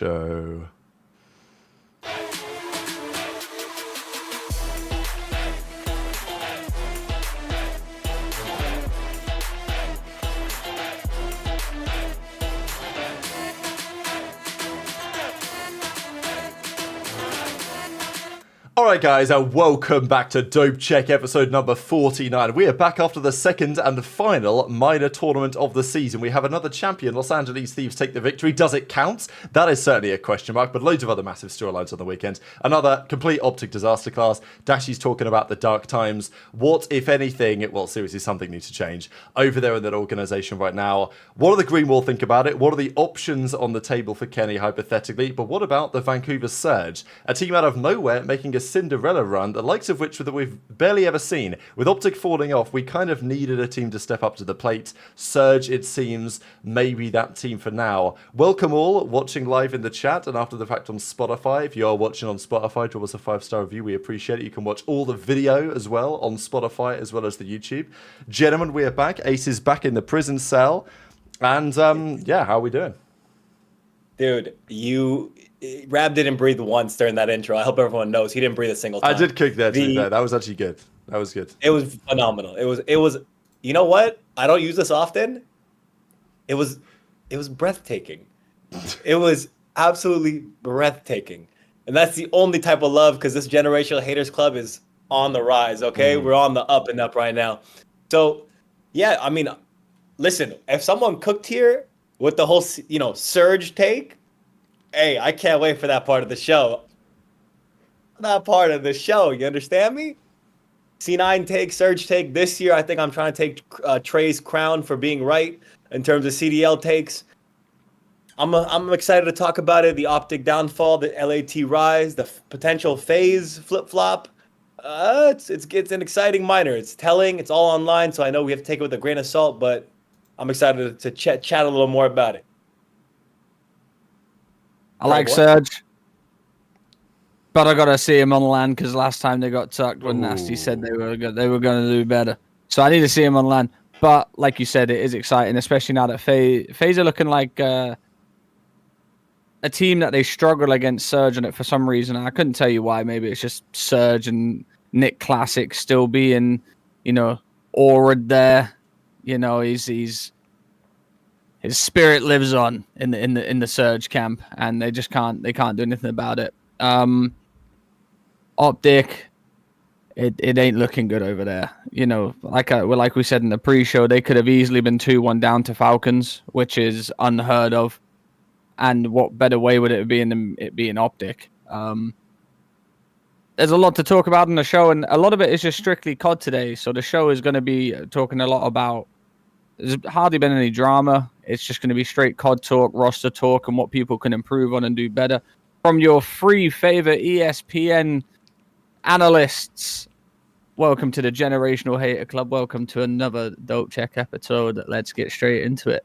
Show. Alright guys, welcome back to Dope Check episode number 49. We are back after the second and final minor tournament of the season. We have another champion, Los Angeles Thieves, take the victory. Does it count? That is certainly a question mark, but loads of other massive storylines on the weekend. Another complete OpTic disaster class. Dashie's talking about the dark times. What, if anything, well, seriously, something needs to change over there in that organisation right now. What do the Green Wall think about it? What are the options on the table for Kenny, hypothetically? But what about the Vancouver Surge? A team out of nowhere making a Cinderella run, the likes of which we've barely ever seen. With OpTic falling off, we kind of needed a team to step up to the plate. Surge, it seems, maybe that team for now. Welcome all watching live in the chat and after the fact on Spotify. If you are watching on Spotify, drop us a 5-star review. We appreciate it. You can watch all the video as well on Spotify as well as the YouTube. Gentlemen, we are back. Ace is back in the prison cell. And yeah, how are we doing? Dude, Rab didn't breathe once during that intro. I hope everyone knows he didn't breathe a single time. I did kick that. That was actually good. That was good. It was phenomenal. It was. You know what? I don't use this often. It was breathtaking. It was absolutely breathtaking, and that's the only type of love because this generational haters club is on the rise. Okay, we're on the up and up right now. So, yeah, I mean, listen, if someone cooked here with the whole Surge take. Hey, I can't wait for that part of the show. That part of the show, you understand me? C9 take, Surge take. This year, I think I'm trying to take Trei's crown for being right in terms of CDL takes. I'm excited to talk about it. The OpTic downfall, the LAT rise, the potential FaZe flip-flop. It's an exciting minor. It's telling. It's all online, so I know we have to take it with a grain of salt, but I'm excited to chat a little more about it. I like Surge, but I gotta see him on land because last time they got tucked when Nastie said they were going to do better. So I need to see him on land. But like you said, it is exciting, especially now that FaZe are looking like a team that they struggle against Surge on it for some reason. I couldn't tell you why. Maybe it's just Surge and Nick Classic still being, auraed there. His spirit lives on in the Surge camp, and they just can't do anything about it. OpTic, it ain't looking good over there. Like we said in the pre-show, they could have easily been 2-1 down to Falcons, which is unheard of. And what better way would it be than it being OpTic? There's a lot to talk about in the show, and a lot of it is just strictly COD today. So the show is going to be talking a lot about. There's hardly been any drama. It's just going to be straight COD talk, roster talk, and what people can improve on and do better. From your free favorite ESPN analysts, welcome to the Generational Hater Club. Welcome to another Dope Check episode. Let's get straight into it.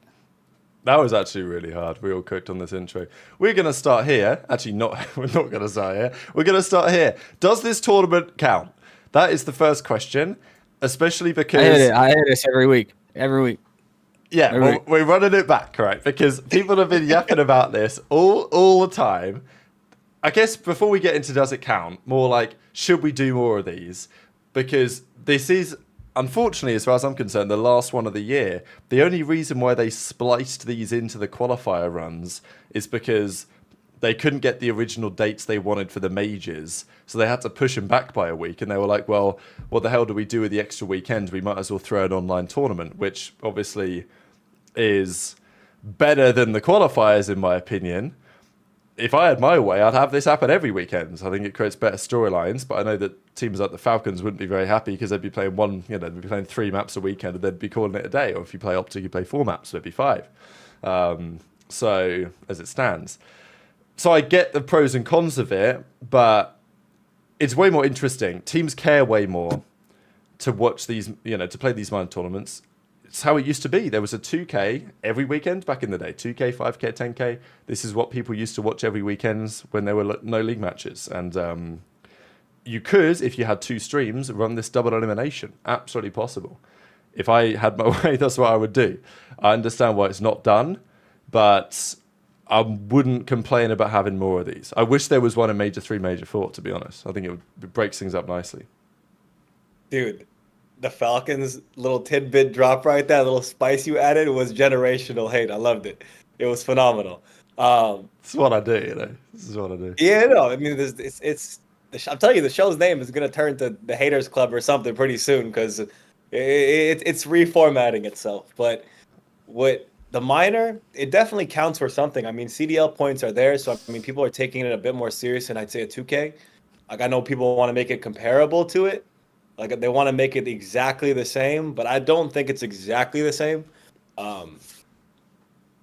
That was actually really hard. We all cooked on this intro. We're going to start here. Actually, we're not going to start here. We're going to start here. Does this tournament count? That is the first question, especially because... I hear this every week. Yeah, well, we're running it back, right? Because people have been yapping about this all the time. I guess before we get into does it count, more like, should we do more of these? Because this is, unfortunately, as far as I'm concerned, the last one of the year. The only reason why they spliced these into the qualifier runs is because they couldn't get the original dates they wanted for the majors. So they had to push them back by a week. And they were like, well, what the hell do we do with the extra weekend? We might as well throw an online tournament, which obviously is better than the qualifiers, in my opinion. If I had my way, I'd have this happen every weekend. I think it creates better storylines, but I know that teams like the Falcons wouldn't be very happy because they'd be playing they'd be playing 3 maps a weekend and they'd be calling it a day. Or if you play OpTic, you play 4 maps, so it'd be 5. So, as it stands. So I get the pros and cons of it, but it's way more interesting. Teams care way more to watch these, to play these minor tournaments. It's how it used to be. There was a 2K every weekend back in the day. 2K, 5K, 10K. This is what people used to watch every weekend when there were no league matches. And you could, if you had 2 streams, run this double elimination. Absolutely possible. If I had my way, that's what I would do. I understand why it's not done, but I wouldn't complain about having more of these. I wish there was one in Major 3, Major 4, to be honest. I think it breaks things up nicely. Dude, the Falcons little tidbit drop right there, little spice you added was generational hate. I loved it. It was phenomenal. This is what I do, you know. This is what I do. Yeah, no, I mean, I'm telling you, the show's name is gonna turn to the Haters Club or something pretty soon because it's reformatting itself. But what the minor, it definitely counts for something. I mean, CDL points are there, so I mean, people are taking it a bit more serious than I'd say a 2K. Like, I know people want to make it comparable to it. Like, they want to make it exactly the same, but I don't think it's exactly the same.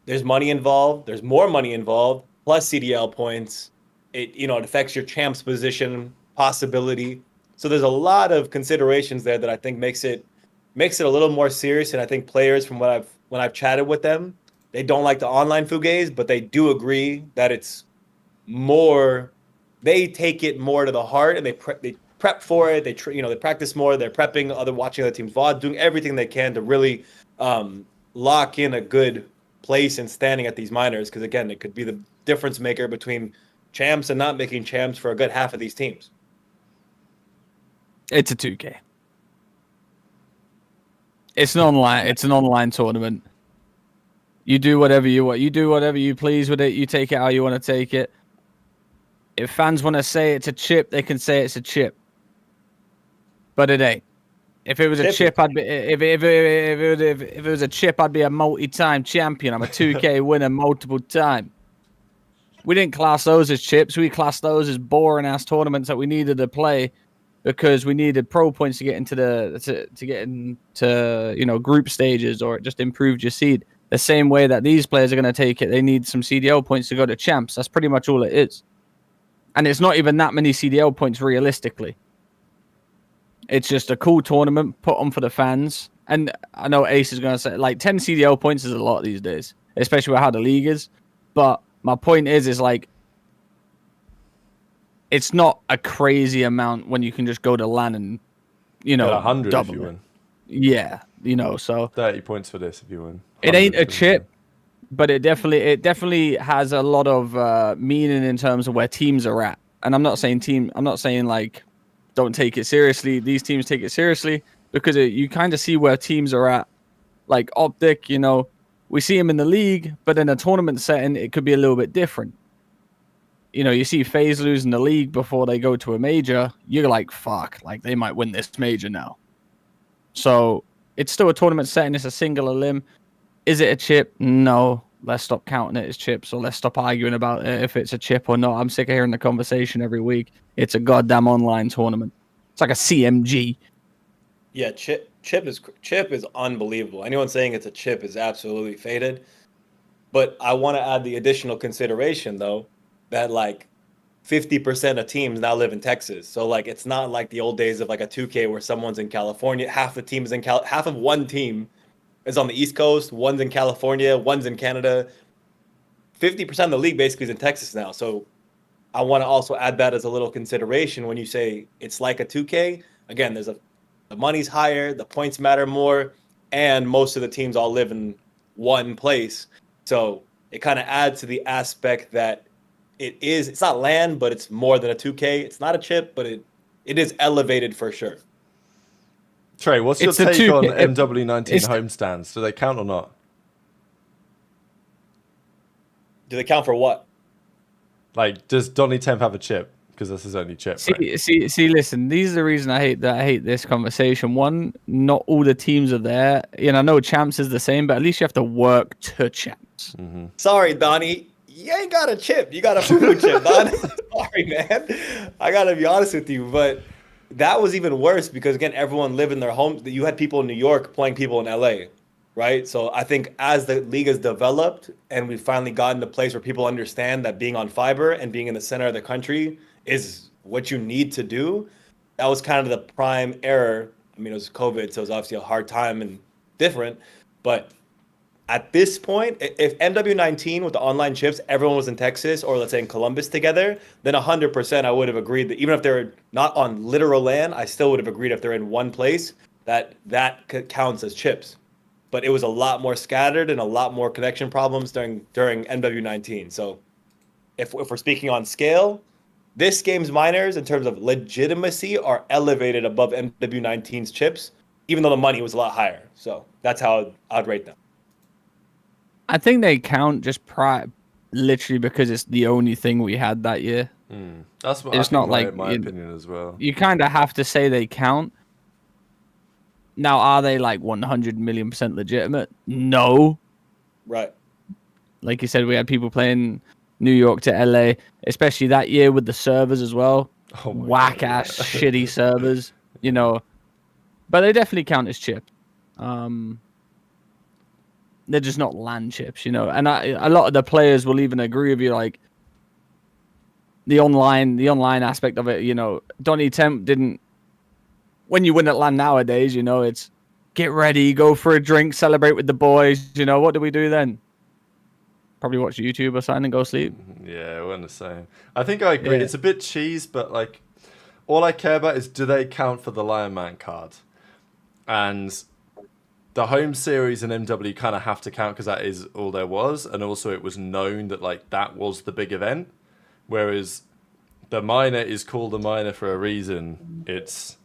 There's money involved. There's more money involved, plus CDL points. It affects your champs position possibility. So there's a lot of considerations there that I think makes it a little more serious. And I think players, from when I've chatted with them, they don't like the online fugazi, but they do agree that it's more. They take it more to the heart, and they prep for it. They practice more. They're prepping, watching other teams' VOD, doing everything they can to really lock in a good place and standing at these minors. Because again, it could be the difference maker between champs and not making champs for a good half of these teams. It's a 2K. It's an online tournament. You do whatever you want. You do whatever you please with it. You take it how you want to take it. If fans want to say it's a chip, they can say it's a chip. But it ain't. If it was a chip, I'd be. If it was a chip, I'd be a multi-time champion. I'm a 2K winner multiple time. We didn't class those as chips. We classed those as boring ass tournaments that we needed to play because we needed pro points to get into group stages, or it just improved your seed. The same way that these players are going to take it, they need some CDL points to go to champs. That's pretty much all it is. And it's not even that many CDL points realistically. It's just a cool tournament, put on for the fans. And I know Ace is going to say, like, 10 CDL points is a lot these days, especially with how the league is. But my point is like, it's not a crazy amount when you can just go to LAN and, 100 if you it. win. Yeah, so 30 points for this if you win. It ain't a chip, but it definitely has a lot of meaning in terms of where teams are at. And I'm not saying like don't take it seriously. These teams take it seriously because you kind of see where teams are at. Like OpTic, we see them in the league, but in a tournament setting, it could be a little bit different. You see FaZe losing the league before they go to a major. You're like, fuck, like they might win this major now. So it's still a tournament setting. It's a singular limb. Is it a chip? No. Let's stop counting it as chips, or let's stop arguing about it if it's a chip or not. I'm sick of hearing the conversation every week. It's a goddamn online tournament. It's like a CMG. Yeah, chip is unbelievable. Anyone saying it's a chip is absolutely faded. But I want to add the additional consideration, though, that like 50% of teams now live in Texas. So like it's not like the old days of like a 2K where someone's in California, half the team is in half of one team is on the East Coast, one's in California, one's in Canada. 50% of the league basically is in Texas now. So I want to also add that as a little consideration when you say it's like a 2K. Again, the money's higher, the points matter more, and most of the teams all live in one place. So it kind of adds to the aspect that it's not LAN, but it's more than a 2K. It's not a chip, but it is elevated for sure. Trey, what's your take on MW19 homestands? Do they count or not? Do they count for what? Like, does Donny Temp have a chip? Because that's his only chip. See, listen, these are the reason I hate this conversation. One, not all the teams are there. I know champs is the same, but at least you have to work to champs. Mm-hmm. Sorry, Donny. You ain't got a chip. You got a food chip, Don. Sorry, man. I got to be honest with you, but that was even worse because, again, everyone lived in their homes. You had people in New York playing people in LA, right? So I think as the league has developed and we've finally gotten to a place where people understand that being on fiber and being in the center of the country is what you need to do, that was kind of the prime error. I mean, it was COVID, so it was obviously a hard time and different. But at this point, if MW19 with the online chips, everyone was in Texas or let's say in Columbus together, then 100% I would have agreed that even if they're not on literal LAN, I still would have agreed if they're in one place that counts as chips. but it was a lot more scattered and a lot more connection problems during MW19. So if we're speaking on scale, this game's miners in terms of legitimacy are elevated above MW19's chips, even though the money was a lot higher. So that's how I'd rate them. I think they count just literally because it's the only thing we had that year. That's what it's not like my opinion as well. You kind of have to say they count. Now, are they like 100 million% legitimate? No. Right. Like you said, we had people playing New York to LA, especially that year with the servers as well. Whack ass, shitty servers, you know. But they definitely count as chips. They're just not LAN chips, you know. And a lot of the players will even agree with you, like the online aspect of it. You know, Donny Temp didn't. When you win at LAN nowadays, you know, it's get ready, go for a drink, celebrate with the boys. You know, what do we do then? Probably watch YouTube or something and go sleep. Yeah, we're the same. I think I agree. Yeah. It's a bit cheese, but like, all I care about is do they count for the Lion Man card? And the home series and MW kind of have to count because that is all there was, and also it was known that like that was the big event. Whereas the minor is called the minor for a reason. It's,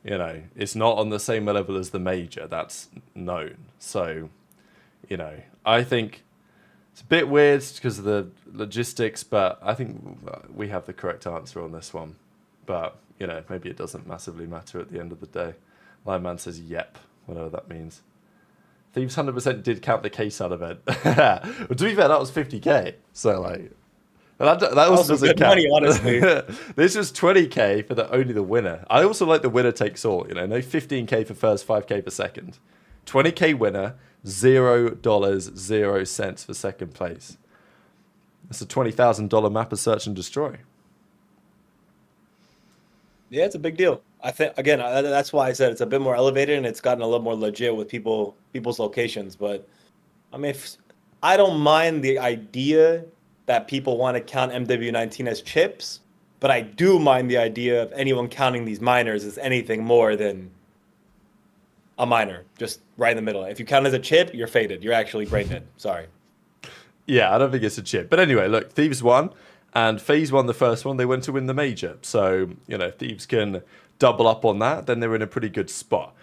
you know, it's not on the same level as the major. That's known. So, you know, I think it's a bit weird because of the logistics, but I think we have the correct answer on this one. But, you know, maybe it doesn't massively matter at the end of the day. Lion Man says yep, whatever that means. Thieves 100% did count the K-Sun event. Well, to be fair, that was 50k. So, like, that also doesn't count. Money, honestly. This was 20k for only the winner. I also like the winner takes all. You know, no 15k for first, 5k for second. 20k winner, $0, 0 cents for second place. That's a $20,000 map of search and destroy. Yeah, it's a big deal. I think, again, that's why I said it's a bit more elevated and it's gotten a little more legit with people's locations. But I mean, I don't mind the idea that people want to count MW19 as chips, but I do mind the idea of anyone counting these minors as anything more than a minor, just right in the middle. If you count as a chip, you're faded. You're actually brain dead. Sorry. Yeah, I don't think it's a chip. But anyway, look, Thieves won, and FaZe won the first one. They went to win the major. So, you know, if Thieves can double up on that, then they're in a pretty good spot.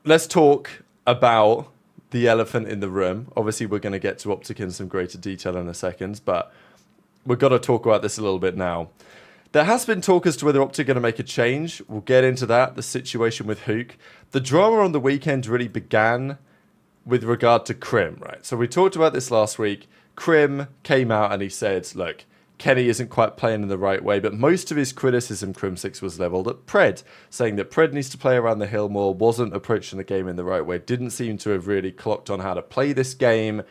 Let's talk about the elephant in the room. Obviously, we're going to get to OpTic in some greater detail in a second, but we've got to talk about this a little bit now. There has been talk as to whether OpTic are going to make a change. We'll get into that, the situation with Hook. The drama on the weekend really began with regard to Crim, right? So we talked about this last week. Crim came out and he said, look, Kenny isn't quite playing in the right way, but most of his criticism, Crimsix, was leveled at Pred, saying that Pred needs to play around the hill more, wasn't approaching the game in the right way, didn't seem to have really clocked on how to play this game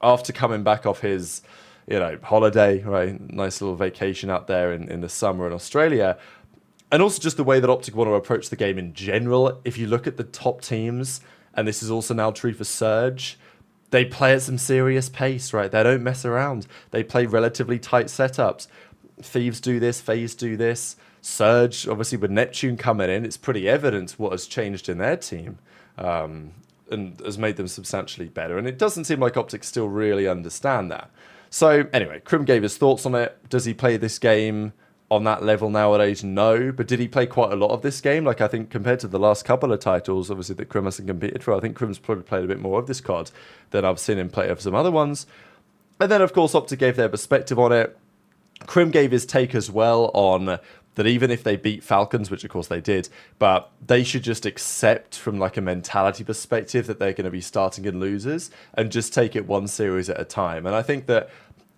after coming back off his, you know, holiday, right? Nice little vacation out there in the summer in Australia. And also just the way that OpTic want to approach the game in general. If you look at the top teams, and this is also now true for Surge, they play at some serious pace, right? They don't mess around. They play relatively tight setups. Thieves do this, FaZe do this. Surge, obviously with Neptune coming in, it's pretty evident what has changed in their team and has made them substantially better. And it doesn't seem like OpTic still really understand that. So anyway, Crim gave his thoughts on it. Does he play this game on that level nowadays? No. But did he play quite a lot of this game? Like, I think compared to the last couple of titles, obviously, that Crim hasn't competed for, I think Crim's probably played a bit more of this card than I've seen him play of some other ones. And then, of course, OpTic gave their perspective on it. Crim gave his take as well on that even if they beat Falcons, which of course they did, but they should just accept from like a mentality perspective that they're going to be starting in losers and just take it one series at a time. And I think that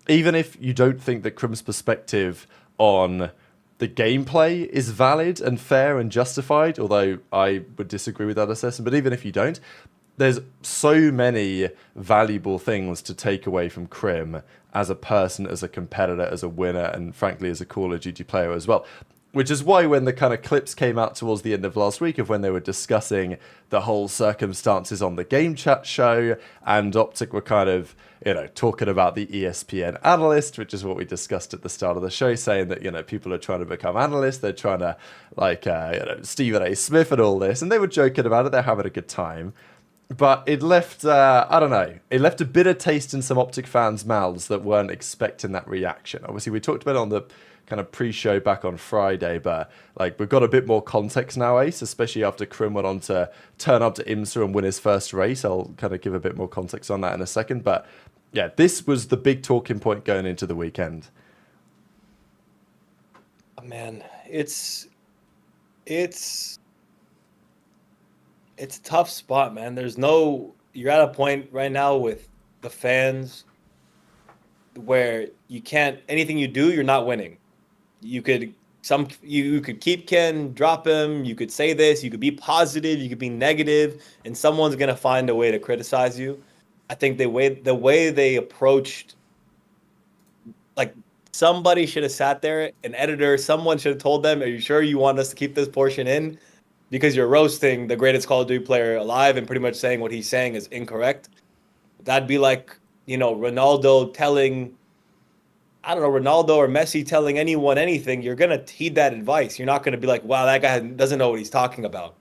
even if you don't think that Crim's perspective on the gameplay is valid and fair and justified, although I would disagree with that assessment, but even if you don't, there's so many valuable things to take away from Crim as a person, as a competitor, as a winner, and frankly as a Call of Duty player as well. Which is why when the kind of clips came out towards the end of last week of when they were discussing the whole circumstances on the game chat show, and OpTic were kind of, you know, talking about the ESPN analyst, which is what we discussed at the start of the show, saying that, you know, people are trying to become analysts, they're trying to, like, you know, Stephen A. Smith and all this, and they were joking about it, they're having a good time. But it left, I don't know, it left a bitter taste in some OpTic fans' mouths that weren't expecting that reaction. Obviously, we talked about it on the kind of pre-show back on Friday, but like we've got a bit more context now, Ace, especially after Crim went on to turn up to IMSA and win his first race. I'll kind of give a bit more context on that in a second. But yeah, this was the big talking point going into the weekend. Man, it's a tough spot, man. You're at a point right now with the fans where you can't, anything you do, you're not winning. You could keep Ken, drop him, you could say this, you could be positive, you could be negative, and someone's gonna find a way to criticize you. I think the way they approached, like, somebody should have sat there, an editor, someone should have told them, are you sure you want us to keep this portion in? Because you're roasting the greatest Call of Duty player alive and pretty much saying what he's saying is incorrect. That'd be like, Ronaldo or Messi telling anyone anything. You're going to heed that advice. You're not going to be like, wow, that guy doesn't know what he's talking about.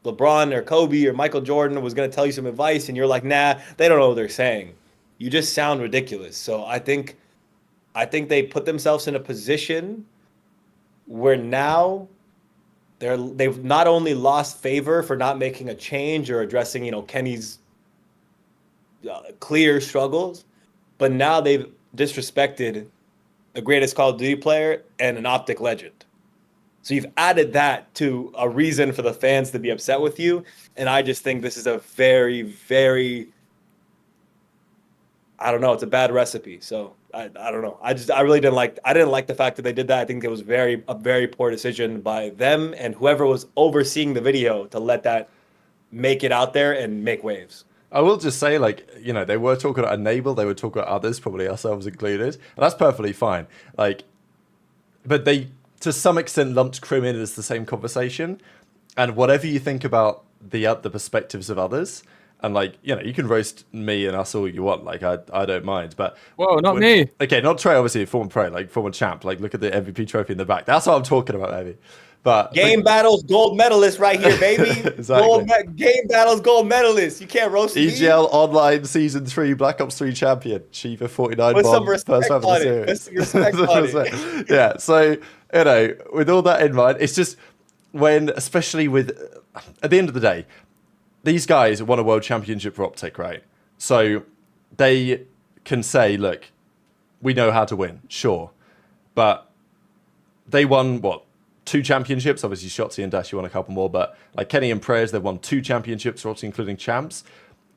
LeBron or Kobe or Michael Jordan was going to tell you some advice, and you're like, nah, they don't know what they're saying. You just sound ridiculous. So I think they put themselves in a position where now they've not only lost favor for not making a change or addressing, Kenny's clear struggles, but now they've disrespected the greatest Call of Duty player and an OpTic legend. So you've added that to a reason for the fans to be upset with you, and I just think this is a very, very, I don't know, it's a bad recipe. So I don't know. I didn't like the fact that they did that. I think it was a very poor decision by them and whoever was overseeing the video to let that make it out there and make waves. I will just say, they were talking about Enable, they were talking about others, probably ourselves included, and that's perfectly fine. But they, to some extent, lumped Crim in as the same conversation, and whatever you think about the perspectives of others, and you can roast me and us all you want, I don't mind, but not me. Okay, not Trei, obviously, former pro, former champ, look at the MVP trophy in the back. That's what I'm talking about, baby. But Game Battles gold medalist right here, baby. Exactly. Game Battles gold medalist. You can't roast me. EGL Online Season 3 Black Ops 3 champion. Shiva 49 Put bomb. some respect on it. Put some respect on it. Yeah, so, with all that in mind, it's just when, especially at the end of the day, these guys won a world championship for OpTic, right? So they can say, look, we know how to win, sure. But they won, 2 championships? Obviously, Shotzi and Dashi won a couple more, but Kenny and Prayers, they've won 2 championships, obviously including champs.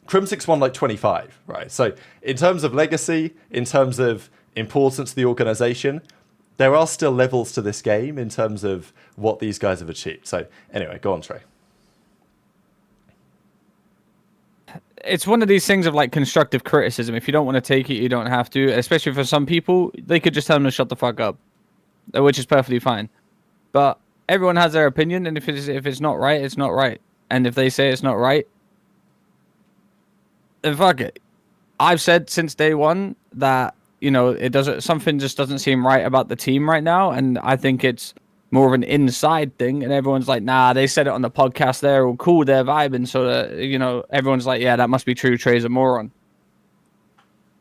Crimsix won 25, right? So in terms of legacy, in terms of importance to the organization, there are still levels to this game in terms of what these guys have achieved. So anyway, go on, Trei. It's one of these things of constructive criticism. If you don't want to take it, you don't have to. Especially for some people, they could just tell them to shut the fuck up, which is perfectly fine. But everyone has their opinion, and if it's not right, it's not right. And if they say it's not right, then fuck it. I've said since day one that something just doesn't seem right about the team right now, and I think it's more of an inside thing. And everyone's like, nah, they said it on the podcast. They're all cool, they're vibing, so that everyone's like, yeah, that must be true. Trei's a moron.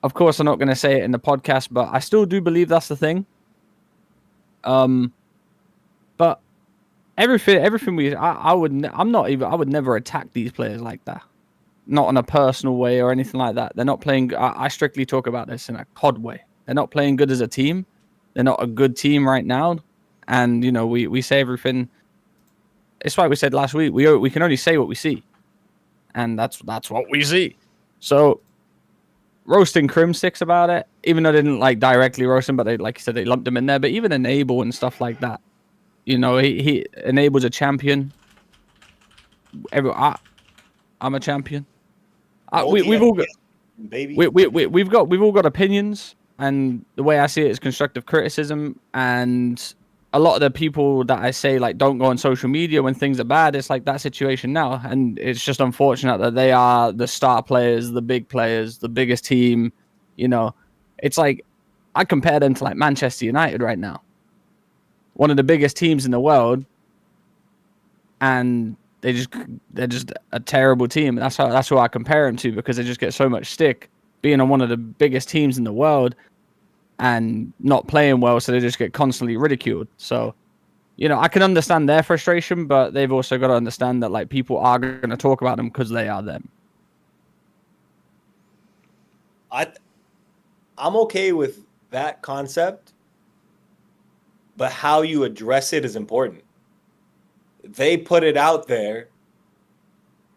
Of course, I'm not going to say it in the podcast, but I still do believe that's the thing. But everything I would never attack these players like that, not in a personal way or anything like that. They're not playing. I strictly talk about this in a COD way. They're not playing good as a team. They're not a good team right now, and we say everything. It's like we said last week. We can only say what we see, and that's what we see. So roasting Crimsix about it, even though they didn't directly roast him, but they, like you said, they lumped him in there. But even Enable and stuff like that. He Enable's a champion. I'm a champion. We've all got, baby. We've all got opinions, and the way I see it is constructive criticism. And a lot of the people that I say don't go on social media when things are bad, it's that situation now, and it's just unfortunate that they are the star players, the big players, the biggest team. It's I compare them to Manchester United right now. One of the biggest teams in the world, and they're just a terrible team. That's who I compare them to, because they just get so much stick being on one of the biggest teams in the world and not playing well, so they just get constantly ridiculed. So, you know, I can understand their frustration, but they've also got to understand that like people are going to talk about them because they are them. I'm okay with that concept, but how you address it is important. They put it out there,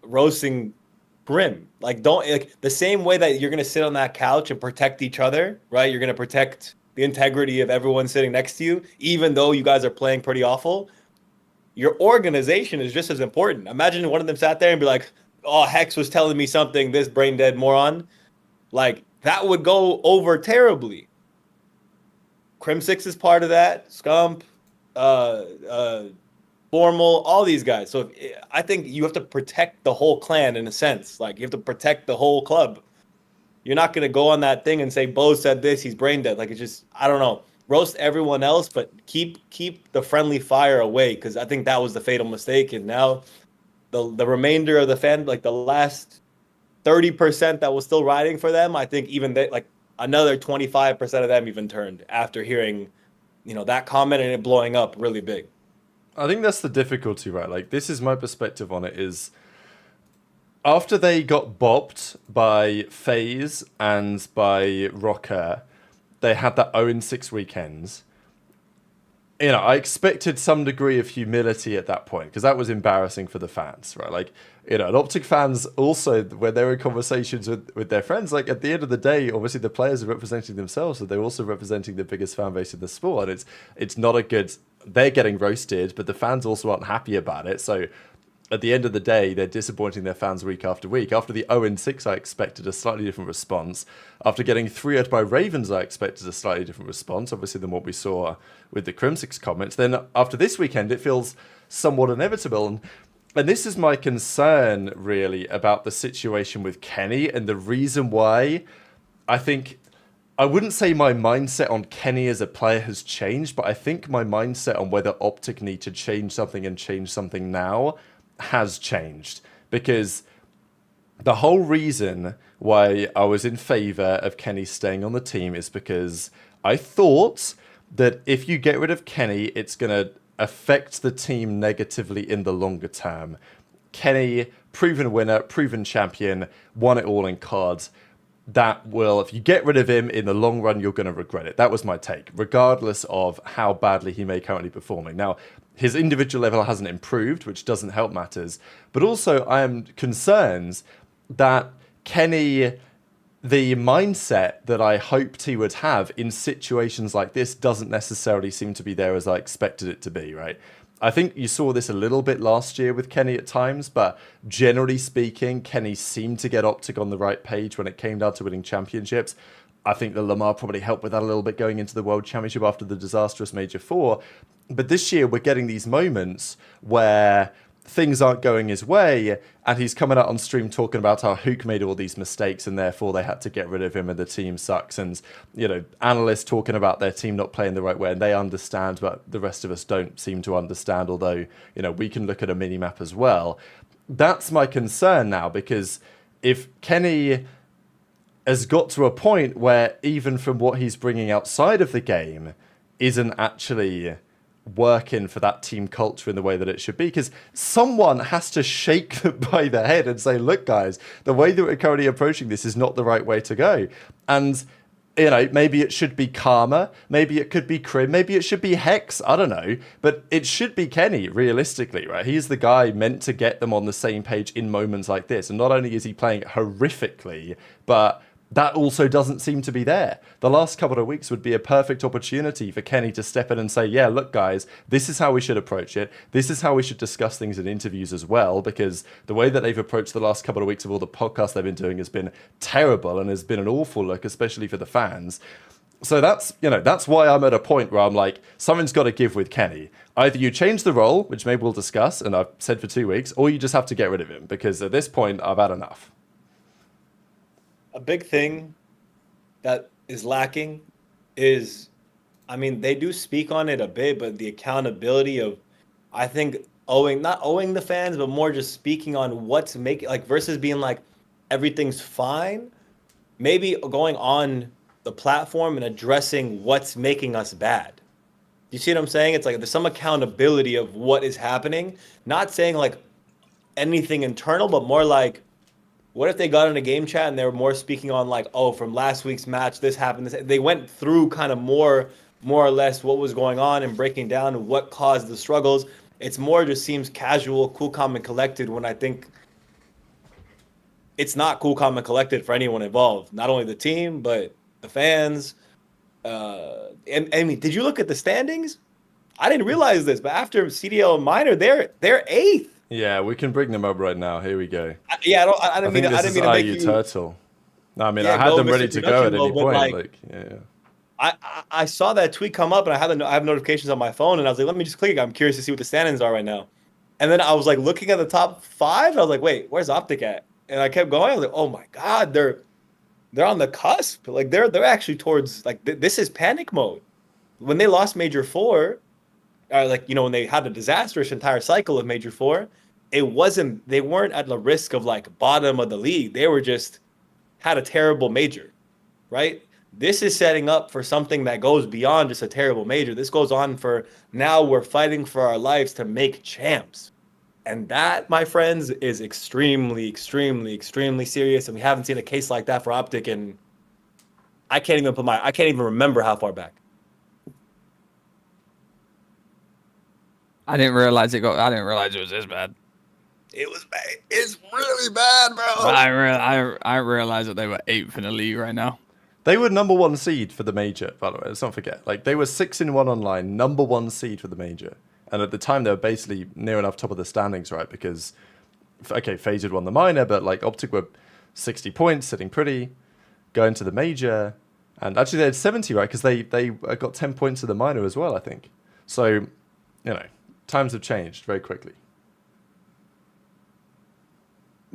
roasting Grim. Like, don't, like, the same way that you're gonna sit on that couch and protect each other, right? You're gonna protect the integrity of everyone sitting next to you, even though you guys are playing pretty awful. Your organization is just as important. Imagine one of them sat there and be like, "Oh, Hex was telling me something, this brain dead moron." Like, that would go over terribly. Crimsix is part of that. Scump, Formal, all these guys. So I think you have to protect the whole clan in a sense. Like, you have to protect the whole club. You're not going to go on that thing and say, Bo said this, he's brain dead. Like, it's just, I don't know. Roast everyone else, but keep the friendly fire away, because I think that was the fatal mistake. And now the remainder of the fan, like the last 30% that was still riding for them, I think even they, like another 25% of them even turned after hearing, you know, that comment and it blowing up really big. I think that's the difficulty, right? Like, this is my perspective on it, is after they got bopped by FaZe and by ROKKR, they had that 0-6 weekends. You know, I expected some degree of humility at that point, because that was embarrassing for the fans, right? Like, you know, and OpTic fans also, when they were in conversations with their friends, like, at the end of the day, obviously the players are representing themselves, so they're also representing the biggest fan base in the sport, and it's not a good... They're getting roasted, but the fans also aren't happy about it, so at the end of the day, they're disappointing their fans week after week. After the 0-6, I expected a slightly different response. After getting 3-0 by Ravens, I expected a slightly different response, obviously, than what we saw with the Crimsix comments. Then after this weekend, it feels somewhat inevitable. And this is my concern, really, about the situation with Kenny, and the reason why I think... I wouldn't say my mindset on Kenny as a player has changed, but I think my mindset on whether OpTic need to change something and change something now has changed, because the whole reason why I was in favor of Kenny staying on the team is because I thought that if you get rid of Kenny, it's going to affect the team negatively in the longer term. Kenny, proven winner, proven champion, won it all in cards. That will, if you get rid of him in the long run, you're going to regret it. That was my take, regardless of how badly he may currently be performing. Now, his individual level hasn't improved, which doesn't help matters. But also, I am concerned that Kenny, the mindset that I hoped he would have in situations like this, doesn't necessarily seem to be there as I expected it to be, right? I think you saw this a little bit last year with Kenny at times, but generally speaking, Kenny seemed to get OpTic on the right page when it came down to winning championships. I think that Lamar probably helped with that a little bit going into the World Championship after the disastrous Major 4. But this year, we're getting these moments where things aren't going his way, and he's coming out on stream talking about how Hook made all these mistakes and therefore they had to get rid of him and the team sucks. And, you know, analysts talking about their team not playing the right way, and they understand, but the rest of us don't seem to understand, although, you know, we can look at a mini-map as well. That's my concern now, because if Kenny has got to a point where even from what he's bringing outside of the game isn't actually working for that team culture in the way that it should be, because someone has to shake them by the head and say, look guys, the way that we're currently approaching this is not the right way to go. And, you know, maybe it should be Karma, maybe it could be Crim, maybe it should be Hex, I don't know, but it should be Kenny, realistically, right? He's the guy meant to get them on the same page in moments like this, and not only is he playing horrifically, but that also doesn't seem to be there. The last couple of weeks would be a perfect opportunity for Kenny to step in and say, yeah, look, guys, this is how we should approach it. This is how we should discuss things in interviews as well, because the way that they've approached the last couple of weeks of all the podcasts they've been doing has been terrible and has been an awful look, especially for the fans. So that's, you know, that's why I'm at a point where I'm like, something's got to give with Kenny. Either you change the role, which maybe we'll discuss, and I've said for 2 weeks, or you just have to get rid of him, because at this point, I've had enough. A big thing that is lacking is, I mean, they do speak on it a bit, but the accountability of, I think not owing the fans, but more just speaking on what's making, like, versus being like everything's fine. Maybe going on the platform and addressing what's making us bad. You see what I'm saying? It's like there's some accountability of what is happening. Not saying like anything internal, but more like, what if they got in a game chat and they were more speaking on like, oh, from last week's match, this happened. They went through kind of more or less what was going on and breaking down what caused the struggles. It's more just seems casual, cool, calm, and collected, when I think it's not cool, calm, and collected for anyone involved. Not only the team, but the fans. And I mean, did you look at the standings? I didn't realize this, but after CDL Minor, they're 8th. Yeah, we can bring them up right now. Here we go. I didn't mean to make you Turtle. No, I mean, I had them ready to go at any point. I saw that tweet come up, and I have notifications on my phone, and I was like, let me just click it. I'm curious to see what the standings are right now. And then I was like looking at the top 5. And I was like, wait, where's OpTic at? And I kept going. I was like, oh my god, they're on the cusp. Like they're actually towards like this is panic mode. When they lost Major 4, when they had a disastrous entire cycle of Major 4, they weren't at the risk of like bottom of the league. They were just had a terrible major, right? This is setting up for something that goes beyond just a terrible major. This goes on for now we're fighting for our lives to make champs. And that, my friends, is extremely, extremely, extremely serious. And we haven't seen a case like that for OpTic, and I can't even remember how far back. I didn't realize it was this bad. It was bad. It's really bad, bro. I realized that they were 8th in the league right now. They were number 1 seed for the major, by the way. Let's not forget. Like, they were 6-1 online, number 1 seed for the major. And at the time, they were basically near enough top of the standings, right? Because, okay, FaZe had won the minor, but like OpTic were 60 points, sitting pretty, going to the major. And actually, they had 70, right? Because they got 10 points to the minor as well, I think. So, times have changed very quickly.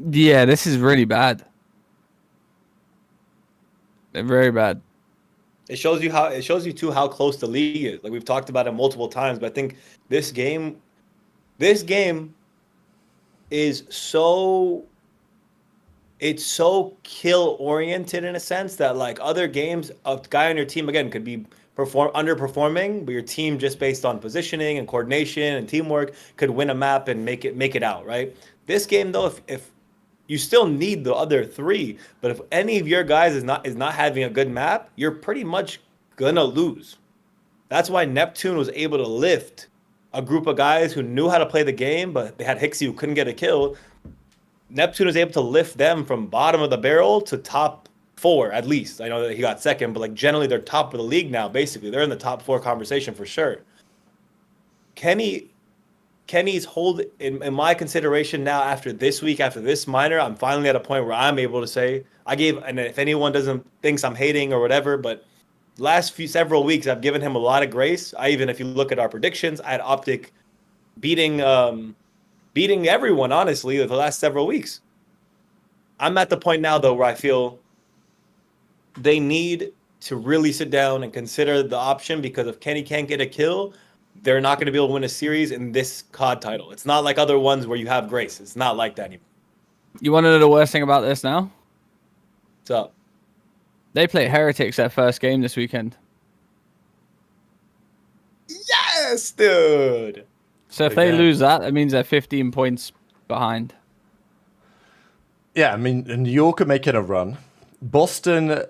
Yeah, this is really bad. They're very bad. It shows you too how close the league is. Like we've talked about it multiple times, but I think this game is so kill oriented in a sense that like other games, a guy on your team again could be underperforming, but your team just based on positioning and coordination and teamwork could win a map and make it out, right? This game though, if you still need the other 3, but if any of your guys is not having a good map, you're pretty much gonna lose. That's why Neptune was able to lift a group of guys who knew how to play the game, but they had Hixie who couldn't get a kill. Neptune was able to lift them from bottom of the barrel to top 4 at least. I know that he got 2nd, but like generally they're top of the league now. Basically, they're in the top 4 conversation for sure. Kenny's hold in my consideration now after this week, after this minor, I'm finally at a point where I'm able to say and if anyone thinks I'm hating or whatever, but last several weeks I've given him a lot of grace. If you look at our predictions, I had OpTic beating everyone, honestly, the last several weeks. I'm at the point now though where I feel they need to really sit down and consider the option, because if Kenny can't get a kill, they're not going to be able to win a series in this COD title. It's not like other ones where you have grace. It's not like that anymore. You want to know the worst thing about this now? What's up? They play Heretics their first game this weekend. Yes, dude. So if they lose that, it means they're 15 points behind. Yeah, I mean, New York are making a run. Boston,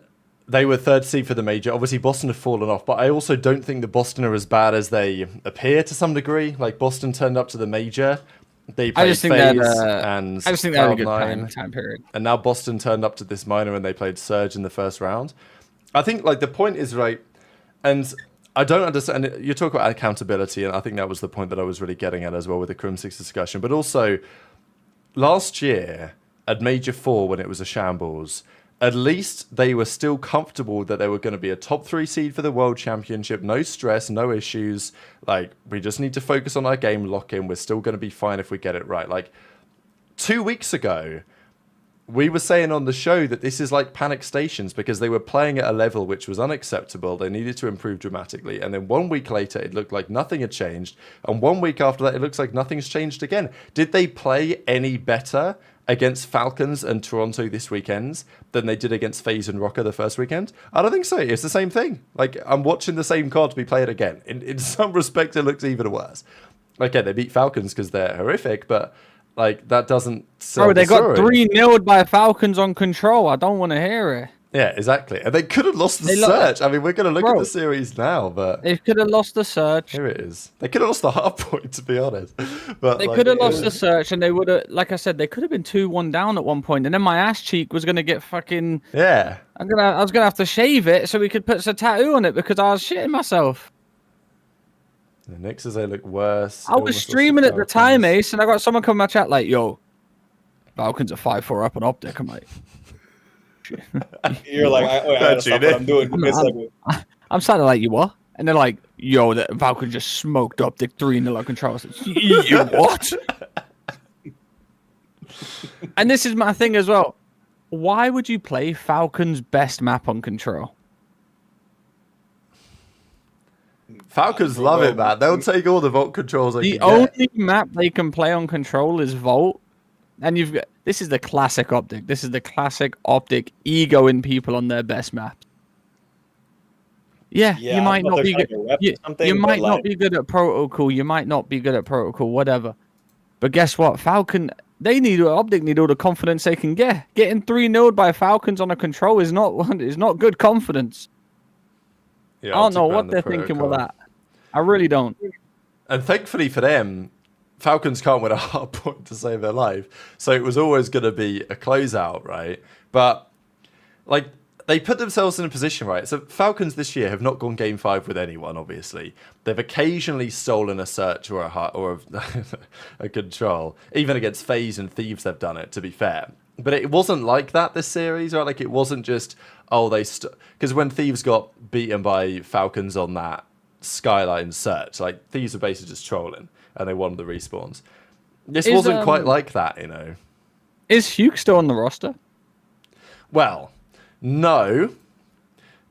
they were 3rd seed for the major. Obviously, Boston have fallen off, but I also don't think that Boston are as bad as they appear to some degree. Like, Boston turned up to the major. They played FaZe and I just think they had a good time period. And now Boston turned up to this minor and they played Surge in the first round. I think, like, the point is right, and I don't understand. You talk about accountability, and I think that was the point that I was really getting at as well with the Crimsix discussion. But also, last year at Major 4, when it was a shambles, at least they were still comfortable that they were going to be a top 3 seed for the World Championship. No stress, no issues. Like, we just need to focus on our game lock-in. We're still going to be fine if we get it right. Like, 2 weeks ago, we were saying on the show that this is like panic stations because they were playing at a level which was unacceptable. They needed to improve dramatically. And then 1 week later, it looked like nothing had changed. And 1 week after that, it looks like nothing's changed again. Did they play any better against Falcons and Toronto this weekend than they did against FaZe and ROKKR the first weekend? I don't think so. It's the same thing. Like, I'm watching the same card be played again. In some respects, it looks even worse. Okay, they beat Falcons because they're horrific, but like that doesn't sell Bro, they the got story. 3-0'd by Falcons on Control. I don't want to hear it. Yeah, exactly. And they could have lost the Surge. I mean, we're going to look at the series now, but they could have lost the Surge. Here it is. They could have lost the hard point, to be honest. But they could have lost the Surge, and they would have, like I said, they could have been 2-1 down at one point, and then my ass cheek was going to get fucking. Yeah. I was gonna have to shave it so we could put a tattoo on it because I was shitting myself. The Knicks as they look worse. I was streaming at the time, Ace, and I got someone come in my chat like, "Yo, Falcons are 5-4 up on OpTic." I'm like. You're like, I gotta stop what I'm doing. I'm sounding like, you what? And they're like, yo, the Falcons just smoked OpTic 3-0 on Control. I said, you what? And this is my thing as well. Why would you play Falcons' best map on Control? Falcons love it, man. They'll take all the Vault controls they The can get. only map they can play on Control is Vault. And you've got this is the classic OpTic. This is the classic OpTic ego in people on their best map. Yeah, you might not be good. You might not be good at protocol. You might not be good at protocol, whatever. But guess what? Falcon, OpTic need all the confidence they can get. Getting 3-0'd by Falcons on a Control is not good confidence. Yeah, I don't know what they're thinking with that. I really don't. And thankfully for them, Falcons can't win a hard point to save their life. So it was always going to be a closeout, right? But, like, they put themselves in a position, right? So Falcons this year have not gone game 5 with anyone, obviously. They've occasionally stolen a search or a control. Even against FaZe and Thieves, they've done it, to be fair. But it wasn't like that this series, right? Like, it wasn't just, because when Thieves got beaten by Falcons on that Skyline search, like, Thieves were basically just trolling. And they won the respawns. This wasn't quite like that, you know. Is Hugh still on the roster? Well, no.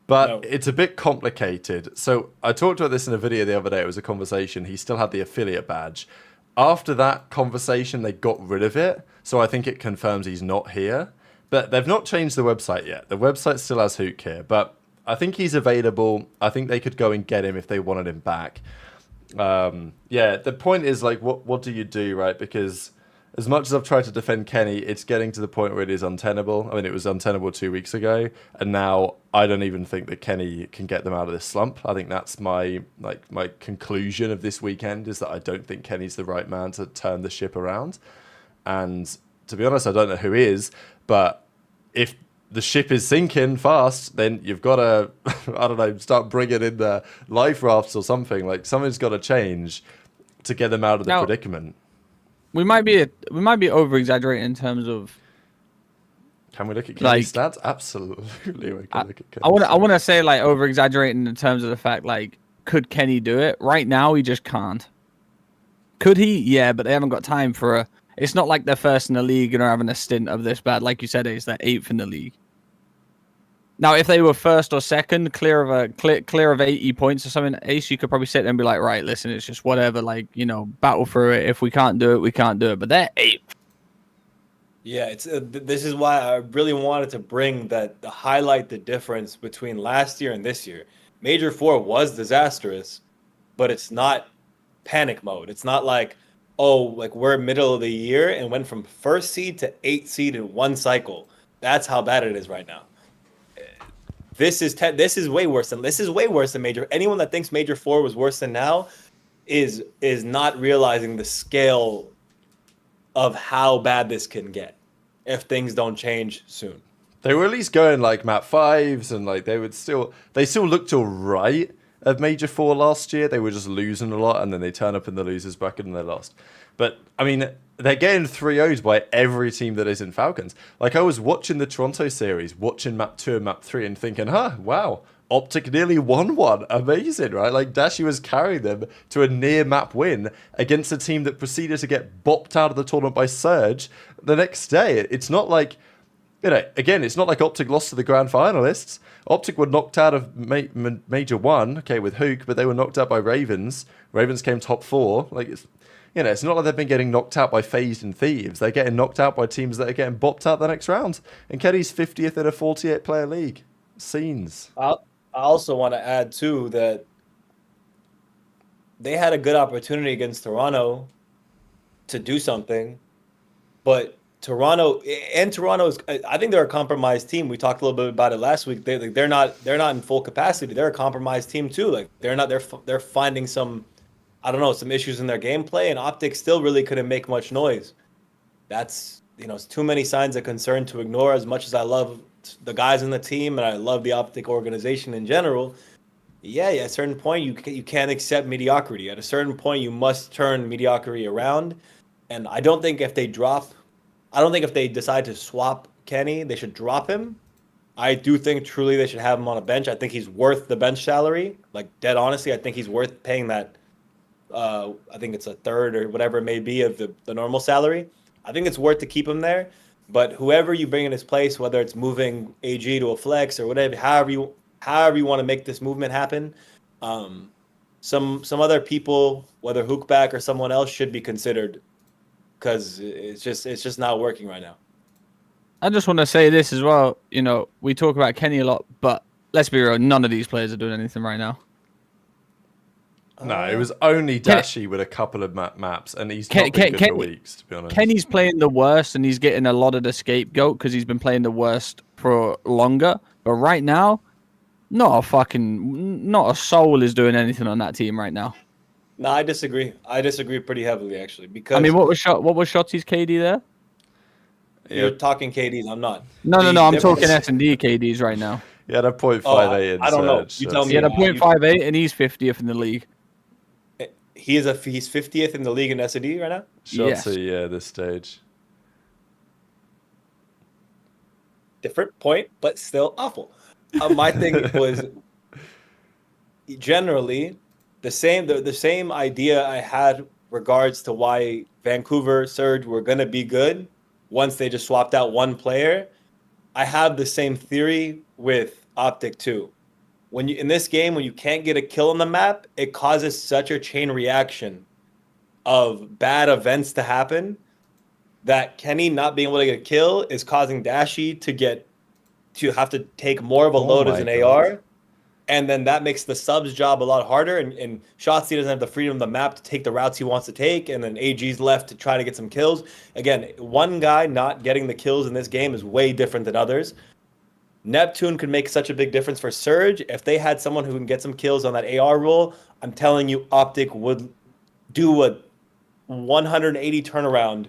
But it's a bit complicated. So I talked about this in a video the other day. It was a conversation. He still had the affiliate badge. After that conversation, they got rid of it. So I think it confirms he's not here. But they've not changed the website yet. The website still has ROKKR. But I think he's available. I think they could go and get him if they wanted him back. Yeah, the point is, like, what do you do, right? Because as much as I've tried to defend Kenny, it's getting to the point where it is untenable. I mean, it was untenable 2 weeks ago, and now I don't even think that Kenny can get them out of this slump. I think that's my conclusion of this weekend, is that I don't think Kenny's the right man to turn the ship around. And to be honest, I don't know who is, but if the ship is sinking fast, then you've got to, I don't know, start bringing in the life rafts or something. Like, something's got to change to get them out of the predicament. We might be over exaggerating in terms of. Can we look at Kenny's stats? Absolutely, we can look at Kenny's I want to say, like, over exaggerating in terms of the fact, like, could Kenny do it? Right now, he just can't. Could he? Yeah, but they haven't got time for a. It's not like they're first in the league and are having a stint of this bad. Like you said, it's they're 8th in the league. Now, if they were first or second, clear of 80 points or something, Ace, you could probably sit there and be like, right, listen, it's just whatever, like, you know, battle through it. If we can't do it, we can't do it. But they're 8th. Yeah, it's this is why I really wanted to bring that, to highlight the difference between last year and this year. Major 4 was disastrous, but it's not panic mode. It's not like, oh, like we're middle of the year and went from 1st seed to 8th seed in one cycle. That's how bad it is right now. This is way worse than Major. Anyone that thinks Major 4 was worse than now is not realizing the scale of how bad this can get if things don't change soon. They were at least going like map 5s, and like they still looked all right at Major 4 last year. They were just losing a lot, and then they turn up in the losers bracket and they lost. But I mean, they're getting 3-0'd by every team that is in Falcons. Like, I was watching the Toronto series, watching map 2 and map 3 and thinking, wow, OpTic nearly won one. Amazing, right? Like, Dashy was carrying them to a near map win against a team that proceeded to get bopped out of the tournament by Surge the next day. It's not like again, it's not like OpTic lost to the grand finalists. OpTic were knocked out of Major 1, okay, with Hook, but they were knocked out by Ravens. Ravens came top 4. Like, it's not like they've been getting knocked out by FaZe and Thieves. They're getting knocked out by teams that are getting bopped out the next round. And Kenny's 50th in a 48-player league. Scenes. I also want to add, too, that they had a good opportunity against Toronto to do something, but Toronto is, I think they're a compromised team. We talked a little bit about it last week. They're not in full capacity. They're a compromised team too. Like they're finding some, I don't know, some issues in their gameplay, and OpTic still really couldn't make much noise. That's, it's too many signs of concern to ignore. As much as I love the guys in the team and I love the OpTic organization in general, at a certain point you can't accept mediocrity. At a certain point you must turn mediocrity around. And I don't think if they decide to swap Kenny, they should drop him. I do think truly they should have him on a bench. I think he's worth the bench salary. Like, dead honestly, I think he's worth paying that. I think it's a third or whatever it may be of the normal salary. I think it's worth to keep him there. But whoever you bring in his place, whether it's moving AG to a flex or whatever, however you want to make this movement happen, some other people, whether Hookback or someone else, should be considered. Because it's just not working right now. I just want to say this as well. We talk about Kenny a lot, but let's be real, none of these players are doing anything right now. No, it was only Dashy with a couple of maps, and he's not been good for weeks, to be honest. Kenny's playing the worst, and he's getting a lot of the scapegoat because he's been playing the worst for longer. But right now, not a soul is doing anything on that team right now. No, I disagree. I disagree pretty heavily, actually. Because what was Shotzi's KD there? You're talking KDs. I'm not. No. I'm talking S&D KDs right now. He had a 0.58 in I don't know. Surge. You tell me. He had a 0.58, and he's 50th in the league. He's 50th in the league in S&D right now. Shotzi, this stage. Different point, but still awful. My thing was generally the same idea I had regards to why Vancouver Surge were going to be good once they just swapped out one player. I have the same theory with OpTic too. In this game, when you can't get a kill on the map, it causes such a chain reaction of bad events to happen that Kenny not being able to get a kill is causing Dashy to have to take more of a load as an AR. And then that makes the sub's job a lot harder. And Shotzi doesn't have the freedom of the map to take the routes he wants to take. And then AG's left to try to get some kills. Again, one guy not getting the kills in this game is way different than others. Neptune could make such a big difference for Surge. If they had someone who can get some kills on that AR role, I'm telling you, OpTic would do a 180 turnaround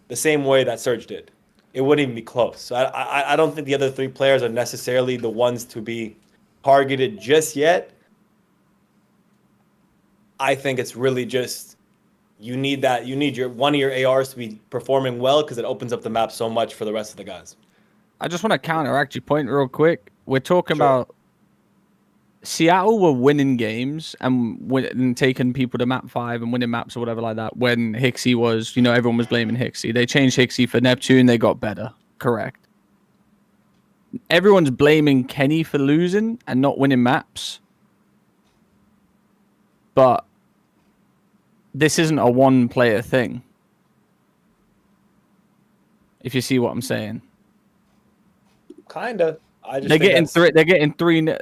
the same way that Surge did. It wouldn't even be close. So I don't think the other three players are necessarily the ones to be targeted just yet. I think it's really just you need one of your ARs to be performing well because it opens up the map so much for the rest of the guys. I just want to counteract your point real quick. We're talking about Seattle were winning games and taking people to map 5 and winning maps or whatever like that when Hixie was, everyone was blaming Hixie. They changed Hixie for Neptune. They got better. Correct. Everyone's blaming Kenny for losing and not winning maps. But this isn't a one-player thing. If you see what I'm saying. Kinda. They're getting three.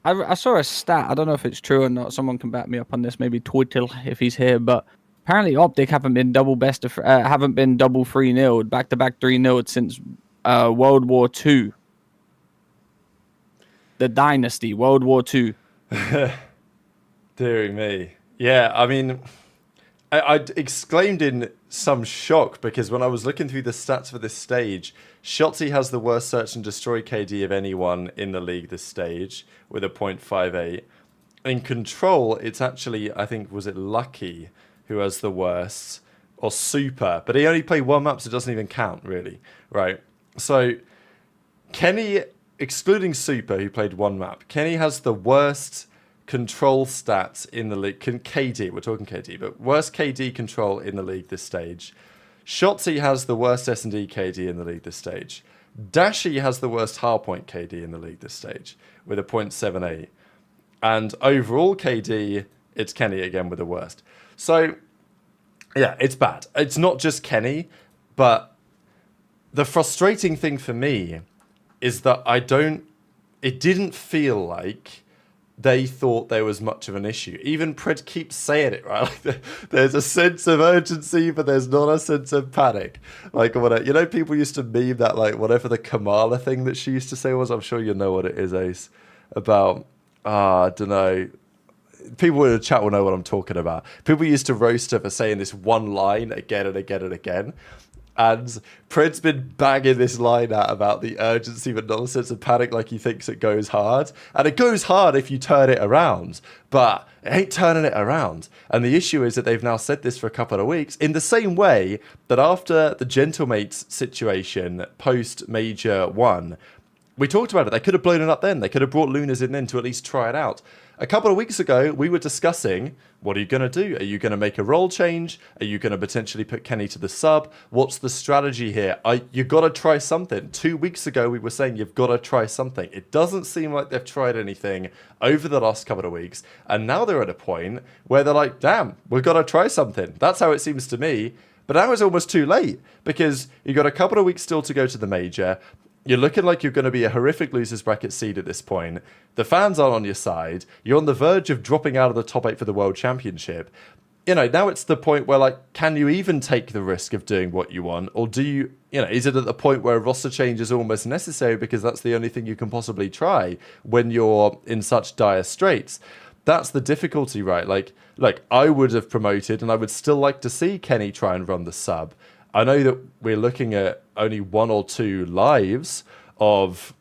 I saw a stat. I don't know if it's true or not. Someone can back me up on this. Maybe Twiddle if he's here. But apparently, OpTic haven't been double 3-0'd, back-to-back 3-0'd since World War II. The Dynasty, World War II. Deary me. Yeah, I mean, I exclaimed in some shock because when I was looking through the stats for this stage, Shotzi has the worst search and destroy KD of anyone in the league this stage with a 0.58. In control, it's actually, I think, was it Lucky who has the worst, or Super, but he only played one map, so it doesn't even count, really. Right. So, Kenny, excluding Super, who played one map, Kenny has the worst control stats in the league. KD, we're talking KD, but worst KD control in the league this stage. Shotzi has the worst S&D KD in the league this stage. Dashy has the worst hardpoint KD in the league this stage with a 0.78. And overall KD, it's Kenny again with the worst. So, yeah, it's bad. It's not just Kenny, but the frustrating thing for me is that it didn't feel like they thought there was much of an issue. Even Pred keeps saying it, right? Like there's a sense of urgency, but there's not a sense of panic. Like, people used to meme that, like, whatever the Kamala thing that she used to say was, I'm sure you know what it is, Ace, about, I don't know. People in the chat will know what I'm talking about. People used to roast her for saying this one line again and again and again. And Pred's been banging this line out about the urgency but not a sense of panic, like he thinks it goes hard. And it goes hard if you turn it around, but it ain't turning it around. And the issue is that they've now said this for a couple of weeks in the same way that after the Gentlemates situation post-Major 1, we talked about it. They could have blown it up then. They could have brought Lunas in then to at least try it out. A couple of weeks ago, we were discussing, what are you going to do? Are you going to make a role change? Are you going to potentially put Kenny to the sub? What's the strategy here? You got to try something. 2 weeks ago, we were saying you've got to try something. It doesn't seem like they've tried anything over the last couple of weeks. And now they're at a point where they're like, damn, we've got to try something. That's how it seems to me. But now it's almost too late because you've got a couple of weeks still to go to the major. You're looking like you're going to be a horrific losers bracket seed at this point. The fans aren't on your side. You're on the verge of dropping out of the top 8 for the World Championship. Now it's the point where, like, can you even take the risk of doing what you want? Or do you, is it at the point where a roster change is almost necessary because that's the only thing you can possibly try when you're in such dire straits? That's the difficulty, right? Like, I would have promoted and I would still like to see Kenny try and run the sub. I know that we're looking at only 1 or 2 lives of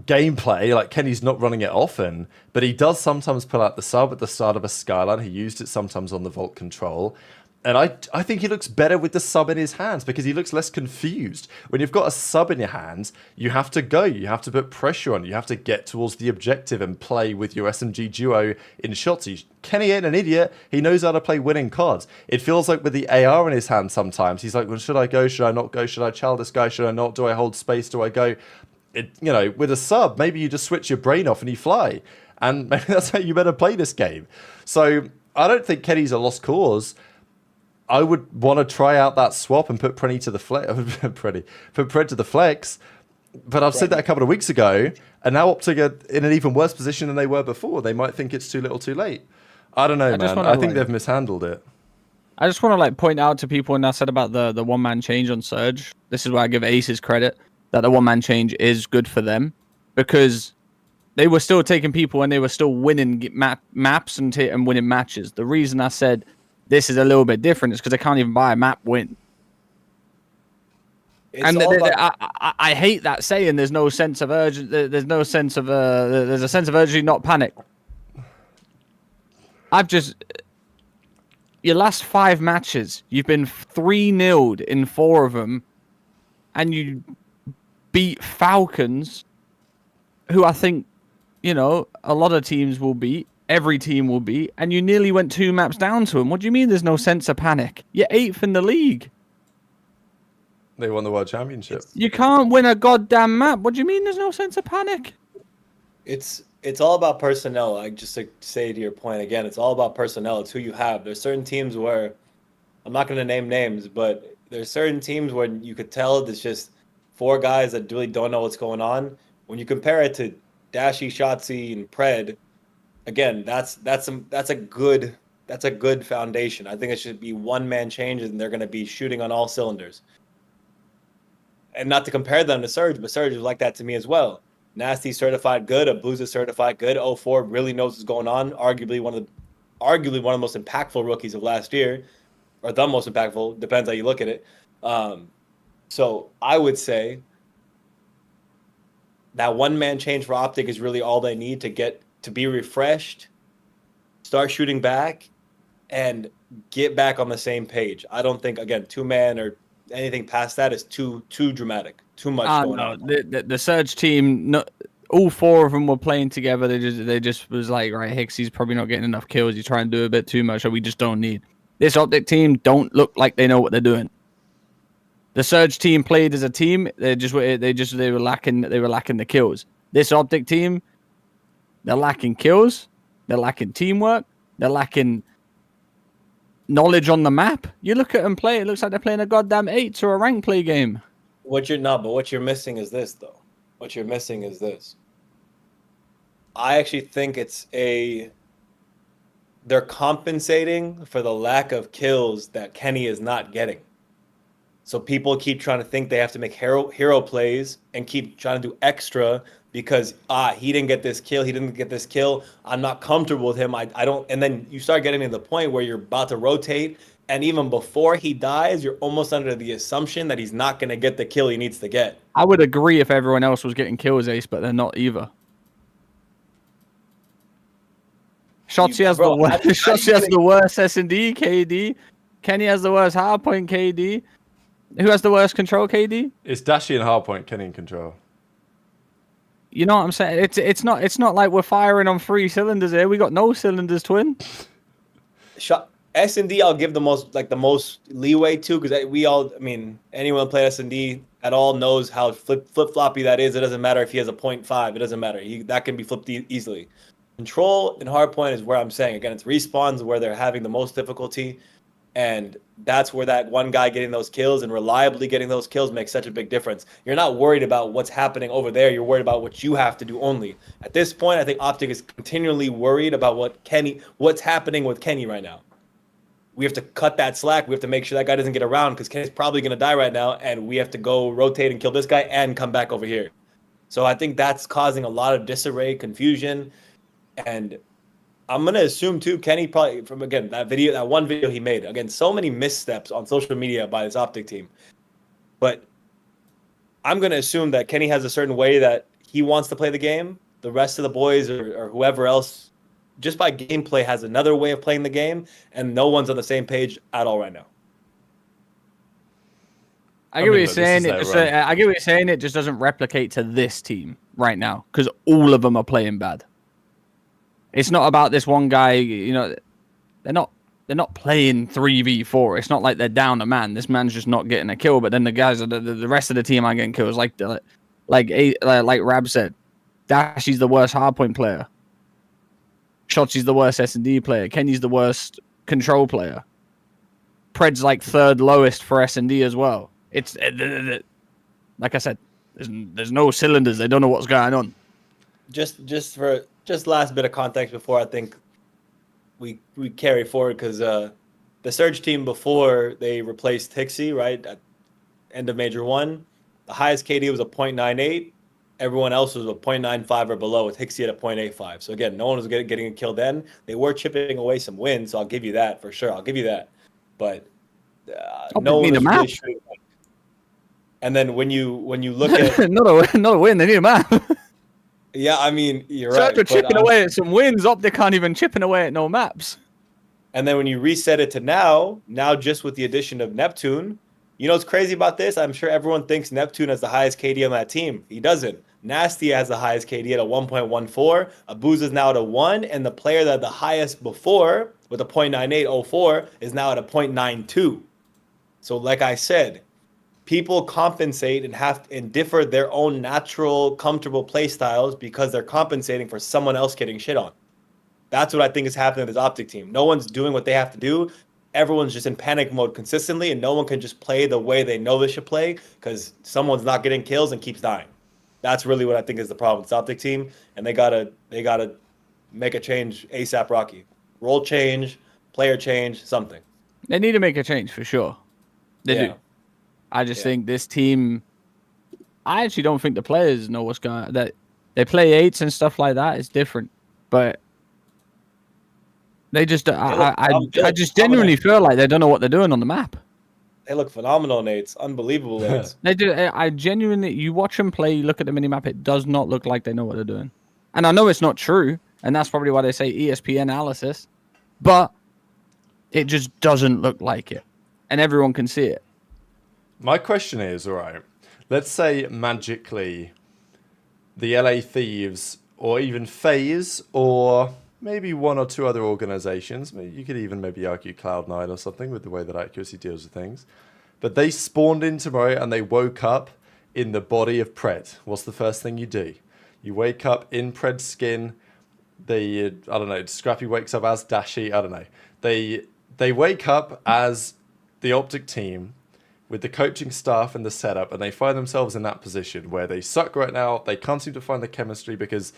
gameplay. Like, Kenny's not running it often, but he does sometimes pull out the sub at the start of a Skyline. He used it sometimes on the Vault Control. And I think he looks better with the sub in his hands because he looks less confused. When you've got a sub in your hands, you have to go. You have to put pressure on. You have to get towards the objective and play with your SMG duo in shots. Kenny ain't an idiot. He knows how to play winning cards. It feels like with the AR in his hand sometimes, he's like, well, should I go? Should I not go? Should I child this guy? Should I not? Do I hold space? Do I go? With a sub, maybe you just switch your brain off and you fly. And maybe that's how you better play this game. So I don't think Kenny's a lost cause. I would want to try out that swap and put Pred to the flex. But I've said that a couple of weeks ago, and now OpTic are in an even worse position than they were before. They might think it's too little too late. I don't know, man. I think they've mishandled it. I just want to point out to people when I said about the one-man change on Surge, this is where I give Aces credit, that the one-man change is good for them because they were still taking people and they were still winning maps and winning matches. The reason I said this is a little bit different is because I can't even buy a map win. I hate that saying there's no sense of urgency. There's no sense of there's a sense of urgency, not panic. Your last 5 matches, you've been 3-0'd in 4 of them, and you beat Falcons, who I think, a lot of teams will beat. Every team will beat, and you nearly went 2 maps down to them. What do you mean there's no sense of panic? You're 8th in the league. They won the World Championship. You can't win a goddamn map. What do you mean there's no sense of panic? It's all about personnel. Like, just to say to your point again, it's all about personnel. It's who you have. There's certain teams where, I'm not going to name names, but there's certain teams where you could tell there's just 4 guys that really don't know what's going on. When you compare it to Dashy, Shotzi, and Pred, again, that's a good foundation. I think it should be one-man changes, and they're going to be shooting on all cylinders. And not to compare them to Surge, but Surge is like that to me as well. Nastie certified good, Abuza certified good. 04 really knows what's going on. Arguably one of the most impactful rookies of last year, or the most impactful, depends how you look at it. So I would say that one-man change for OpTic is really all they need to be refreshed, start shooting back, and get back on the same page. I don't think, again, 2-man or anything past that is too dramatic, too much going on. The Surge team, all 4 of them were playing together. They just was like, right, Hixie's probably not getting enough kills. You try and do a bit too much, or we just don't need. This OpTic team don't look like they know what they're doing. The Surge team played as a team. They were lacking the kills. This OpTic team, they're lacking kills. They're lacking teamwork. They're lacking knowledge on the map. You look at them play, it looks like they're playing a goddamn 8s or a rank play game. What you're missing is this, though. What you're missing is this. I actually think they're compensating for the lack of kills that Kenny is not getting. So people keep trying to think they have to make hero plays and keep trying to do extra because he didn't get this kill. I'm not comfortable with him. I don't. And then you start getting to the point where you're about to rotate, and even before he dies, you're almost under the assumption that he's not going to get the kill he needs to get. I would agree if everyone else was getting kills, Ace, but they're not either. Shotzi has the worst S&D, KD. Kenny has the worst hardpoint, KD. Who has the worst control, KD? It's Dashy and hardpoint, Kenny in control. You know what I'm saying? It's not like we're firing on 3 cylinders here. We got no cylinders, twin. S&D I'll give the most leeway to because anyone played S&D at all knows how flip-floppy that is. It doesn't matter if he has a 0.5. It doesn't matter. That can be flipped easily. Control and hardpoint is where I'm saying, again, it's respawns where they're having the most difficulty. And that's where that one guy getting those kills and reliably getting those kills makes such a big difference. You're not worried about what's happening over there. You're worried about what you have to do only. At this point, I think OpTic is continually worried about what's happening with Kenny right now. We have to cut that slack. We have to make sure that guy doesn't get around because Kenny's probably going to die right now. And we have to go rotate and kill this guy and come back over here. So I think that's causing a lot of disarray, confusion. And I'm going to assume, too, Kenny probably, from, again, that one video he made, again, so many missteps on social media by this OpTic team. But I'm going to assume that Kenny has a certain way that he wants to play the game. The rest of the boys or whoever else, just by gameplay, has another way of playing the game, and no one's on the same page at all right now. I get what you're saying. I get what you're saying. It just doesn't replicate to this team right now because all of them are playing bad. It's not about this one guy, you know, they're not playing 3v4. It's not like they're down a man. This man's just not getting a kill, but then the guys, the rest of the team are getting kills. Like Rab said, Dashy's the worst hardpoint player. Shotzi's the worst S&D player. Kenny's the worst control player. Pred's like 3rd lowest for S&D as well. It's like I said, there's no cylinders. They don't know what's going on. Just last bit of context before I think we carry forward because the Surge team before they replaced Hixie, right, at end of Major 1, the highest KD was a 0.98. Everyone else was a 0.95 or below with Hixie at a 0.85. So again, no one was getting a kill then. They were chipping away some wins, so I'll give you that for sure. I'll give you that. But no one was really shooting. And then when you look at not a win, they need a map. Yeah, I mean, you're right. Surge are chipping away at some wins. OpTic can't even chipping away at no maps. And then when you reset it to now just with the addition of Neptune, you know what's crazy about this? I'm sure everyone thinks Neptune has the highest KD on that team. He doesn't. Nastie has the highest KD at a 1.14. Abuza's now at a 1, and the player that had the highest before with a 0.9804 is now at a 0.92. So like I said, people compensate and differ their own natural, comfortable play styles because they're compensating for someone else getting shit on. That's what I think is happening with this OpTic team. No one's doing what they have to do. Everyone's just in panic mode consistently, and no one can just play the way they know they should play because someone's not getting kills and keeps dying. That's really what I think is the problem with this OpTic team, and they gotta make a change ASAP. Rocky, role change, player change, something. They need to make a change for sure. They do. I just think this team, I actually don't think the players know what's going on. That they play 8s and stuff like that. It's different, but they just, I just genuinely feel like they don't know what they're doing on the map. They look phenomenal in 8s, unbelievable 8s. They do. I genuinely, you watch them play, you look at the minimap, it does not look like they know what they're doing. And I know it's not true, and that's probably why they say ESP analysis, but it just doesn't look like it, and everyone can see it. My question is, all right, let's say magically the LA Thieves or even FaZe or maybe one or two other organizations, you could even maybe argue Cloud9 or something with the way that accuracy deals with things, but they spawned in tomorrow and they woke up in the body of Pred. What's the first thing you do? You wake up in Pred's skin. I don't know, Scrappy wakes up as Dashy. I don't know. They wake up as the OpTic team with the coaching staff and the setup, and they find themselves in that position where they suck right now. They can't seem to find the chemistry because,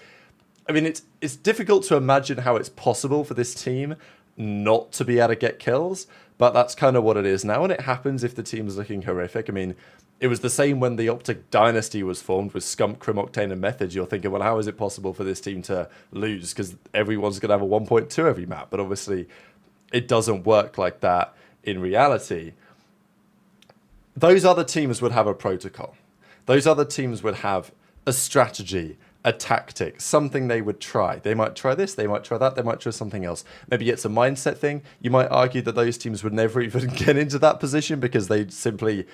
I mean, it's difficult to imagine how it's possible for this team not to be able to get kills, but that's kind of what it is now, and it happens if the team is looking horrific. I mean, it was the same when the OpTic Dynasty was formed with Scump, Crim, Octane, and Methods. You're thinking, well, how is it possible for this team to lose? Because everyone's going to have a 1.2 every map. But obviously, it doesn't work like that in reality. Those other teams would have a protocol. Those other teams would have a strategy, a tactic, something they would try. They might try this, they might try that, they might try something else. Maybe it's a mindset thing. You might argue that those teams would never even get into that position because they simply...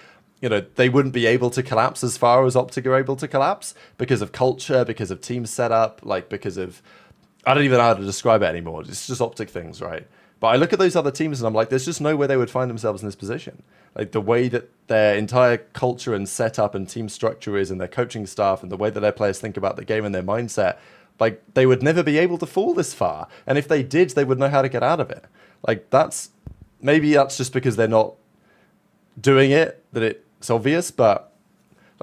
they wouldn't be able to collapse as far as OpTic are able to collapse because of culture, because of team setup, because of... I don't even know how to describe it anymore. It's just OpTic things, right? But I look at those other teams and I'm like, there's just no way they would find themselves in this position. Like the way that their entire culture and setup and team structure is and their coaching staff and the way that their players think about the game and their mindset, they would never be able to fall this far. And if they did, they would know how to get out of it. Maybe that's just because they're not doing it, that it's obvious, but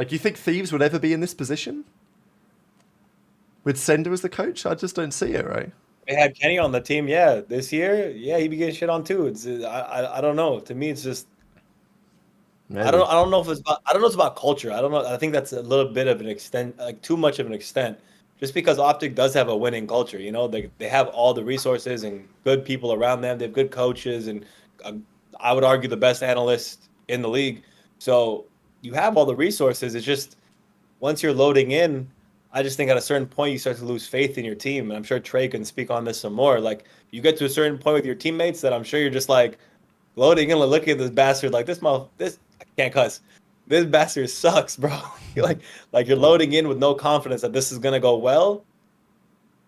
you think Thieves would ever be in this position with Sender as the coach? I just don't see it, right? They had Kenny on the team, yeah. This year, yeah, he'd be getting shit on too. It's I don't know. To me, it's just maybe. I don't know if it's about culture. I don't know. I think that's a little bit of an extent, too much of an extent. Just because OpTic does have a winning culture, they have all the resources and good people around them. They have good coaches and I would argue the best analyst in the league. So you have all the resources. It's just once you're loading in, I just think at a certain point you start to lose faith in your team. And I'm sure Trei can speak on this some more. You get to a certain point with your teammates that I'm sure you're just loading in, looking at this bastard this I can't cuss. This bastard sucks, bro. You're loading in with no confidence that this is gonna go well.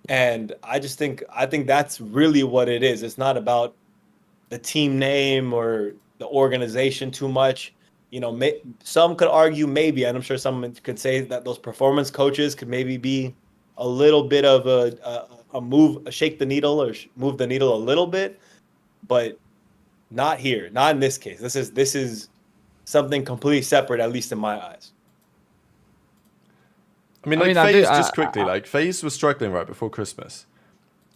And I think that's really what it is. It's not about the team name or the organization too much. Some could argue maybe, and I'm sure someone could say that those performance coaches could maybe be a little bit of a shake the needle or move the needle a little bit, but not here, not in this case. This is something completely separate, at least in my eyes. FaZe, just quickly, FaZe was struggling right before Christmas,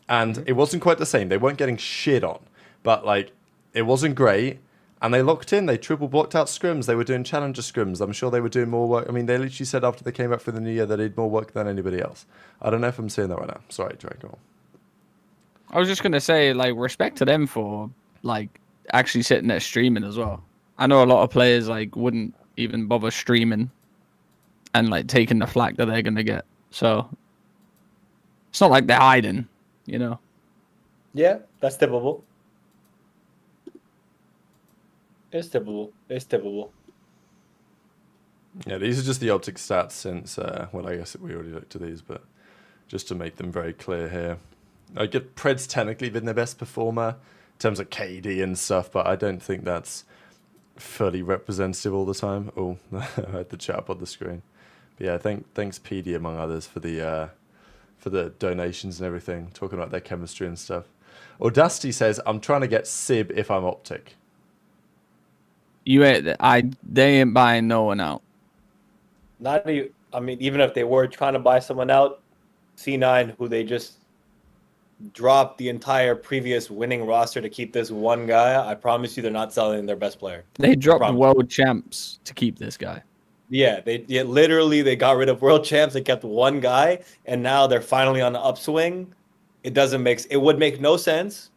and it wasn't quite the same. They weren't getting shit on, but it wasn't great. And they locked in. They triple blocked out scrims. They were doing challenger scrims. I'm sure they were doing more work. They literally said after they came back for the new year that they did more work than anybody else. I don't know if I'm saying that right now. Sorry, Trei, go on. I was just going to say, respect to them for, actually sitting there streaming as well. I know a lot of players, wouldn't even bother streaming and, taking the flack that they're going to get. So, it's not like they're hiding, Yeah, that's typical. It's typical. Yeah, these are just the OpTic stats since, I guess we already looked at these, but just to make them very clear here. I get Pred's technically been their best performer in terms of KD and stuff, but I don't think that's fully representative all the time. Oh, I had the chat up on the screen. But yeah, thanks PD among others for the donations and everything, talking about their chemistry and stuff. Audacity says, I'm trying to get Sib if I'm OpTic. They ain't buying no one out. Not even, even if they were trying to buy someone out, C9, who they just dropped the entire previous winning roster to keep this one guy, I promise you they're not selling their best player. They dropped world champs to keep this guy. Yeah, they got rid of world champs, they kept one guy, and now they're finally on the upswing. It would make no sense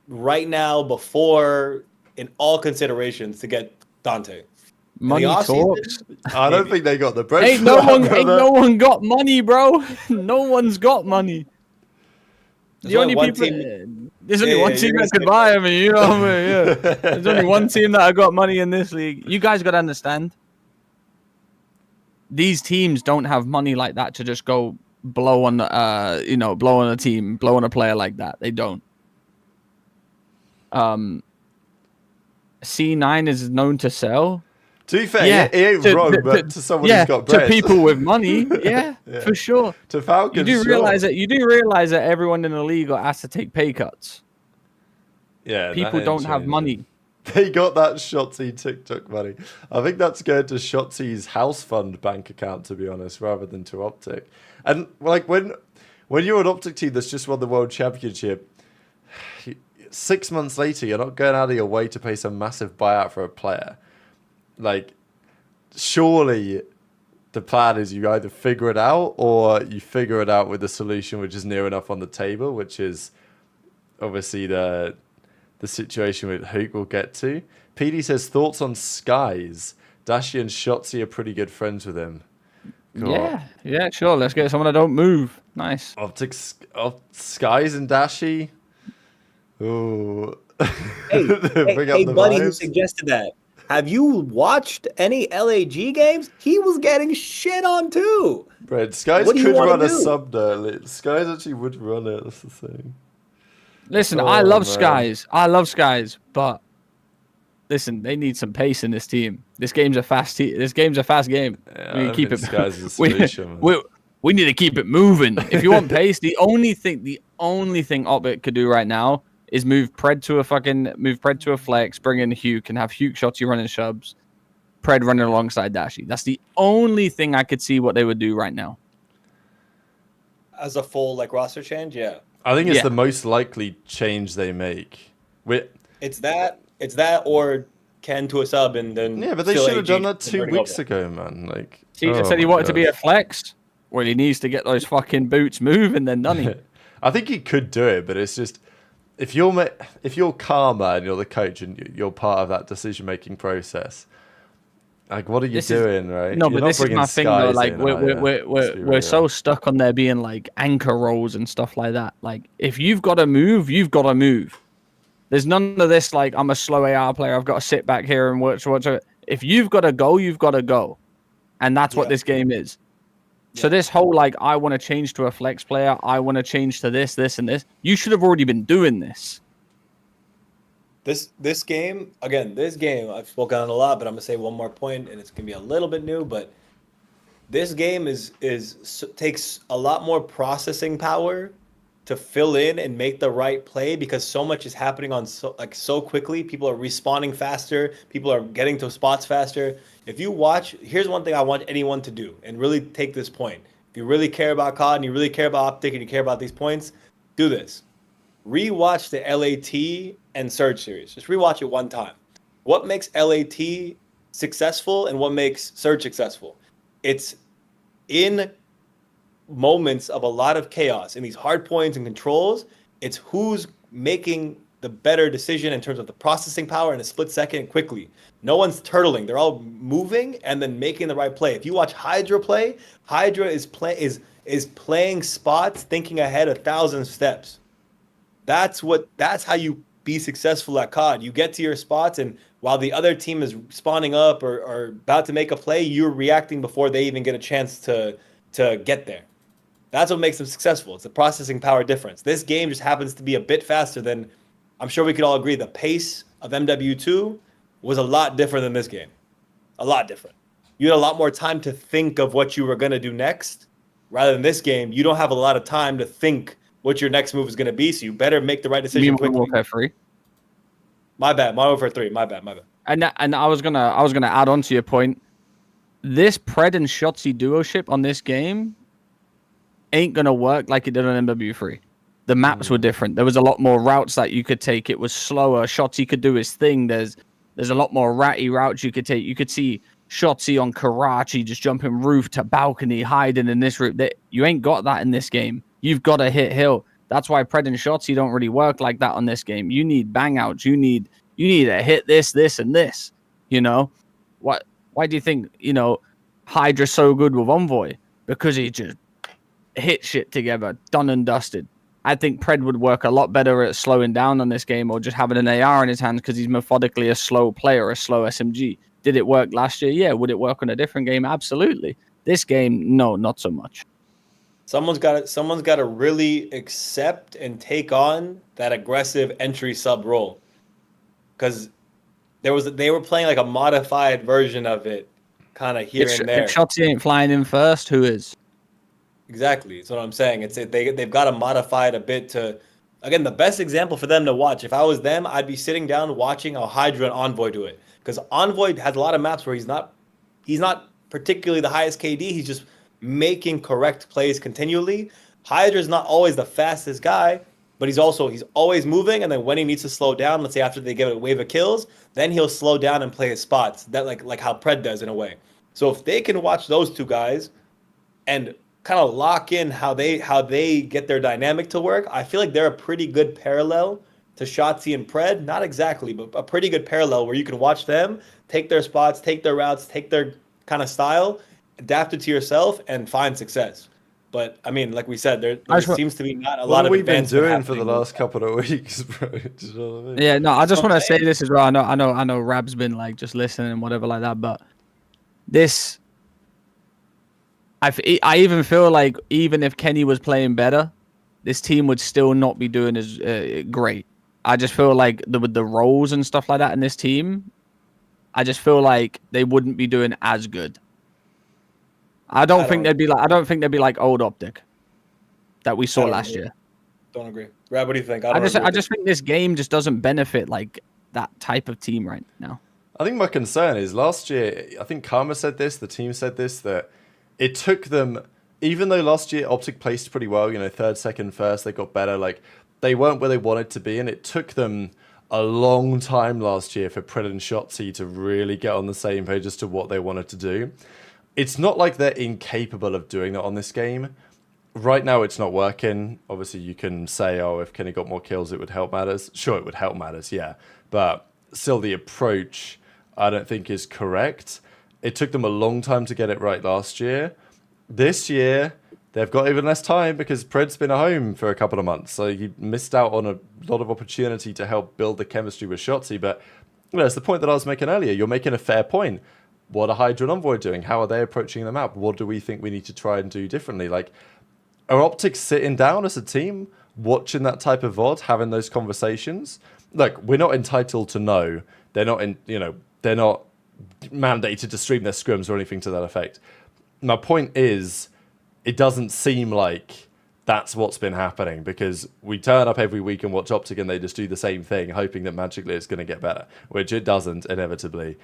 right now before in all considerations to get Dante. Money talks. I don't think they got the bread. Ain't no one got money, bro. No one's got money. There's only one team that could buy him. You know what I mean? Yeah. There's only one team that got money in this league. You guys got to understand. These teams don't have money like that to just go blow on blow on a team, blow on a player like that. They don't. C9 is known to sell. To be fair, he ain't wrong, but to someone who's got bread. To people with money, yeah, for sure. To Falcons, you do realize that everyone in the league got asked to take pay cuts. Yeah, people don't have money. They got that Shotzi TikTok money. I think that's going to Shotzi's house fund bank account, to be honest, rather than to OpTic. And like when you're an OpTic team that's just won the World Championship, 6 months later, you're not going out of your way to pay some massive buyout for a player. Like, surely the plan is you either figure it out or you figure it out with a solution which is near enough on the table, which is obviously the situation with Hook we'll get to. PD says, thoughts on Skyz? Dashy and Shotzi are pretty good friends with him. Yeah, sure. Let's get someone that don't move. Nice. Skyz and Dashy. Ooh. Hey, buddy who suggested that. Have you watched any LAG games? He was getting shit on too. Brad, Skyz could run a sub there. Skyz actually would run it. That's the thing. Listen, I love Skyz. I love Skyz, but listen, they need some pace in this team. This game's a fast game. Yeah, we need to keep it. Skyz is a solution, we need to keep it moving. If you want pace, the only thing OpTic could do right now is move Pred to a flex, bring in Hugh, and have Hugh Shotzi running subs, Pred running alongside Dashy. That's the only thing I could see what they would do right now. As a full roster change, yeah. I think it's the most likely change they make. It's that or Ken to a sub and then... Yeah, but they should have done that 2 weeks ago, man. Caesar said he wanted to be a flex. Well, he needs to get those fucking boots moving, then doesn't he? I think he could do it, but it's just... If you're Karma and you're the coach and you're part of that decision-making process, what are you doing, right? No, you're but this is my thing, though. We're so stuck on there being anchor roles and stuff like that. If you've got to move, you've got to move. There's none of this I'm a slow AR player. I've got to sit back here and watch it. If you've got to go, you've got to go, and that's what this game is. So this whole I want to change to a flex player, I want to change to this, and this. You should have already been doing this. This game I've spoken on a lot, but I'm gonna say one more point, and it's gonna be a little bit new. But this game takes a lot more processing power to fill in and make the right play because so much is happening on so quickly. People are respawning faster. People are getting to spots faster. If you watch, here's one thing I want anyone to do and really take this point. If you really care about COD and you really care about OpTic and you care about these points, do this. Rewatch the LAT and Surge series. Just rewatch it one time. What makes LAT successful and what makes Surge successful? It's in moments of a lot of chaos, in these hard points and controls. It's who's making the better decision in terms of the processing power in a split second quickly. No one's turtling. They're all moving and then making the right play. If you watch Hydra play, Hydra is playing spots, thinking ahead 1,000 steps. That's how you be successful at COD. You get to your spots, and while the other team is spawning up or about to make a play, you're reacting before they even get a chance to get there. That's what makes them successful. It's the processing power difference. This game just happens to be a bit faster than, I'm sure we could all agree, the pace of MW2 was a lot different than this game. A lot different. You had a lot more time to think of what you were going to do next. Rather than this game, you don't have a lot of time to think what your next move is going to be, so you better make the right decision quickly. Modern Warfare 3? My bad. Modern Warfare 3. My bad. And I was gonna add on to your point. This Pred and Shotzi duo-ship on this game ain't gonna work like it did on MW3. The maps were different. There was a lot more routes that you could take. It was slower. Shotzi could do his thing. There's a lot more ratty routes you could take. You could see Shotzi on Karachi just jumping roof to balcony, hiding in this route. You ain't got that in this game. You've got to hit hill. That's why Pred and Shotzi don't really work like that on this game. You need bang outs. You need to hit this, and this. Why do you think Hydra's so good with Envoy? Because he just hit shit together, done and dusted. I think Pred would work a lot better at slowing down on this game or just having an AR in his hands because he's methodically a slow player, a slow SMG. Did it work last year? Yeah. Would it work on a different game? Absolutely. This game, no, not so much. Someone's got to really accept and take on that aggressive entry sub role. Because they were playing like a modified version of it, kind of here and there. If Shotzi ain't flying in first, who is? Exactly. That's what I'm saying. They've got to modify it a bit to, again, the best example for them to watch. If I was them, I'd be sitting down watching a Hydra and Envoy do it, because Envoy has a lot of maps where he's not particularly the highest KD. He's just making correct plays continually. Hydra's not always the fastest guy, but he's always moving. And then when he needs to slow down, let's say after they get a wave of kills, then he'll slow down and play his spots. That like how Pred does in a way. So if they can watch those two guys and kind of lock in how they get their dynamic to work, I feel like they're a pretty good parallel to Shotzi and Pred. Not exactly, but a pretty good parallel where you can watch them take their spots, take their routes, take their kind of style, adapt it to yourself, and find success. But I mean, like we said, there seems to be not a lot of. What have we been doing for the last couple of weeks, bro? Do you know what I mean? Yeah, no, I just want to say this as well. I know Rab's been like just listening and whatever like that, but this, I even feel like even if Kenny was playing better, this team would still not be doing as great. I just feel like with the roles and stuff like that in this team, I just feel like they wouldn't be doing as good. I don't think they'd be like old OpTic that we saw last year. Don't agree. Rab, what do you think? I just think this game just doesn't benefit like that type of team right now. I think my concern is last year, I think Karma said this, the team said this, that it took them, even though last year OpTic placed pretty well, you know, third, second, first, they got better, like they weren't where they wanted to be, and it took them a long time last year for Pred and Shotzi to really get on the same page as to what they wanted to do. It's not like they're incapable of doing that on this game. Right now, it's not working. Obviously, you can say, oh, if Kenny got more kills, it would help matters. Sure, it would help matters, yeah. But still, the approach, I don't think, is correct. It took them a long time to get it right last year. This year, they've got even less time because Pred's been at home for a couple of months. So he missed out on a lot of opportunity to help build the chemistry with Shotzi. But you know, it's the point that I was making earlier. You're making a fair point. What are Hydra and Envoy doing? How are they approaching the map? What do we think we need to try and do differently? Like, are OpTic sitting down as a team, watching that type of VOD, having those conversations? Look, we're not entitled to know. They're not they're not mandated to stream their scrims or anything to that effect. My point is, it doesn't seem like that's what's been happening, because we turn up every week and watch OpTic and they just do the same thing, hoping that magically it's going to get better, which it doesn't, inevitably.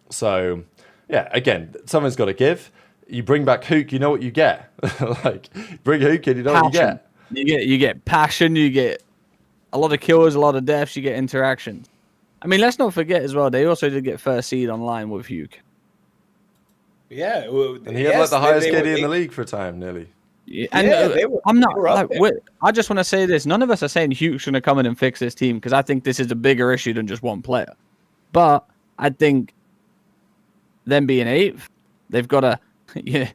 So, yeah, again, something's got to give. You bring back Hook, you know what you get. Like, bring Hook in, you know what you get. You get passion, you get a lot of kills, a lot of deaths, you get interactions. I mean, let's not forget as well, they also did get first seed online with Hook. Yeah. And he had like the highest KD in the league for a time, nearly. Yeah, and I'm not like, I just want to say this. None of us are saying Hook's going to come in and fix this team, because I think this is a bigger issue than just one player. But I think them being 8th, they've got to... Yeah,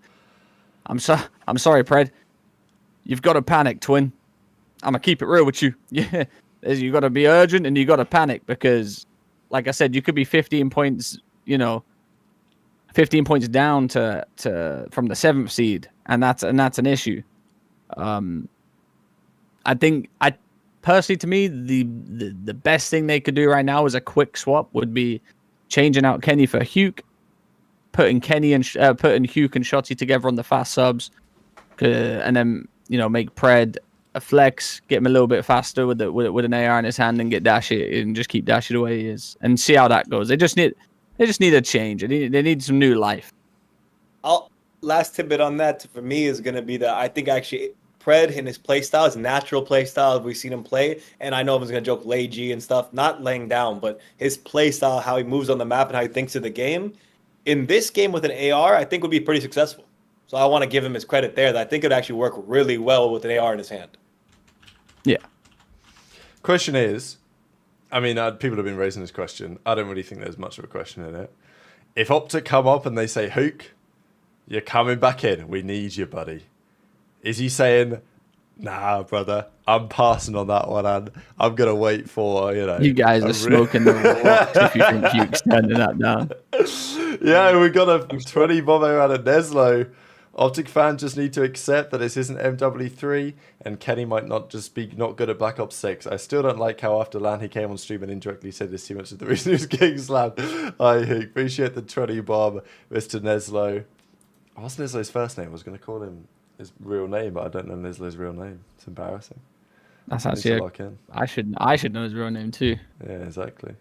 I'm sorry, Pred. You've got to panic, twin. I'm going to keep it real with you. Yeah, you got to be urgent and you got to panic, because, like I said, you could be 15 points, 15 points down to from the 7th seed, and that's an issue. I think personally, to me, the best thing they could do right now is a quick swap would be changing out Kenny for Hook, putting Kenny and putting Hook and Shotzi together on the fast subs, and then make Pred a flex, get him a little bit faster with an AR in his hand, and get Dash it and just keep Dash it the way he is, and see how that goes. They just need a change. They need some new life. Last tidbit on that for me is going to be that I think actually Pred in his playstyle, his natural playstyle, we've seen him play, and I know everyone's going to joke lay G and stuff, not laying down, but his playstyle, how he moves on the map and how he thinks of the game, in this game with an AR, I think would be pretty successful. So I want to give him his credit there, that I think it would actually work really well with an AR in his hand. Yeah. Question is, I mean, people have been raising this question. I don't really think there's much of a question in it. If OpTic come up and they say, Hook, you're coming back in. We need you, buddy. Is he saying, nah, brother, I'm passing on that one, and I'm going to wait for, You guys are smoking the rocks if you think Hook's turning that down. Yeah, we got a 20 bomber out of Neslo. OpTic fans just need to accept that this isn't MW3, and Kenny might not just be not good at Black Ops 6. I still don't like how after LAN he came on stream and indirectly said this too much of the reason he was getting slammed. I appreciate the Trei bomb, Mr. Neslo. What's Neslo's first name? I was going to call him his real name, but I don't know Neslo's real name. It's embarrassing. That's actually I should know his real name too. Yeah, exactly.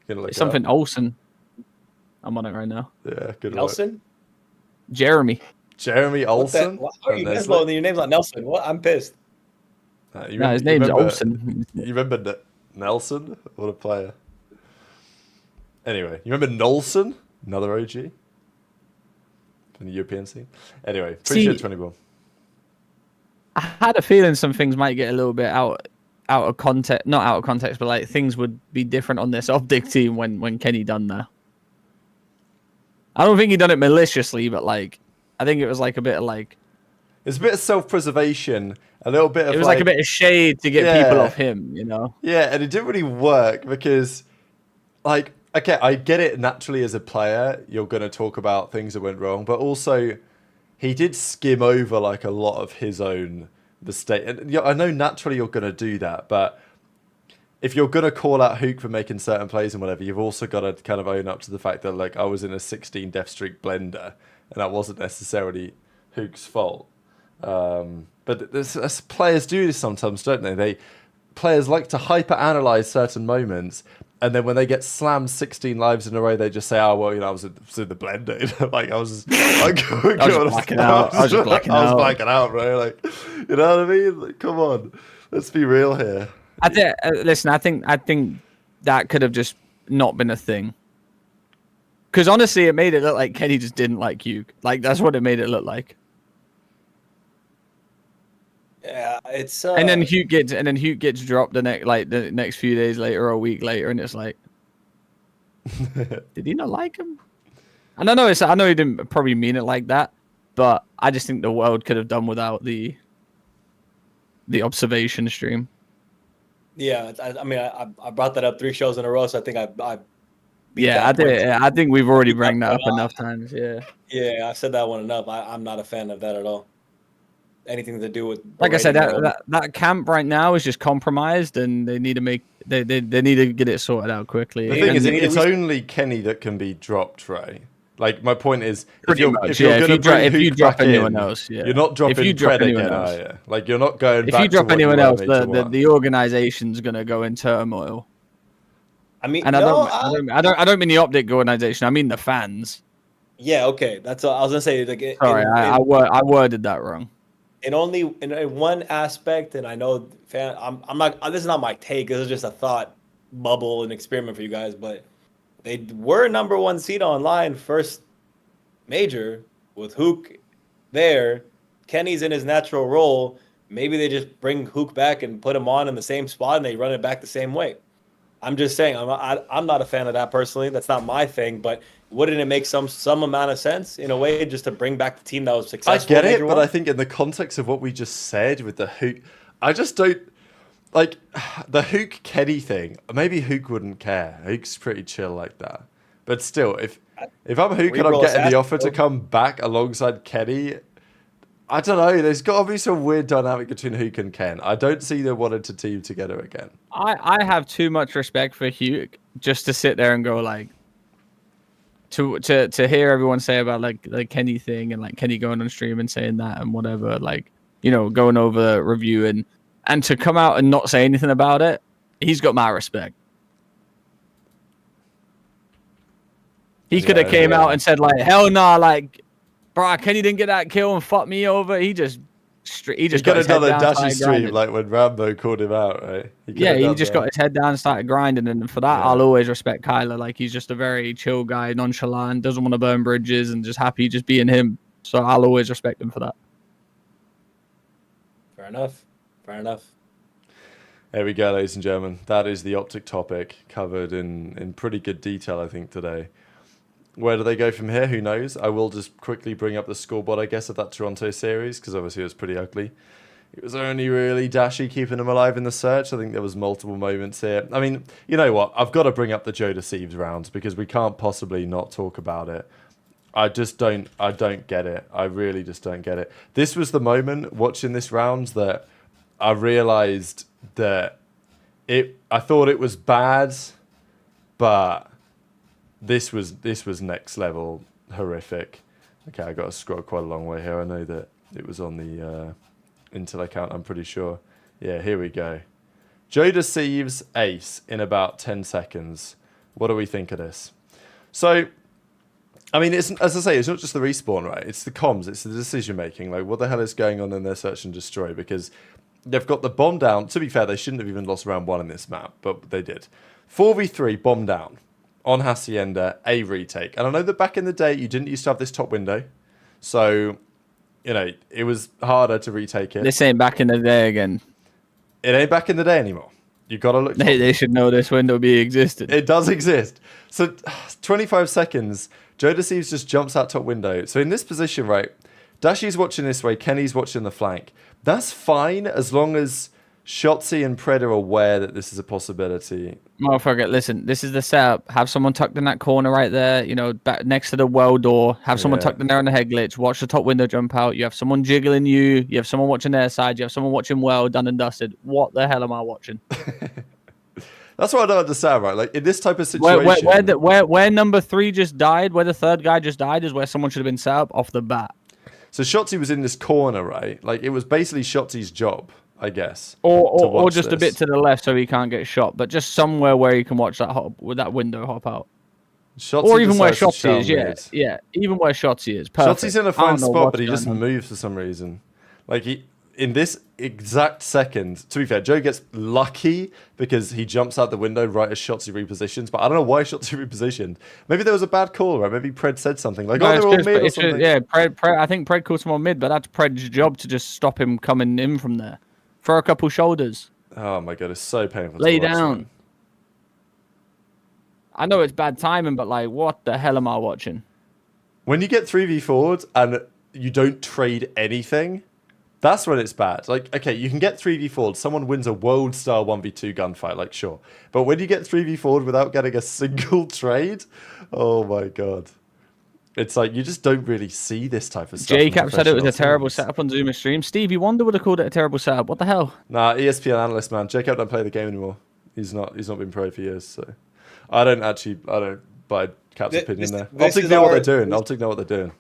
It's something Olsen. I'm on it right now. Yeah, good Nelson? Jeremy Olsen? What are you Neslo and your name's not Nelson? What? I'm pissed. His name's Olsen. You remember Nelson? What a player. Anyway, you remember Nolson? Another OG from the European scene. Anyway, appreciate 20 I had a feeling some things might get a little bit out of context. Not out of context, but like things would be different on this OpTic team when Kenny done that. I don't think he done it maliciously, but like I think it was like a bit of like it's a bit of self-preservation, a little bit of it was like a bit of shade to get people off him, you know. Yeah, and it didn't really work because like okay, I get it naturally as a player, you're gonna talk about things that went wrong, but also he did skim over like a lot of his own mistake. And I know naturally you're gonna do that, but if you're gonna call out Hook for making certain plays and whatever, you've also got to kind of own up to the fact that like I was in a 16 death streak blender, and that wasn't necessarily Hook's fault. But players do this sometimes, don't they? Players like to hyper-analyze certain moments, and then when they get slammed 16 lives in a row, they just say, "Oh well, you know, I was in the blender." Like I was blacking out. I was blacking out, bro. Like, you know what I mean? Like, come on, let's be real here. Listen, I think that could have just not been a thing. Because honestly, it made it look like Kenny just didn't like you. Like that's what it made it look like. Yeah, it's. And then Hugh gets dropped the next few days later or a week later, and it's like, did he not like him? And I know he didn't probably mean it like that, but I just think the world could have done without the observation stream. Yeah, I mean, I brought that up 3 shows in a row, so I think I yeah, I did. I think we've already brought that up enough times. Yeah. Yeah, I've said that one enough. I'm not a fan of that at all. Anything to do with like I said, that camp right now is just compromised, and they need to they need to get it sorted out quickly. The thing is, it's only Kenny that can be dropped, Trei. Like my point is, if you're going to bring Hook back anyone else, you're not dropping Pred again, are you? Like you're not going. If you drop anyone else, the organization's going to go in turmoil. I mean, and I don't mean the OpTic organization. I mean the fans. Yeah, okay, that's what I was gonna say. Like, sorry, I worded that wrong. In one aspect, and I know I'm not. This is not my take. This is just a thought bubble and experiment for you guys. But they were #1 seed online, first major with Hook there. Kenny's in his natural role. Maybe they just bring Hook back and put him on in the same spot, and they run it back the same way. I'm just saying. I'm not a fan of that personally. That's not my thing, but. Wouldn't it make some amount of sense in a way just to bring back the team that was successful? I get it, but I think in the context of what we just said with the Hook, I just don't like the Hook Kenny thing. Maybe Hook wouldn't care. Hook's pretty chill like that. But still, if I'm Hook and I'm getting the offer to come back alongside Kenny, I don't know. There's got to be some weird dynamic between Hook and Ken. I don't see them wanting to team together again. I have too much respect for Hook just to sit there and go like. To hear everyone say about like Kenny thing and like Kenny going on stream and saying that and whatever, like, you know, going over review and to come out and not say anything about it, he's got my respect. He could have came out and said like, hell nah, like, bro, Kenny didn't get that kill and fuck me over. He just could have done a dashy stream like when Rambo called him out, right? He just got his head down and started grinding, and for that, I'll always respect Kyler. Like he's just a very chill guy, nonchalant, doesn't want to burn bridges, and just happy just being him. So I'll always respect him for that. Fair enough. There we go, ladies and gentlemen. That is the OpTic topic covered in pretty good detail, I think, today. Where do they go from here? Who knows? I will just quickly bring up the scoreboard, I guess, of that Toronto series, because obviously it was pretty ugly. It was only really Dashy keeping them alive in the search. I think there was multiple moments here. I mean, you know what? I've got to bring up the Deceives rounds, because we can't possibly not talk about it. I don't get it. I really just don't get it. This was the moment watching this round that I realized that I thought it was bad, but this was next level horrific. Okay, I got to scroll quite a long way here. I know that it was on the Intel account, I'm pretty sure. Yeah, here we go. Joe Deceives ace in about 10 seconds. What do we think of this? So, I mean, it's, as I say, it's not just the respawn, right? It's the comms, it's the decision making. Like, what the hell is going on in their search and destroy? Because they've got the bomb down. To be fair, they shouldn't have even lost round 1 in this map, but they did. 4v3 bomb down on Hacienda, a retake. And I know that back in the day, you didn't used to have this top window. So, you know, it was harder to retake it. This ain't back in the day again. It ain't back in the day anymore. You got to look. They should know this window existed. It does exist. So 25 seconds, Joe Deceives just jumps out top window. So in this position, right, Dashy's watching this way, Kenny's watching the flank. That's fine as long as Shotzi and Pred are aware that this is a possibility. Motherfucker, listen, this is the setup. Have someone tucked in that corner right there, you know, back next to the well door. Have someone tucked in there on the head glitch. Watch the top window jump out. You have someone jiggling you. You have someone watching their side. You have someone watching well, done and dusted. What the hell am I watching? That's what I don't understand, right? Like, in this type of situation... Where number 3 just died, where the third guy just died, is where someone should have been set up off the bat. So Shotzi was in this corner, right? Like, it was basically Shotzi's job, I guess. Or just a bit to the left so he can't get shot, but just somewhere where he can watch that window hop out. Shotzi or even where Shotzi is, yeah. Even where Shotzi is. Perfect. Shotzi's in a fine spot, but he just moves for some reason. Like, in this exact second, to be fair, Joe gets lucky because he jumps out the window right as Shotzi repositions, but I don't know why Shotzi repositioned. Maybe there was a bad call, right? Maybe Pred said something like, they're all mid or something. Yeah, I think Pred called someone mid, but that's Pred's job to just stop him coming in from there. Throw a couple shoulders. Oh my god, it's so painful. Lay down. I know it's bad timing, but like, what the hell am I watching? When you get 3v4'd and you don't trade anything, that's when it's bad. Like, okay, you can get 3v4'd, someone wins a world style 1v2 gunfight, like, sure. But when you get 3v4'd without getting a single trade, oh my god. It's like, you just don't really see this type of stuff. JCap said it was a terrible setup on Zuma stream. Stevie Wonder would have called it a terrible setup. What the hell? Nah, ESPN analyst, man. JCap don't play the game anymore. He's not been pro for years, so... I don't buy Cap's opinion there. OpTic know what they're doing. OpTic know what they're doing.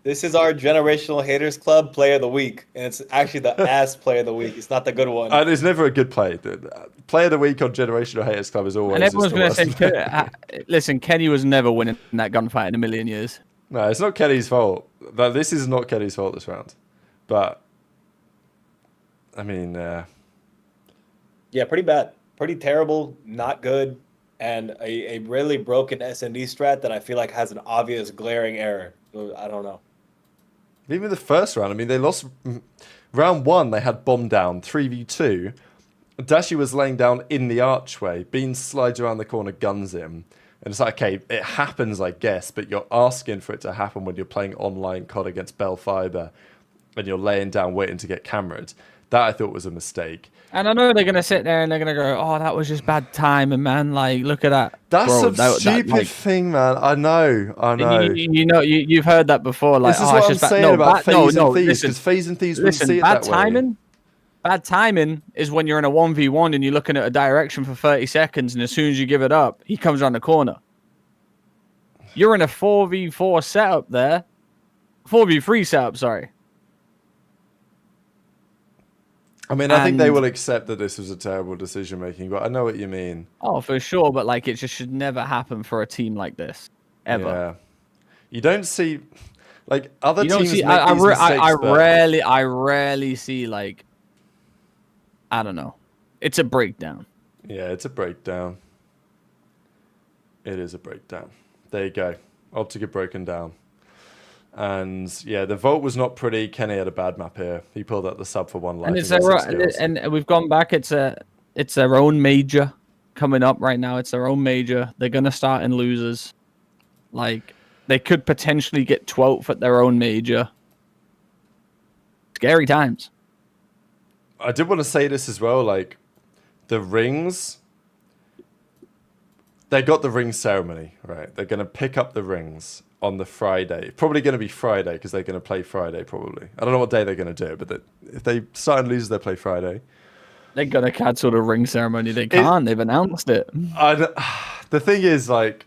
This is our Generational Haters Club Player of the Week, and it's actually the ass Player of the Week. It's not the good one. And it's never a good play. Player of the Week on Generational Haters Club is always. And everyone's going to say, listen, Kenny was never winning that gunfight in a million years. No, it's not Kenny's fault. This is not Kenny's fault this round. But, I mean... yeah, pretty bad. Pretty terrible, not good, and a really broken S&D strat that I feel like has an obvious glaring error. I don't know. Even the first round, I mean, they lost... Round 1, they had bomb down, 3v2. Dashi was laying down in the archway. Bean slides around the corner, guns him. And it's like, okay, it happens, I guess, but you're asking for it to happen when you're playing online COD against Bell Fiber and you're laying down waiting to get cameraed. That I thought was a mistake. And I know they're going to sit there and they're going to go, oh, that was just bad timing, man. Like, look at that. That's a stupid thing, man. I know. You've heard that before. Like, this is what I'm saying about FaZe and Thieves, because FaZe and Thieves wouldn't see it that way. Bad timing is when you're in a 1v1 and you're looking at a direction for 30 seconds, and as soon as you give it up, he comes around the corner. You're in a 4v4 setup there. 4v3 setup, sorry. I mean, I think they will accept that this was a terrible decision making, but I know what you mean. Oh, for sure, but like, it just should never happen for a team like this, ever. Yeah. You don't see, like, other teams make these mistakes. I rarely see, like, I don't know. It's a breakdown. Yeah, it's a breakdown. It is a breakdown. There you go. OpTic get broken down. And yeah, the vault was not pretty. Kenny had a bad map here. He pulled out the sub for one life. And we've gone back. It's their own major coming up right now. It's their own major. They're gonna start in losers. Like, they could potentially get 12th at their own major. Scary times. I did want to say this as well. Like, the rings. They got the ring ceremony, right? They're gonna pick up the rings. on the Friday. Probably going to be Friday because they're going to play Friday probably. I don't know what day they're going to do it, but if they start and lose, they play Friday. They're going to cancel the ring ceremony. They can't. They've announced it. The thing is, like,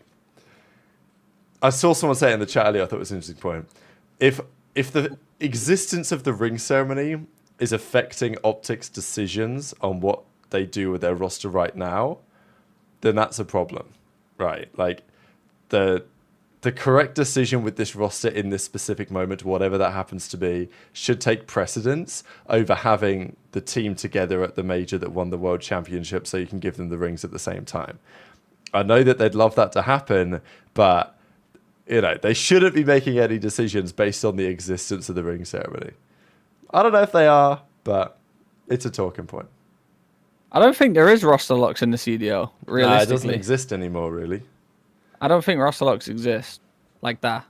I saw someone say it in the chat earlier, I thought it was an interesting point. If the existence of the ring ceremony is affecting OpTic's decisions on what they do with their roster right now, then that's a problem, right? Like, the correct decision with this roster in this specific moment, whatever that happens to be, should take precedence over having the team together at the major that won the world championship so you can give them the rings at the same time. I know that they'd love that to happen, but they shouldn't be making any decisions based on the existence of the ring ceremony. I don't know if they are, but it's a talking point. I don't think there is roster locks in the CDL, realistically. Nah, it doesn't exist anymore, really. I don't think roster locks exist like that.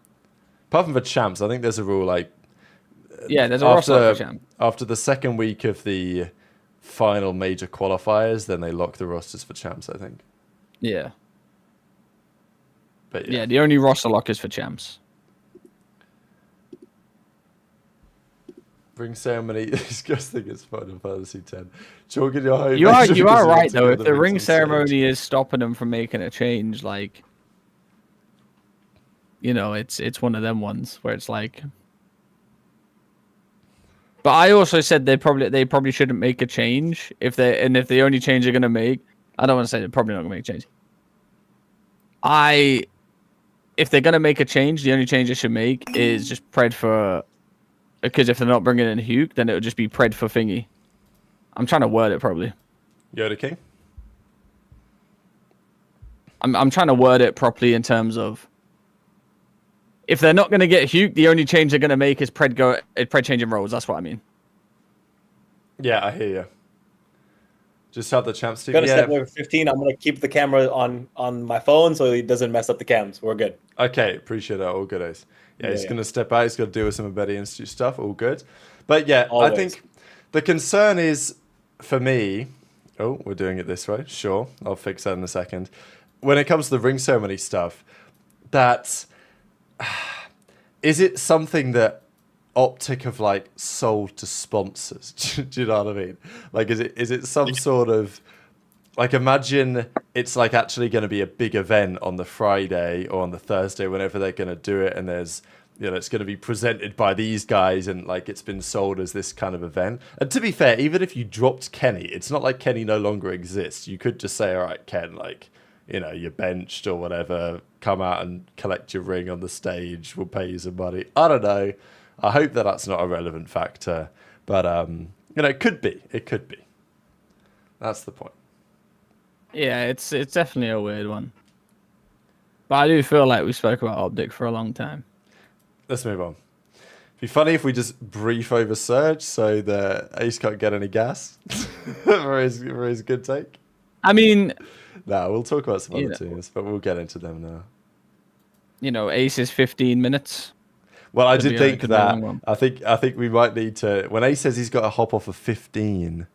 Apart from for champs, I think there's a rule like... Yeah, there's a roster lock for champs. After the second week of the final major qualifiers, then they lock the rosters for champs, I think. Yeah. But yeah, the only roster lock is for champs. Ring ceremony. These guys think it's Final Fantasy X. Chalk in your home. You are right though. If the ring ceremony is stopping them from making a change, like, it's one of them ones where it's like. But I also said they probably shouldn't make a change if the only change they're gonna make. I don't want to say they're probably not gonna make a change. If they're going to make a change, the only change they should make is just pred for... Because if they're not bringing in Hugh, then it would just be pred for thingy. I'm trying to word it properly. Yoda King? I'm trying to word it properly in terms of... If they're not going to get Hugh, the only change they're going to make is pred changing roles. That's what I mean. Yeah, I hear you. Just have the champs team. Gonna step over 15. I'm gonna keep the camera on my phone so it doesn't mess up the cams. We're good. Okay, appreciate that. All good, Ace. Yeah, he's gonna step out. He's gonna deal with some embedded institute stuff. All good. But yeah, always. I think the concern is for me. Oh, we're doing it this way. Sure, I'll fix that in a second. When it comes to the ring ceremony stuff, is it something that OpTic have like sold to sponsors? Do you know what I mean? Like, is it some sort of like, imagine it's like actually going to be a big event on the Friday or on the Thursday, whenever they're going to do it, and there's it's going to be presented by these guys, and like it's been sold as this kind of event. And to be fair, even if you dropped Kenny, it's not like Kenny no longer exists. You could just say, all right, Ken, like, you're benched or whatever, come out and collect your ring on the stage, we'll pay you some money. I don't know. I hope that that's not a relevant factor, but it could be. It could be. That's the point. Yeah, it's definitely a weird one. But I do feel like we spoke about OpTic for a long time. Let's move on. It'd be funny if we just brief over Surge so that Ace can't get any gas for his good take. I mean, we'll talk about some other teams, but we'll get into them now. Ace is 15 minutes. Well, I did think that. I think we might need to. When Ace says he's got a hop off of 15,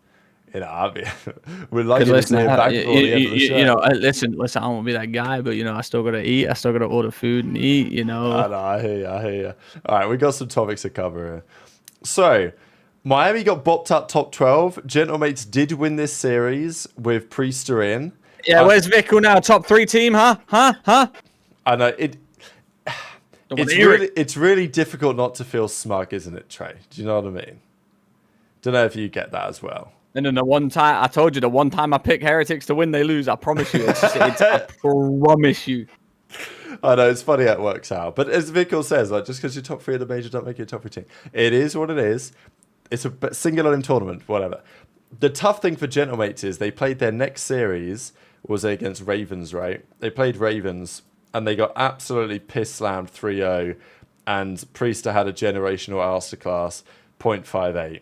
we're likely to see him back before the end of the show. Listen. I won't be that guy, but I still gotta eat. I still gotta order food and eat. I know. I hear you. All right, we got some topics to cover here. So, Miami got bopped out top 12. Gentlemates did win this series with Priester in. Yeah, where's Vickle now? Top 3 team, huh? I know it. It's really difficult not to feel smug, isn't it, Trey? Do you know what I mean? Don't know if you get that as well. And then the one time I pick Heretics to win, they lose. I promise you. I promise you. I know, it's funny how it works out. But as Vickle says, like, just because you're top 3 of the major, don't make you a top 3 team. It is what it is. It's a single in tournament, whatever. The tough thing for Gentlemates is they played their next series was against Ravens, right? They played Ravens, and they got absolutely piss-slammed 3-0, and Priester had a generational masterclass, 0.58.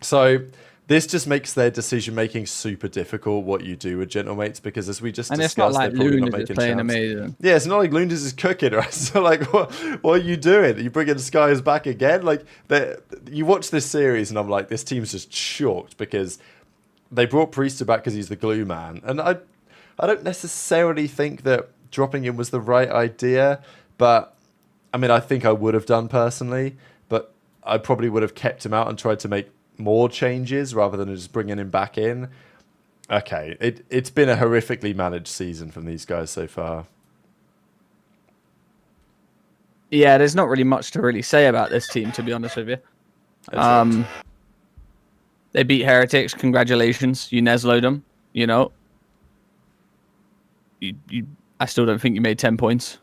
So this just makes their decision-making super difficult, what you do with Gentlemates, because as we just discussed, it's not like they're probably Loon not is making playing champs. amazing. Yeah, it's not like Loon is cooking, right? So, like, what are you doing? Are you bringing Skyz back again? Like, you watch this series, and I'm like, this team's just shocked, because they brought Priester back because he's the glue man. And I don't necessarily think that dropping him was the right idea, but I mean, I think I would have done personally, but I probably would have kept him out and tried to make more changes rather than just bringing him back in. Okay, it's been a horrifically managed season from these guys so far. Yeah, there's not really much to really say about this team, to be honest with you. They beat Heretics. Congratulations. You Neslo'd them, you know. I still don't think you made 10 points.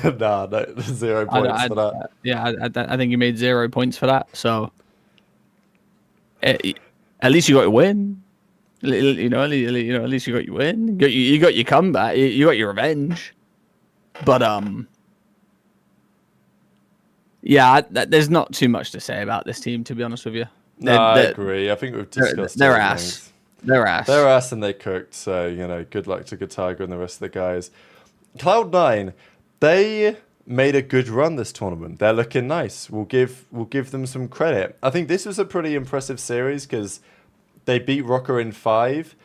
No, 0 points for that. Yeah, I think you made 0 points for that. So at least you got a win. At least you got your win. You got your comeback. You got your revenge. But yeah, there's not too much to say about this team, to be honest with you. I agree. I think we've discussed they're ass. They're ass. They're ass and they cooked. So, good luck to Tiger and the rest of the guys. Cloud9, they made a good run this tournament. They're looking nice. We'll give them some credit. I think this was a pretty impressive series because they beat ROKKR in 5.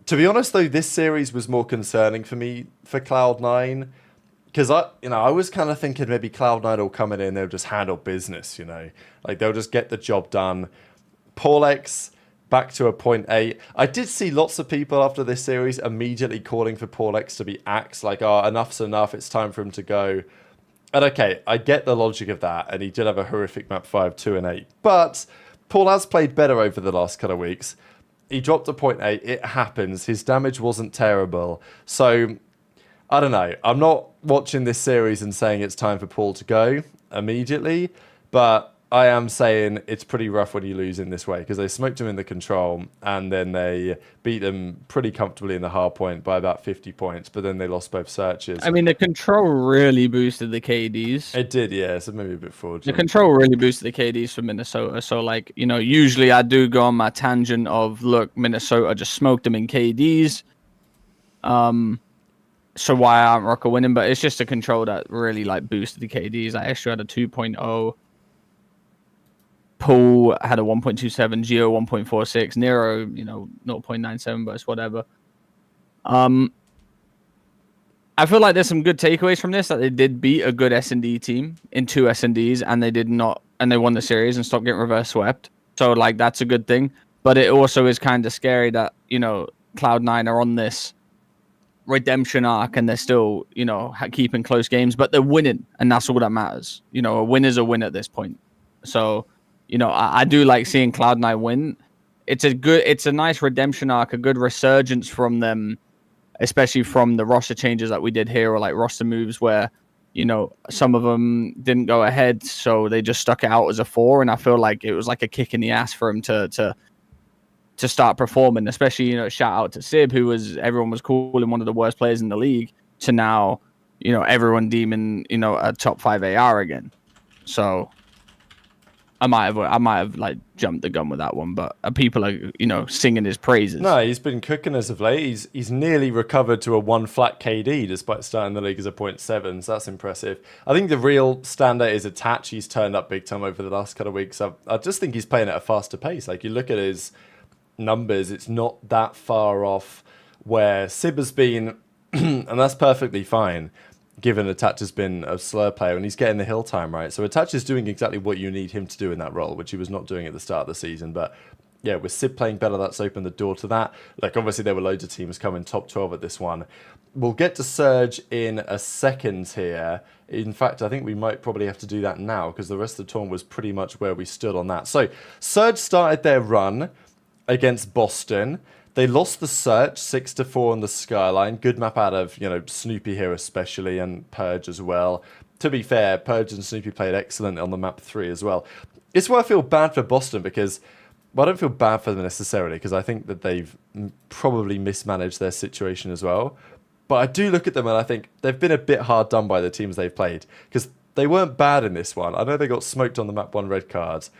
To be honest, though, this series was more concerning for me for Cloud9 because I was kind of thinking maybe Cloud9 will come in and they'll just handle business. Like they'll just get the job done. Paulex back to a 0.8. I did see lots of people after this series immediately calling for Paulex to be axed, like, oh, enough's enough, it's time for him to go. And okay, I get the logic of that, and he did have a horrific map 5, 2, and 8. But Paul has played better over the last couple of weeks. He dropped a 0.8, it happens, his damage wasn't terrible. So, I don't know, I'm not watching this series and saying it's time for Paul to go immediately, but I am saying it's pretty rough when you lose in this way because they smoked him in the control and then they beat them pretty comfortably in the hard point by about 50 points, but then they lost both searches. I mean, the control really boosted the KDs. It did, yeah, so maybe a bit forward. The control really boosted the KDs for Minnesota. So, like, usually I do go on my tangent of, look, Minnesota just smoked them in KDs. So why aren't ROKKR winning? But it's just a control that really, like, boosted the KDs. Like, Extra had a 2.0. Paul had a 1.27, Geo 1.46, Nero, 0.97, but it's whatever. I feel like there's some good takeaways from this, that they did beat a good S&D team in 2 S&Ds, and they won the series and stopped getting reverse swept. So, like, that's a good thing. But it also is kind of scary that, Cloud9 are on this redemption arc and they're still, keeping close games, but they're winning, and that's all that matters. A win is a win at this point. So, I do like seeing Cloud9 win. It's a nice redemption arc, a good resurgence from them, especially from the roster changes that we did here, or like roster moves where, some of them didn't go ahead, so they just stuck it out as a 4, and I feel like it was like a kick in the ass for him to start performing, especially, shout out to Sib, everyone was calling one of the worst players in the league, to now, everyone deeming, a top 5 AR again. So I might have like jumped the gun with that one, but people are singing his praises. No, he's been cooking as of late. He's nearly recovered to a 1 flat KD despite starting the league as a 0.7, so that's impressive. I think the real standout is Attach. He's turned up big time over the last couple of weeks. I just think he's playing at a faster pace. Like, you look at his numbers, it's not that far off where Sib has been, and that's perfectly fine, given Attach has been a slur player and he's getting the hill time right. So Attach is doing exactly what you need him to do in that role, which he was not doing at the start of the season. But yeah, with Sib playing better, that's opened the door to that. Like, obviously there were loads of teams coming top 12 at this one. We'll get to Surge in a second here. In fact, I think we might probably have to do that now because the rest of the tournament was pretty much where we stood on that. So Surge started their run against Boston. They lost the Search 6-4 on the Skyline. Good map out of, Snoopy here especially, and Purge as well. To be fair, Purge and Snoopy played excellent on the map 3 as well. It's why I feel bad for Boston because, well, I don't feel bad for them necessarily because I think that they've probably mismanaged their situation as well. But I do look at them and I think they've been a bit hard done by the teams they've played because they weren't bad in this one. I know they got smoked on the map 1 red cards.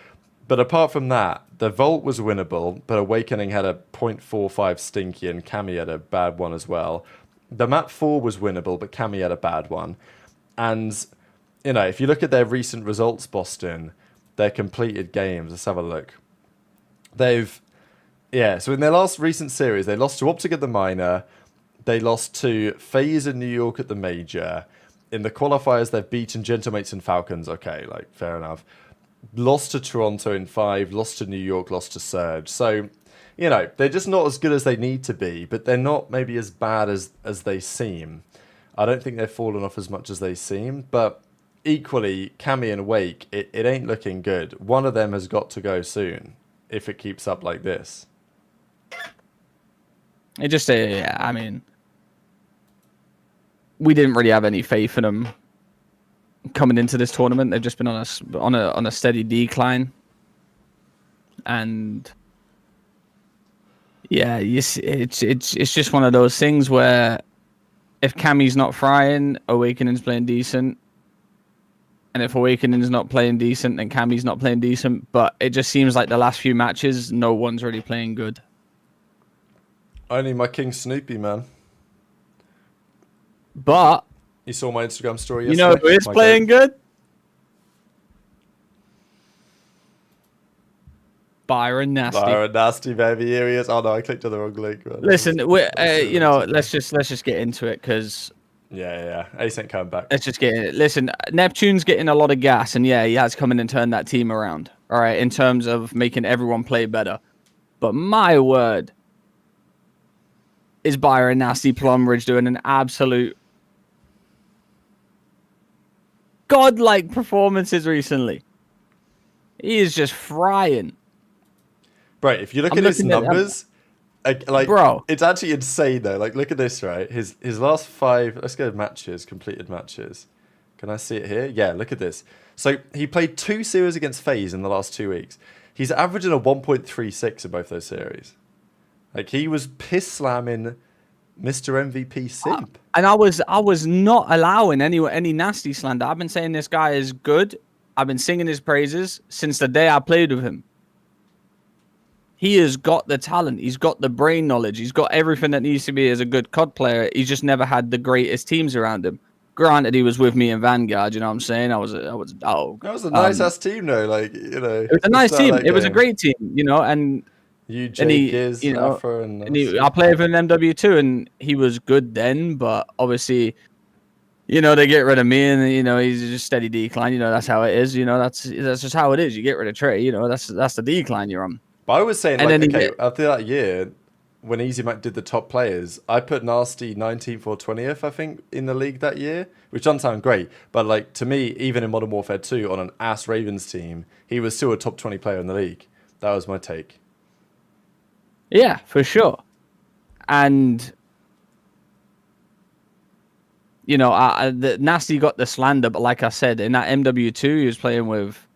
But apart from that, the Vault was winnable, but Awakening had a 0.45 stinky and Cammy had a bad one as well. The map 4 was winnable, but Cammy had a bad one. And, if you look at their recent results, Boston, their completed games, let's have a look. So in their last recent series, they lost to OpTic at the Minor, they lost to FaZe in New York at the Major, In the qualifiers, they've beaten Gentlemates and Falcons. Okay, like, fair enough. Lost to Toronto in 5, lost to New York, lost to Surge. So, you know, they're just not as good as they need to be, but they're not maybe as bad as they seem. I don't think they've fallen off as much as they seem, but equally, Cammy and Wake, it ain't looking good. One of them has got to go soon if it keeps up like this. It just, yeah, I mean, we didn't really have any faith in them coming into this tournament. They've just been on a steady decline, and yeah, it's just one of those things where if Cammy's not frying, Awakening's playing decent, and if Awakening's not playing decent, then Cammy's not playing decent. But it just seems like the last few matches, no one's really playing good. Only my King Snoopy, man. But you saw my Instagram story yesterday? You know who is playing good? Byron Nastie. Byron Nastie, baby. Here he is. Oh no, I clicked on the wrong link. Right? Listen, you know, let's just get into it because yeah, Ace ain't coming back. Let's just get in it. Listen, Neptune's getting a lot of gas, and yeah, he has come in and turned that team around. All right, in terms of making everyone play better. But my word, is Byron Nastie Plumridge doing an absolute godlike performances recently. He is just frying. Right, if you look at his numbers, like, bro, it's actually insane though. Like, look at this, right? His last 5, let's go matches, completed matches. Can I see it here? Yeah, look at this. So he played 2 series against FaZe in the last 2 weeks. He's averaging a 1.36 in both those series. Like, he was piss slamming Mr. MVP simp. And I was not allowing any nasty slander. I've been saying this guy is good. I've been singing his praises since the day I played with him. He has got the talent. He's got the brain knowledge. He's got everything that needs to be as a good COD player. He's just never had the greatest teams around him. Granted, he was with me in Vanguard. You know what I'm saying? I was dog. That was a nice ass team, though. Like, you know, it was a nice team. It was a great team. You know, and you, Jay, Giz, you know, Afro, I played with an MW2, and he was good then. But obviously, you know, they get rid of me, and you know, he's just steady decline. You know, that's how it is. You know, that's just how it is. You get rid of Trei. You know, that's the decline you're on. But I was saying, like, okay, after that year, when Easy Mac did the top players, I put Nastie 19th or 20th, I think, in the league that year, which doesn't sound great. But, like, to me, even in Modern Warfare 2, on an ass Ravens team, he was still a top 20 player in the league. That was my take. Yeah, for sure. And, you know, the Nastie got the slander, but like I said, in that MW2, he was playing with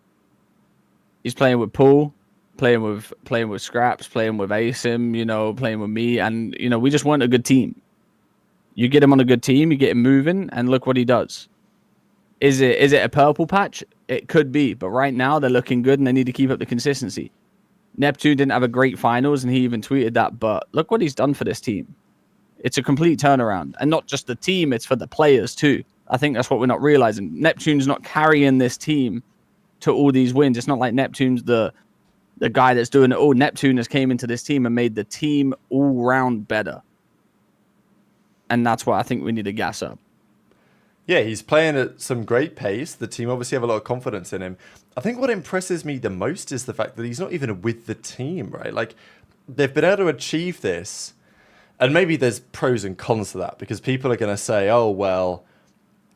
Pool, playing with Scraps, playing with Asim, you know, playing with me, and you know, we just weren't a good team. You get him on a good team, you get him moving, and look what he does. Is it a purple patch? It could be, but right now they're looking good and they need to keep up the consistency. Neptune didn't have a great finals, and he even tweeted that, but look what he's done for this team. It's a complete turnaround, and not just the team, it's for the players too. I think that's what we're not realizing. Neptune's not carrying this team to all these wins. It's not like Neptune's the guy that's doing it all. Neptune has came into this team and made the team all round better. And that's why I think we need to gas up. Yeah, he's playing at some great pace. The team obviously have a lot of confidence in him. I think what impresses me the most is the fact that he's not even with the team, right? Like, they've been able to achieve this. And maybe there's pros and cons to that, because people are going to say, oh, well,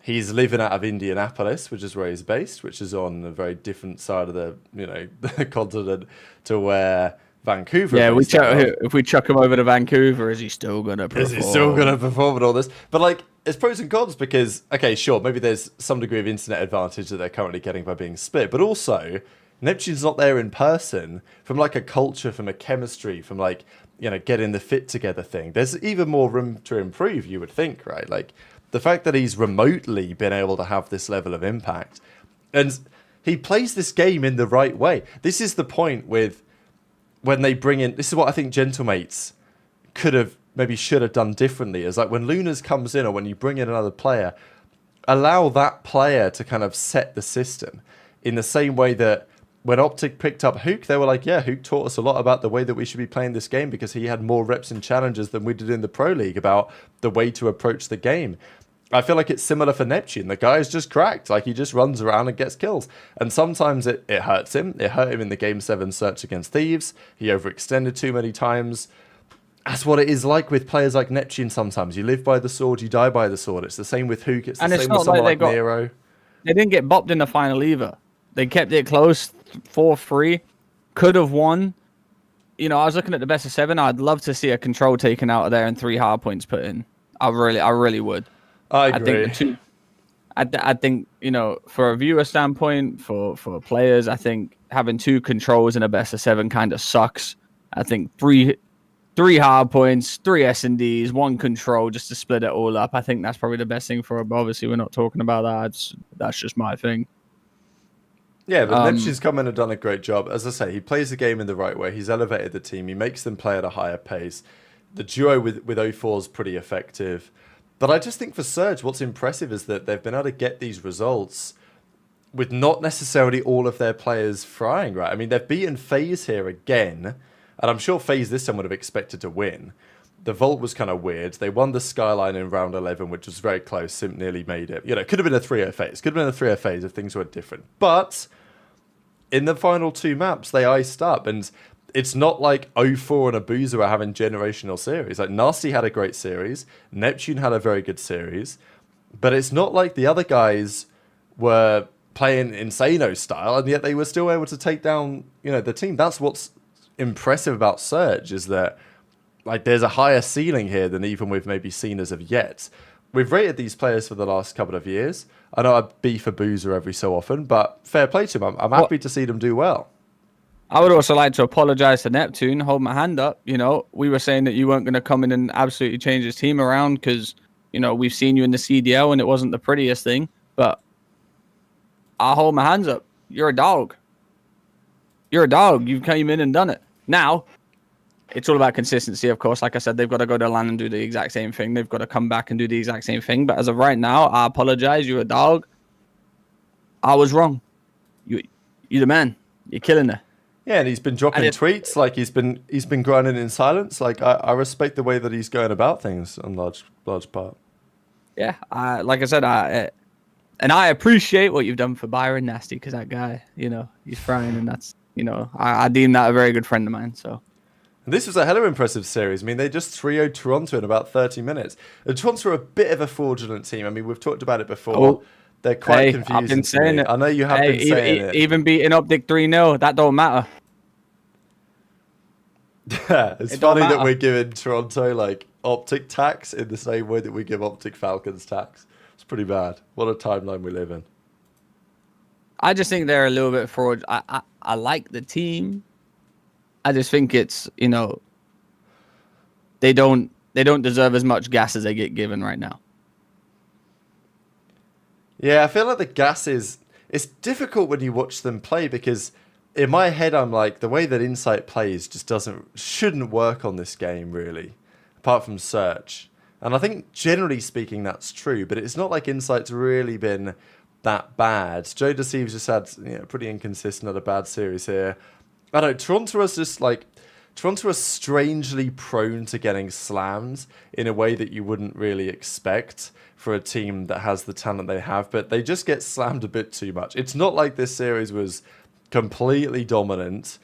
he's living out of Indianapolis, which is where he's based, which is on a very different side of the, you know, the continent to where Vancouver. Yeah, if we chuck him over to Vancouver, is he still gonna perform? Is he still gonna perform and all this? But like, it's pros and cons, because okay, sure, maybe there's some degree of internet advantage that they're currently getting by being split, but also Neptune's not there in person. From like a culture, from a chemistry, from like, you know, getting the fit together thing. There's even more room to improve, you would think, right? Like, the fact that he's remotely been able to have this level of impact, and he plays this game in the right way. This is the point with when they bring in, this is what I think Gentlemates should have done differently, is like when Lunas comes in, or when you bring in another player, allow that player to kind of set the system in the same way that when OpTic picked up Hook, they were like, yeah, Hook taught us a lot about the way that we should be playing this game, because he had more reps and challenges than we did in the Pro League about the way to approach the game. I feel like it's similar for Neptune. The guy is just cracked. Like, he just runs around and gets kills. And sometimes it hurts him. It hurt him in the Game 7 search against Thieves. He overextended too many times. That's what it is like with players like Neptune sometimes. You live by the sword, you die by the sword. It's the same with Hook. It's the same with someone like Nero. They didn't get bopped in the final either. They kept it close, 4-3. Could have won. You know, I was looking at the best of 7. I'd love to see a control taken out of there and 3 hard points put in. I really would. I agree. I think, you know, for a viewer standpoint, for players, I think having 2 controls in a best of 7 kind of sucks. I think 3 hard points, 3 S&Ds, 1 control just to split it all up. I think that's probably the best thing for it. But obviously, we're not talking about that. That's just my thing. Yeah, but Neptune's come in and done a great job. As I say, he plays the game in the right way. He's elevated the team. He makes them play at a higher pace. The duo with 04 is pretty effective. But I just think for Surge, what's impressive is that they've been able to get these results with not necessarily all of their players frying, right? I mean, they've beaten FaZe here again, and I'm sure FaZe this time would have expected to win. The Vault was kind of weird. They won the Skyline in round 11, which was very close. Simp nearly made it. You know, it could have been a 3-0 FaZe. Could have been a 3-0 FaZe if things were different. But in the final 2 maps, they iced up, and it's not like 04 and Abuza are having generational series. Like, Nastie had a great series. Neptune had a very good series. But it's not like the other guys were playing Insano style, and yet they were still able to take down, you know, the team. That's what's impressive about Surge, is that, like, there's a higher ceiling here than even we've maybe seen as of yet. We've rated these players for the last couple of years. I know I beef Abuza every so often, but fair play to him. I'm happy to see them do well. I would also like to apologize to Neptune, hold my hand up. You know, we were saying that you weren't going to come in and absolutely change his team around because, you know, we've seen you in the CDL and it wasn't the prettiest thing. But I'll hold my hands up. You're a dog. You're a dog. You came in and done it. Now, it's all about consistency, of course. Like I said, they've got to go to LAN and do the exact same thing. They've got to come back and do the exact same thing. But as of right now, I apologize. You're a dog. I was wrong. You're the man. You're killing it. Yeah, and he's been dropping tweets. Like, he's been grinding in silence. Like, I respect the way that he's going about things in large part. Yeah, like I said, and I appreciate what you've done for Byron Nastie, because that guy, you know, he's frying, and that's, you know, I deem that a very good friend of mine. So. And this was a hell of an impressive series. I mean, they just 3-0'd Toronto in about 30 minutes. And Toronto are a bit of a fraudulent team. I mean, we've talked about it before. Oh, they're quite confusing. I've been saying it. I know you have been saying it. Even beating OpTic 3-0, that don't matter. Yeah, it's funny that we're giving Toronto, like, OpTic tax in the same way that we give OpTic Falcons tax. It's pretty bad. What a timeline we live in. I just think they're a little bit fraud. I like the team. I just think it's, you know, they don't deserve as much gas as they get given right now. Yeah, I feel like the gas is... It's difficult when you watch them play because in my head I'm like, the way that Insight plays just shouldn't work on this game, really, apart from Search. And I think, generally speaking, that's true, but it's not like Insight's really been that bad. Joe Deceives just had, you know, pretty inconsistent, had a bad series here. I don't know, Toronto are strangely prone to getting slammed in a way that you wouldn't really expect for a team that has the talent they have, but they just get slammed a bit too much. It's not like this series was completely dominant.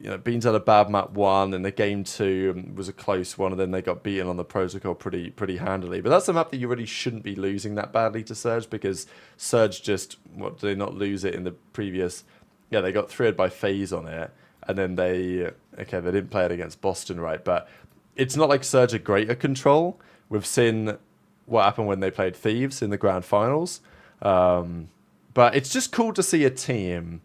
You know, Beans had a bad map 1, and the game 2 was a close one, and then they got beaten on the protocol pretty handily. But that's a map that you really shouldn't be losing that badly to Surge, because Surge just, what, did they not lose it in the previous... Yeah, they got 3'd by FaZe on it. And then they didn't play it against Boston, right? But it's not like Surge are great at control. We've seen what happened when they played Thieves in the grand finals. But it's just cool to see a team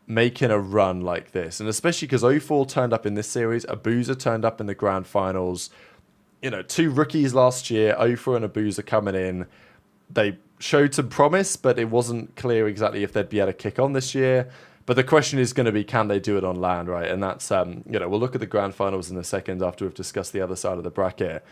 making a run like this. And especially because 04 turned up in this series. Abuza turned up in the grand finals. You know, 2 rookies last year, 04 and Abuza coming in. They showed some promise, but it wasn't clear exactly if they'd be able to kick on this year. But the question is going to be, can they do it on land, right? And that's, you know, we'll look at the grand finals in a second after we've discussed the other side of the bracket.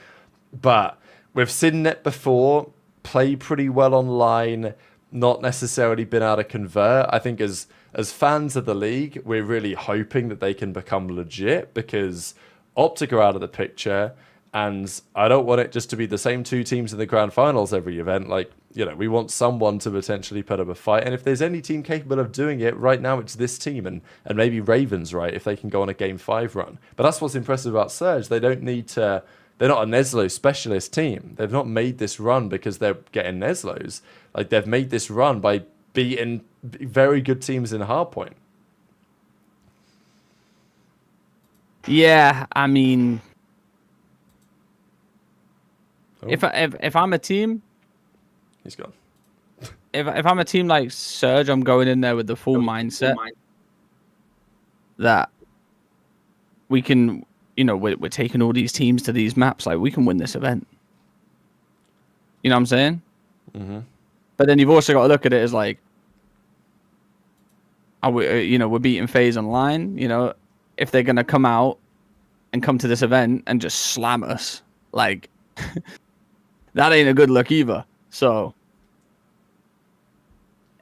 But we've seen Net before play pretty well online, not necessarily been able to convert. I think as fans of the league, we're really hoping that they can become legit, because OpTic are out of the picture. And I don't want it just to be the same 2 teams in the grand finals every event. Like, we want someone to potentially put up a fight. And if there's any team capable of doing it, right now it's this team. And maybe Ravens, right, if they can go on a Game 5 run. But that's what's impressive about Surge. They don't need to... They're not a Neslo specialist team. They've not made this run because they're getting Neslos. Like, they've made this run by beating very good teams in Hardpoint. Yeah, I mean... Oh. If I'm a team, He's gone. If I'm a team like Surge, I'm going in there with the full mindset that we can, we're taking all these teams to these maps. Like, we can win this event. You know what I'm saying? Mm-hmm. But then you've also got to look at it as like, we're beating FaZe online. If they're gonna come out and come to this event and just slam us, like. That ain't a good look either. So,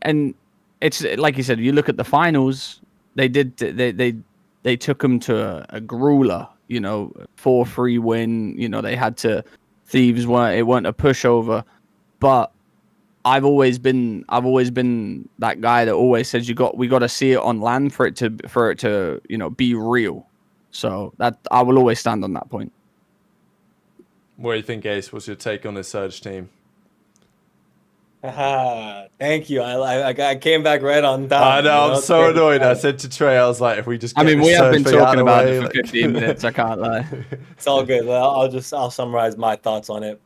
and it's like you said, you look at the finals, they took them to a grueler, 4-3 win. They had to, Thieves weren't a pushover, but I've always been that guy that always says we got to see it on land for it to be real. So that I will always stand on that point. What do you think, Ace? What's your take on this Surge team? Thank you. I came back right on time. I know, I'm so annoyed. I said to Trei, I was like, if we just get we have been talking about it for like... 15 minutes. I can't lie. It's all good. I'll summarize my thoughts on it.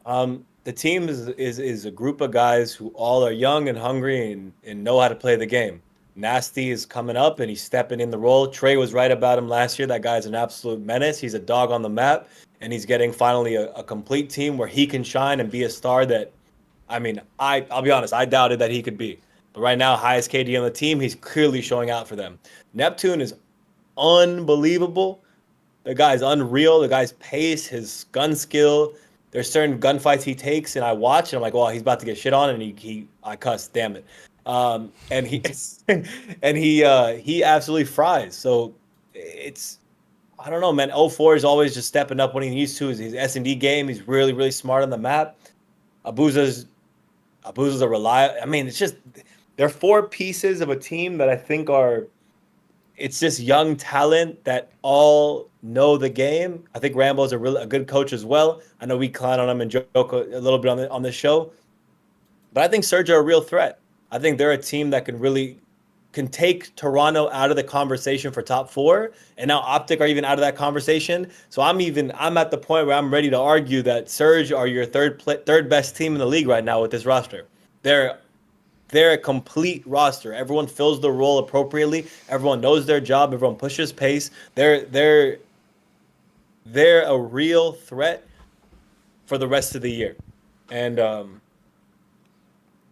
The team is a group of guys who all are young and hungry and know how to play the game. Nastie is coming up and he's stepping in the role. Trei was right about him last year. That guy's an absolute menace. He's a dog on the map, and he's getting finally a complete team where he can shine and be a star that, I'll be honest, I doubted that he could be. But right now, highest KD on the team, he's clearly showing out for them. Neptune is unbelievable. The guy's unreal. The guy's pace, his gun skill. There's certain gunfights he takes, and I watch, and I'm like, well, he's about to get shit on, and I cuss, damn it. And he absolutely fries. So I don't know, man. 04 is always just stepping up when he needs to. His S&D game, he's really, really smart on the map. Abuza's a reliable. It's just they're 4 pieces of a team that I think it's just young talent that all know the game. I think Rambo's a good coach as well. I know we clown on him and joke a little bit on the show, but I think Surge are a real threat. I think they're a team that can take Toronto out of the conversation for top 4, and now OpTic are even out of that conversation. So I'm at the point where I'm ready to argue that Surge are your third best team in the league right now with this roster. They're a complete roster. Everyone fills the role appropriately. Everyone knows their job. Everyone pushes pace. They're a real threat for the rest of the year, and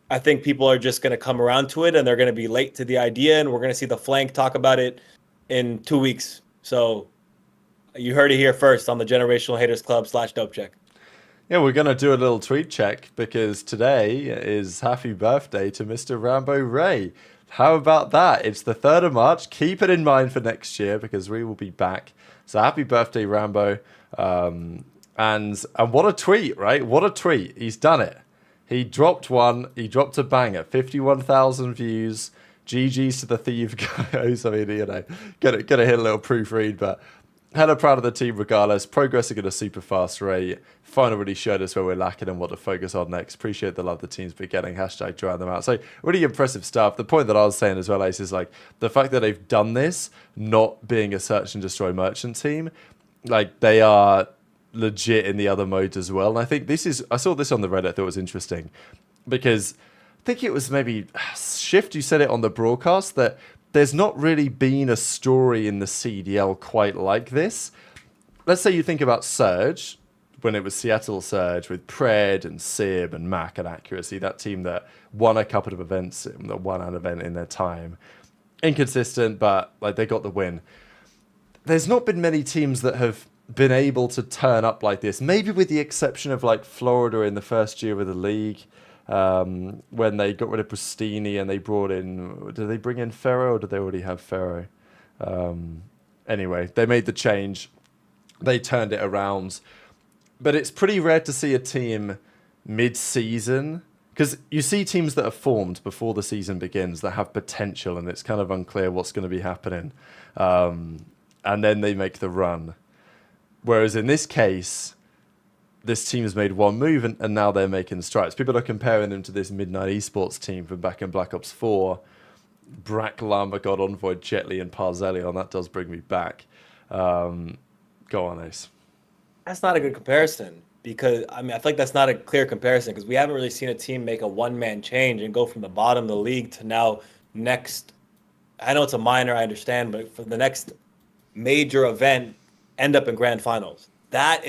I think people are just going to come around to it, and they're going to be late to the idea, and we're going to see the flank talk about it in 2 weeks. So you heard it here first on the Generational Haters Club /DopeCheck. Yeah, we're going to do a little tweet check because today is happy birthday to Mr. Rambo Ray. How about that? It's the 3rd of March. Keep it in mind for next year because we will be back. So happy birthday, Rambo. And what a tweet, right? What a tweet. He's done it. He dropped one. He dropped a banger. 51,000 views. GG's to the Thieves guys. Gonna hit a little proofread, but hella proud of the team regardless. Progressing at a super fast rate. Final really showed us where we're lacking and what to focus on next. Appreciate the love the team's been getting. Hashtag drown them out. So really impressive stuff. The point that I was saying as well, Ace, is like the fact that they've done this, not being a search and destroy merchant team, like they are legit in the other modes as well. And I think I saw this on the Reddit, I thought it was interesting because I think it was maybe Shift, you said it on the broadcast, that there's not really been a story in the CDL quite like this. Let's say you think about Surge, when it was Seattle Surge with Pred and Sib and Mac and Accuracy, that team that won a couple of events, that won an event in their time. Inconsistent, but like they got the win. There's not been many teams that have been able to turn up like this, maybe with the exception of like Florida in the first year of the league, when they got rid of Pristini and they brought in, did they bring in Ferro or did they already have Ferro? Anyway, they made the change. They turned it around. But it's pretty rare to see a team mid-season, because you see teams that are formed before the season begins that have potential, and it's kind of unclear what's going to be happening. And then they make the run. Whereas in this case, this team's made one move, and now they're making strides. People are comparing them to this Midnight Esports team from back in Black Ops 4. Brack, Lamba, God Envoy, Jetly, and Parzelion. That does bring me back. Go on, Ace. That's not a good comparison, because I feel like that's not a clear comparison, because we haven't really seen a team make a one-man change and go from the bottom of the league to now next. I know it's a minor, I understand, but for the next major event, end up in grand finals. That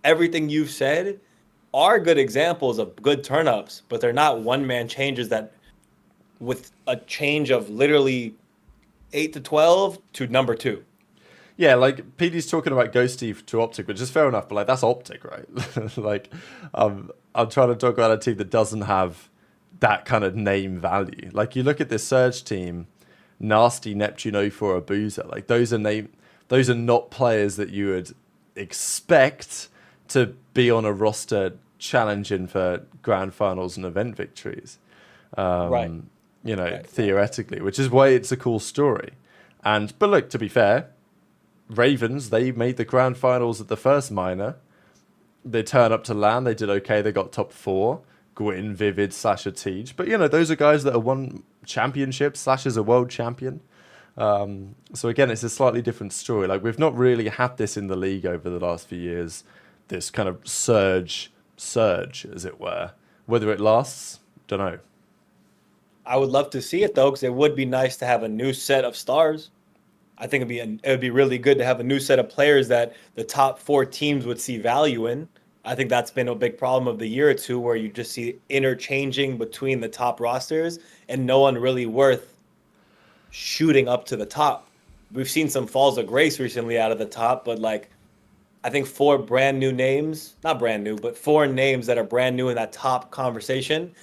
everything you've said are good examples of good turn-ups, but they're not one-man changes that with a change of literally 8 to 12 to number 2. Yeah, like PD's talking about Ghosty to OpTic, which is fair enough, but like that's OpTic, right? Like, I'm trying to talk about a team that doesn't have that kind of name value. Like, you look at this Surge team, Nastie, Neptune, 04, Abuser. Like, those are not players that you would expect to be on a roster challenging for grand finals and event victories. Right. You know, Right. theoretically, which is why it's a cool story. But look, to be fair, Ravens, they made the grand finals at the first minor. They turn up to LAN, they did okay, they got top 4. Gwyn, Vivid, Slasher, Tej. But, you know, those are guys that have won championships. Slasher's a world champion. So, again, it's a slightly different story. Like, we've not really had this in the league over the last few years. This kind of surge, as it were. Whether it lasts, don't know. I would love to see it, though, because it would be nice to have a new set of stars. I think it would be really good to have a new set of players that the top 4 teams would see value in. I think that's been a big problem of the year or two, where you just see interchanging between the top rosters and no one really worth shooting up to the top. We've seen some falls of grace recently out of the top, but like, I think 4 brand new names, not brand new, but 4 names that are brand new in that top conversation.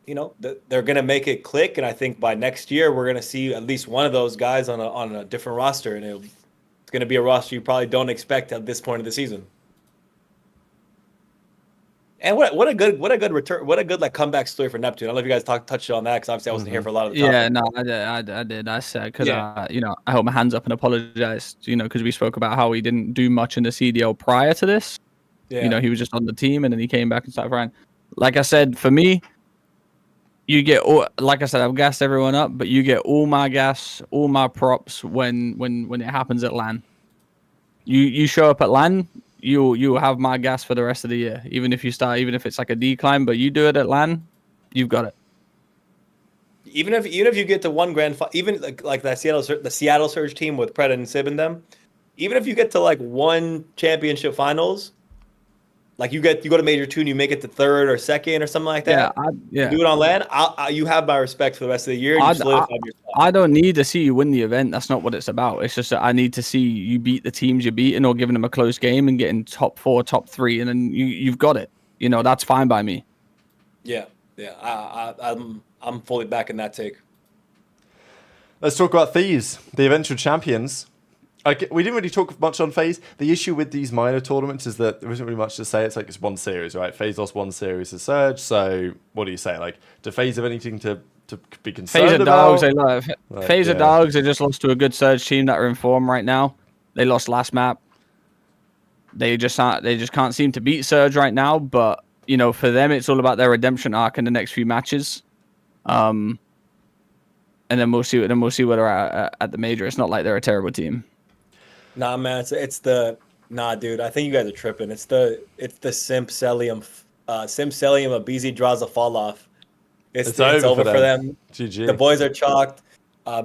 You know, they're going to make it click. And I think by next year, we're going to see at least one of those guys on a different roster. And it's going to be a roster you probably don't expect at this point of the season. And what a good return, what a good like comeback story for Neptune. I don't know if you guys touched on that, because obviously I wasn't here for a lot of the topic. Yeah, no, I did. I said, because, you know, I held my hands up and apologized, you know, because we spoke about how he didn't do much in the CDL prior to this. Yeah. You know, he was just on the team, and then he came back and started running. Like I said, for me, you get all, like I said, I've gassed everyone up, but you get all my gas, all my props when it happens at LAN. You show up at LAN, you'll have my gas for the rest of the year. Even if it's like a decline, but you do it at LAN, you've got it. Even if you get to one grand, even like the Seattle Surge team with Pred and Sib and them, even if you get to like one championship finals, like you go to Major 2 and you make it to 3rd or 2nd or something like that. Yeah, do it on LAN. You have my respect for the rest of the year. I don't need to see you win the event. That's not what it's about. It's just that I need to see you beat the teams you're beating, or giving them a close game and getting top 4, top 3, and then you've got it. You know, that's fine by me. Yeah. I'm fully back in that take. Let's talk about Thieves, the eventual champions. We didn't really talk much on FaZe. The issue with these minor tournaments is that there isn't really much to say. It's like it's one series, right? FaZe lost one series to Surge. So what do you say? Like, do FaZe have anything to be concerned about? FaZe are dogs. They just lost to a good Surge team that are in form right now. They lost last map. They just can't seem to beat Surge right now. But you know, for them, it's all about their redemption arc in the next few matches. And then we'll see where they're at the major. It's not like they're a terrible team. Nah, man, dude. I think you guys are tripping. It's the Simpcelium of BZ draws a fall off. It's over for them. GG. The boys are chalked.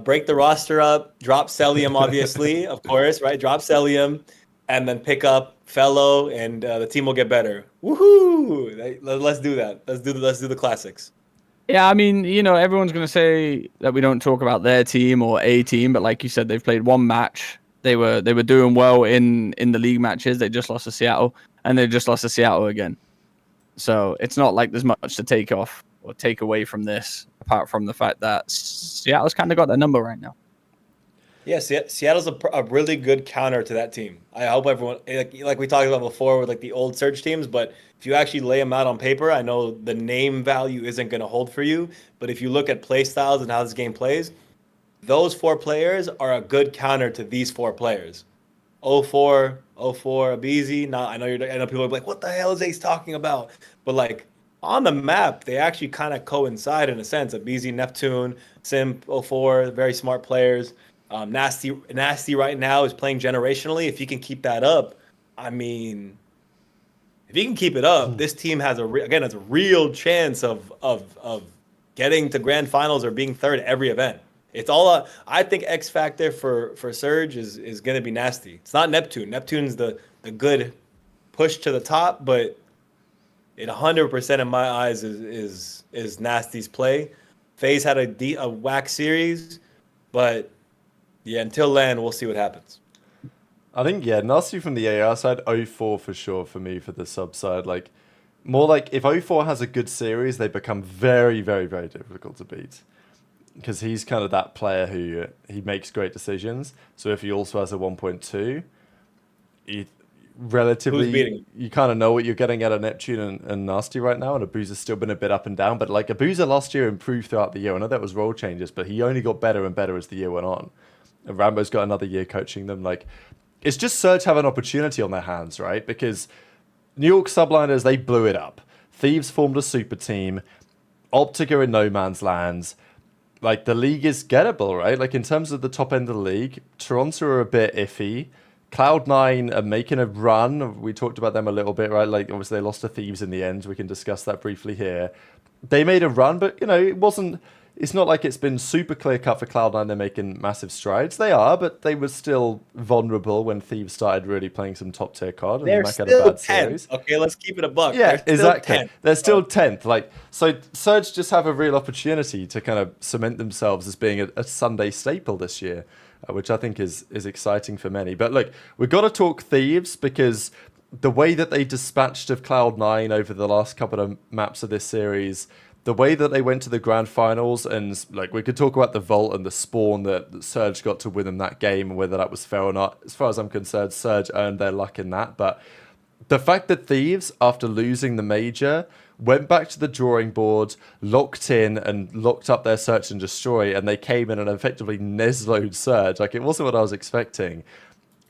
Break the roster up. Drop Celium, obviously, of course, right? Drop Celium, and then pick up Fellow, and the team will get better. Woohoo! Let's do that. Let's do the classics. Yeah, I mean, you know, everyone's gonna say that we don't talk about their team or a team, but like you said, they've played one match. They were doing well in the league matches. They just lost to Seattle, and they just lost to Seattle again. So it's not like there's much to take off or take away from this, apart from the fact that Seattle's kind of got their number right now. Yeah, Seattle's a really good counter to that team. I hope everyone, like we talked about before with like the old Surge teams, but if you actually lay them out on paper, I know the name value isn't going to hold for you, but if you look at play styles and how this game plays, those 4 players are a good counter to these 4 players. 04, 04, Abizi. Now I know people are like, what the hell is Ace talking about? But like on the map, they actually kind of coincide in a sense. Abizi, Neptune, Simp, 04, very smart players. Nastie right now is playing generationally. If he can keep that up, I mean, if he can keep it up, this team has a real chance of getting to grand finals or being third every event. It's all I think X factor for Surge is going to be Nastie. It's not Neptune. Neptune's the good push to the top, but it 100% in my eyes is Nastie's play. FaZe had a whack series, but yeah, until then, we'll see what happens. I think, yeah, Nastie from the AR side, 04 for sure for me for the sub side. Like, more like if 04 has a good series, they become very, very, very difficult to beat. Because he's kind of that player who he makes great decisions. So if he also has a 1.2, you kind of know what you're getting out of Neptune and Nastie right now. And Abuza's still been a bit up and down. But like Abuza last year improved throughout the year. I know that was role changes, but he only got better and better as the year went on. And Rambo's got another year coaching them. Like, it's just Surge have an opportunity on their hands, right? Because New York Subliners, they blew it up. Thieves formed a super team. OpTic are in no man's lands. Like, the league is gettable, right? Like, in terms of the top end of the league, Toronto are a bit iffy. Cloud9 are making a run. We talked about them a little bit, right? Like, obviously, they lost to Thieves in the end. We can discuss that briefly here. They made a run, but, you know, it's not like it's been super clear-cut for Cloud9. They're making massive strides. They are, but they were still vulnerable when Thieves started really playing some top-tier COD. They're still 10th. Okay, let's keep it a buck. Yeah, exactly. 10th. They're still 10th. Like, so Surge just have a real opportunity to kind of cement themselves as being a Sunday staple this year, which I think is exciting for many. But look, we've got to talk Thieves because the way that they dispatched of Cloud9 over the last couple of maps of this series, the way that they went to the grand finals, and like we could talk about the vault and the spawn that Surge got to win in that game and whether that was fair or not. As far as I'm concerned, Surge earned their luck in that. But the fact that Thieves, after losing the major, went back to the drawing board, locked in and locked up their search and destroy, and they came in and effectively Neslo'd Surge. Like, it wasn't what I was expecting.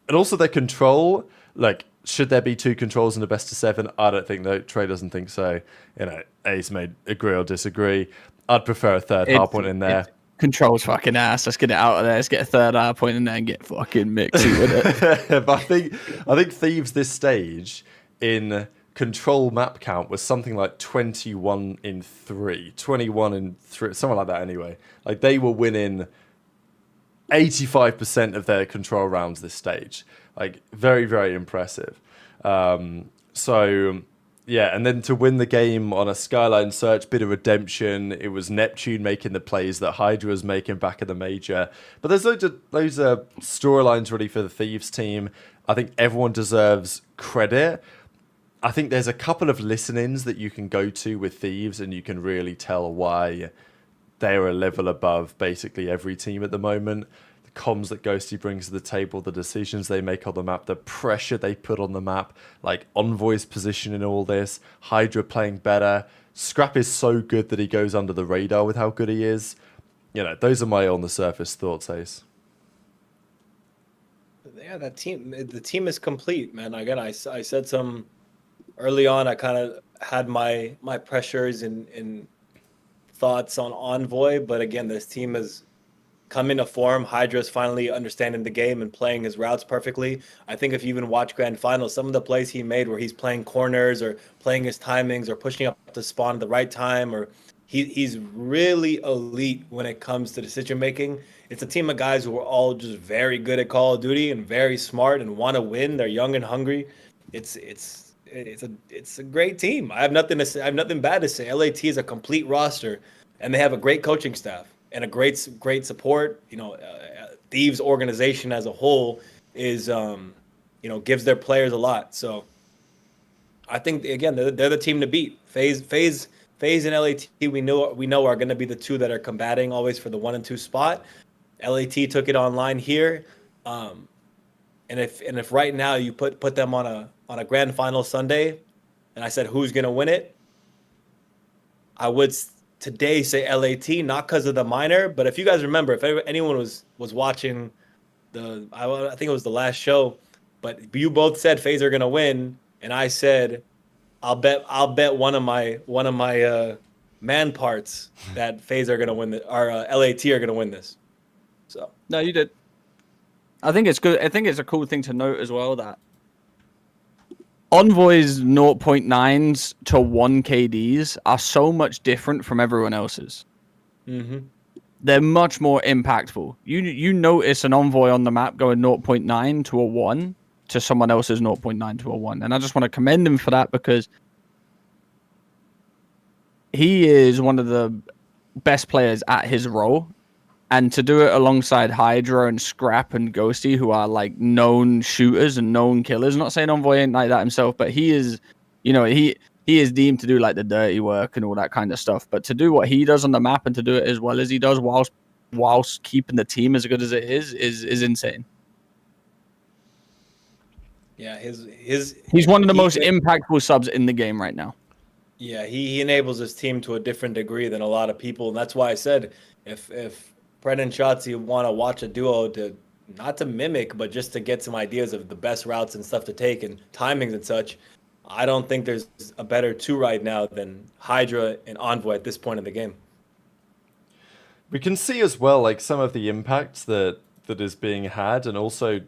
And also their control, like, should there be 2 controls in a best of 7? I don't think so. Trei doesn't think so. You know, Ace may agree or disagree. I'd prefer a third hardpoint in there. Controls fucking ass. Let's get it out of there. Let's get a third hardpoint in there and get fucking mixy with it. But I think Thieves this stage in control map count was something like 21 in 3, 21 in 3, something like that anyway. Like, they were winning 85% of their control rounds this stage. Like, very, very impressive. So, yeah, and then to win the game on a Skyline Search, bit of redemption. It was Neptune making the plays that Hydra was making back in the major. But there's loads of storylines ready for the Thieves team. I think everyone deserves credit. I think there's a couple of listen-ins that you can go to with Thieves, and you can really tell why they're a level above basically every team at the moment. Comms that Ghosty brings to the table, the decisions they make on the map, the pressure they put on the map, like Envoy's position in all this, Hydra playing better. Scrap is so good that he goes under the radar with how good he is. You know, those are my on the surface thoughts, Ace. Yeah, the team is complete, man. Again, I said some early on. I kind of had my pressures and thoughts on Envoy, but again, this team has come into form. Hydra's finally understanding the game and playing his routes perfectly. I think if you even watch Grand Finals, some of the plays he made where he's playing corners or playing his timings or pushing up to spawn at the right time, or he's really elite when it comes to decision making. It's a team of guys who are all just very good at Call of Duty and very smart and want to win. They're young and hungry. It's a great team. I have nothing to say. I have nothing bad to say. LAT is a complete roster, and they have a great coaching staff and a great support. You know, Thieves organization as a whole is, gives their players a lot. So I think again they're the team to beat. FaZe and LAT we know are going to be the two that are combating always for the 1 and 2 spot. LAT took it online here. And if right now you put them on a grand final Sunday, and I said who's gonna win it, I would today say LAT, not because of the minor, but if you guys remember, if anyone was watching I think it was the last show, but you both said FaZe are gonna win, and I said I'll bet one of my man parts that FaZe are gonna win or LAT are gonna win this. So No, you did. I think it's good. I think it's a cool thing to note as well that Envoy's 0.9s to 1 KDs are so much different from everyone else's. Mm-hmm. They're much more impactful. You notice an Envoy on the map going 0.9 to a 1 to someone else's 0.9 to a 1. And I just want to commend him for that because he is one of the best players at his role. And to do it alongside Hydra and Scrap and Ghosty, who are like known shooters and known killers. Not saying Envoy ain't like that himself, but he is, he is deemed to do like the dirty work and all that kind of stuff. But to do what he does on the map and to do it as well as he does whilst keeping the team as good as it is insane. Yeah, he's one of the most impactful subs in the game right now. Yeah, he enables his team to a different degree than a lot of people, and that's why I said if Pred and Shotzi want to watch a duo to not to mimic, but just to get some ideas of the best routes and stuff to take and timings and such, I don't think there's a better two right now than Hydra and Envoy at this point in the game. We can see as well, like, some of the impacts that is being had, and also,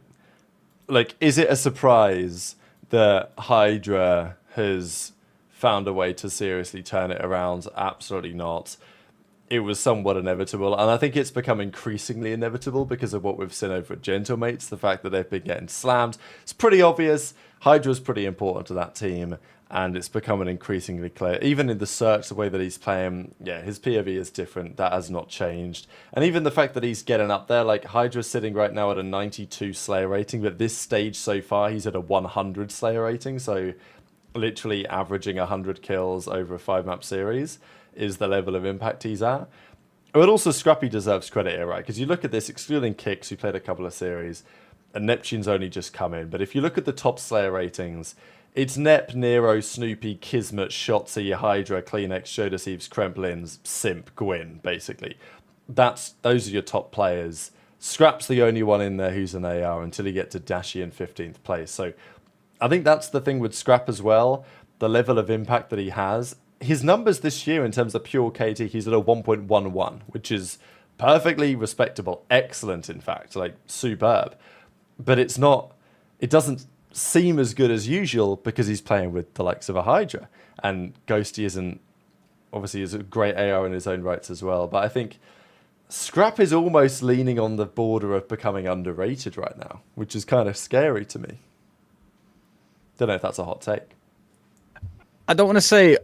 like, is it a surprise that Hydra has found a way to seriously turn it around? Absolutely not. It was somewhat inevitable, and I think it's become increasingly inevitable because of what we've seen over at Gentlemates, the fact that they've been getting slammed. It's pretty obvious. Hydra's pretty important to that team, and it's becoming increasingly clear. Even in the search, the way that he's playing, yeah, his POV is different. That has not changed. And even the fact that he's getting up there, like Hydra's sitting right now at a 92 Slayer rating, but this stage so far, he's at a 100 Slayer rating, so literally averaging 100 kills over a 5-map series is the level of impact he's at. But also Scrappy deserves credit here, right? Because you look at this, excluding Kicks, who played a couple of series, and Neptune's only just come in. But if you look at the top Slayer ratings, it's Nep, Nero, Snoopy, Kismet, Shotzi, Hydra, Kleenex, Deceives, Kremplins, Simp, Gwyn, basically. Those are your top players. Scrap's the only one in there who's an AR until you get to Dashi in 15th place. So I think that's the thing with Scrap as well, the level of impact that he has. His numbers this year in terms of pure KT, he's at a 1.11, which is perfectly respectable. Excellent, in fact, like superb. But it doesn't seem as good as usual because he's playing with the likes of a Hydra. And Ghosty is a great AR in his own rights as well. But I think Scrap is almost leaning on the border of becoming underrated right now, which is kind of scary to me. Don't know if that's a hot take. I don't want to say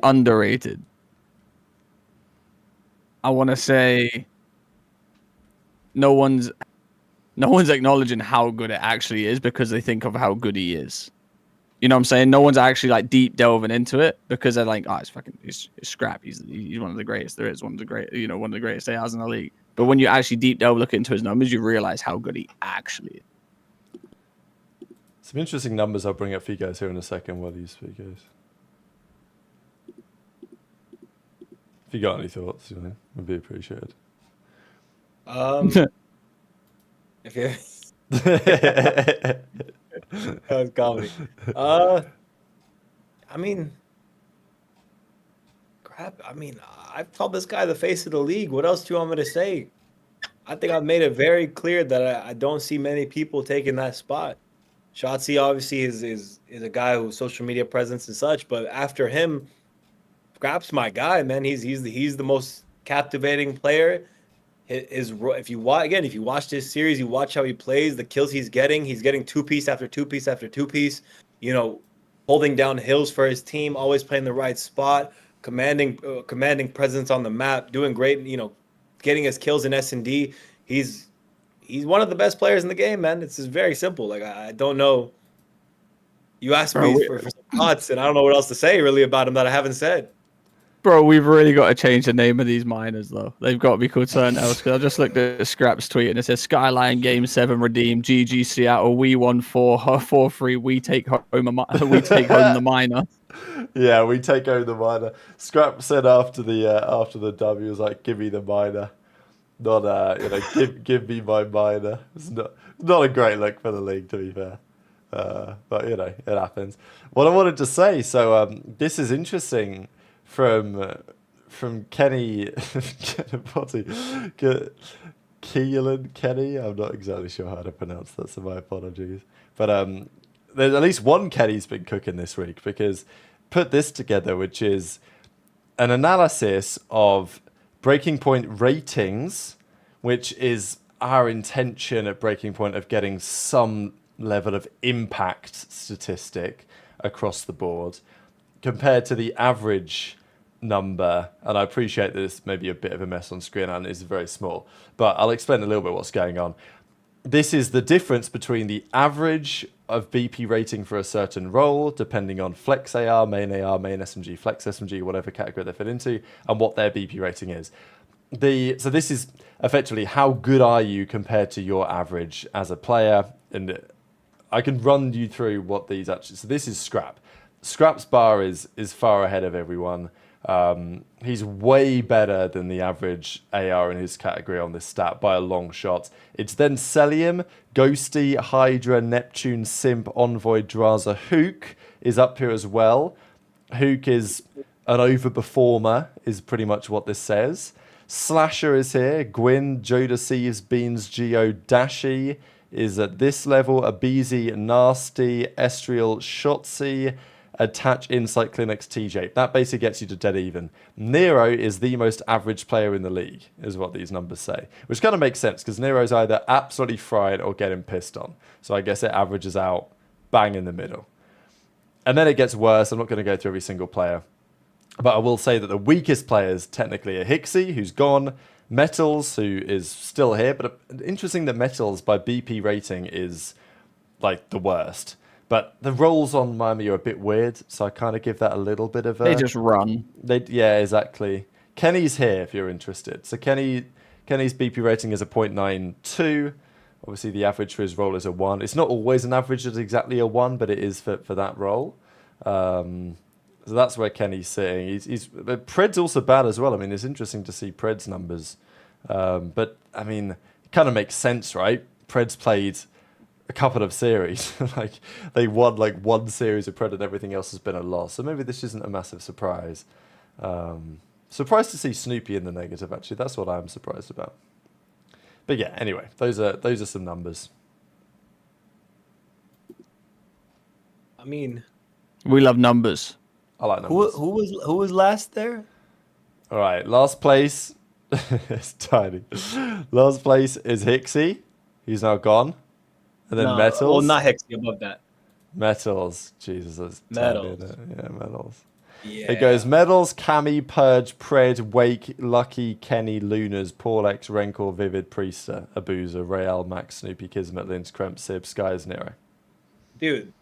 underrated. I want to say no one's acknowledging how good it actually is because they think of how good he is. You know what I'm saying? No one's actually like deep delving into it because they're like, oh, it's Scrap. He's one of the greatest there is, one of the greatest ARs in the league. But when you actually deep delve look into his numbers, you realize how good he actually is. Some interesting numbers I'll bring up for you guys here in a second while you speak, guys. If you got any thoughts, would be appreciated. If you that was comedy. I mean, crap. I mean, I've called this guy the face of the league. What else do you want me to say? I think I've made it very clear that I don't see many people taking that spot. Shotzi obviously is a guy who's social media presence and such, but after him, Scrap's my guy, man. He's the most captivating player. If you watch this series, you watch how he plays, the kills he's getting 2-piece after 2-piece after 2-piece, holding down hills for his team, always playing the right spot, commanding presence on the map, doing great, getting his kills in S&D. He's one of the best players in the game, man. It's just very simple. Like, I don't know. You asked me for some thoughts, and I don't know what else to say really about him that I haven't said. Bro, we've really got to change the name of these miners, though. They've got to be called something else. Because I just looked at Scrap's tweet and it says Skyline Game 7 redeemed. GG Seattle. We won 4-3. We take home the miner. Yeah, we take home the miner. Scrap said after the W, he was like, "Give me the miner, not give me my miner." It's not a great look for the league, to be fair. But it happens. What I wanted to say, so this is interesting. From Kenny, Keelan Kenny. I'm not exactly sure how to pronounce that, so my apologies. But there's at least one Kenny's been cooking this week, because put this together, which is an analysis of Breaking Point ratings, which is our intention at Breaking Point of getting some level of impact statistic across the board compared to the average number. And I appreciate that this may be a bit of a mess on screen and it's very small, but I'll explain a little bit what's going on. This is the difference between the average of BP rating for a certain role, depending on Flex AR, main SMG, Flex SMG, whatever category they fit into, and what their BP rating is. So this is effectively how good are you compared to your average as a player. And I can run you through what these actually... So this is Scrap. Scrap's bar is far ahead of everyone. He's way better than the average AR in his category on this stat by a long shot. It's then Celium, Ghosty, Hydra, Neptune, Simp, Envoy, Draza, Hook is up here as well. Hook is an overperformer, is pretty much what this says. Slasher is here. Gwyn, Joe Deceives, Beans, Geo, Dashi is at this level. Abizi, Nasty, Estriel, Shotzi, Attach, Insight, Clinics, TJ. That basically gets you to dead even. Nero is the most average player in the league, is what these numbers say. Which kind of makes sense, because Nero's either absolutely fried or getting pissed on. So I guess it averages out bang in the middle. And then it gets worse. I'm not going to go through every single player. But I will say that the weakest players technically are Hixie, who's gone, Metals, who is still here. But interesting that Metals, by BP rating, is like the worst. But the roles on Miami are a bit weird, so I kind of give that a little bit of a... They just run. Yeah, exactly. Kenny's here if you're interested. So Kenny's BP rating is a 0.92. Obviously, the average for his role is a 1. It's not always an average that's exactly a 1, but it is for that role. So that's where Kenny's sitting. But Pred's also bad as well. I mean, it's interesting to see Pred's numbers. But, I mean, it kind of makes sense, right? Pred's played a couple of series. Like, they won like one series of Pred and everything else has been a loss. So maybe this isn't a massive surprise. Surprised to see Snoopy in the negative, actually. That's what I'm surprised about. But yeah, anyway, those are some numbers. I mean, we love numbers. I like numbers. Who was last there? All right, last place. It's tiny. Last place is Hixie. He's now gone. And then Metals. Well, not Hixie, above that. Metals. Jesus, that's Metals. tiny, isn't it? Yeah, Metals. Yeah. It goes Metals, Cammy, Purge, Pred, Wake, Lucky, Kenny, Lunas, Paul X, Renkor, Vivid, Priester, Abuza, Real, Max, Snoopy, Kismet, Lynch, Kremp, Sib, Skyz, Nero. Dude,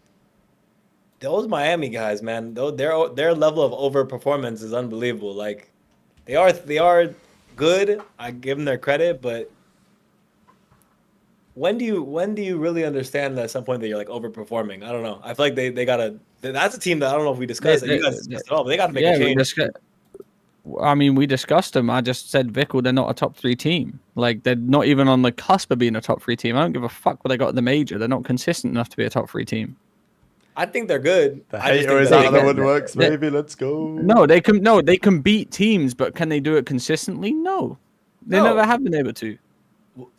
those Miami guys, man, their level of overperformance is unbelievable. Like, they are good. I give them their credit, but when do you really understand that at some point that you're like overperforming? I don't know. I feel like they gotta. That's a team that I don't know if we discussed. You guys discussed it all, but they gotta make a change. We discussed them. I just said Vickle, they're not a top 3 team. Like, they're not even on the cusp of being a top 3 team. I don't give a fuck what they got in the major. They're not consistent enough to be a top 3 team. I think they're good. The hater is out of the woodworks. Maybe let's go. No, they can beat teams, but can they do it consistently? No, they never have been able to.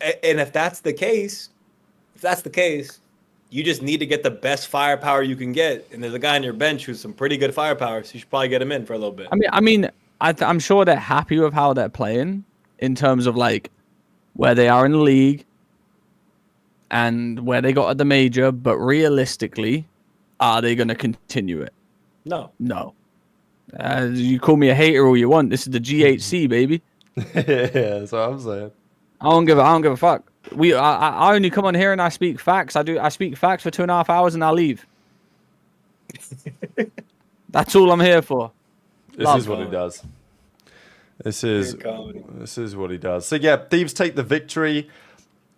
And if that's the case, you just need to get the best firepower you can get. And there's a guy on your bench who's some pretty good firepower, so you should probably get him in for a little bit. I'm sure they're happy with how they're playing in terms of like where they are in the league and where they got at the major. But realistically, are they going to continue it? No. You call me a hater all you want. This is the GHC, baby. Yeah, that's what I'm saying. I don't give a fuck. I only come on here and I speak facts. I speak facts for 2.5 hours and I leave. That's all I'm here for. This is what he does. This is what he does. So yeah, Thieves take the victory.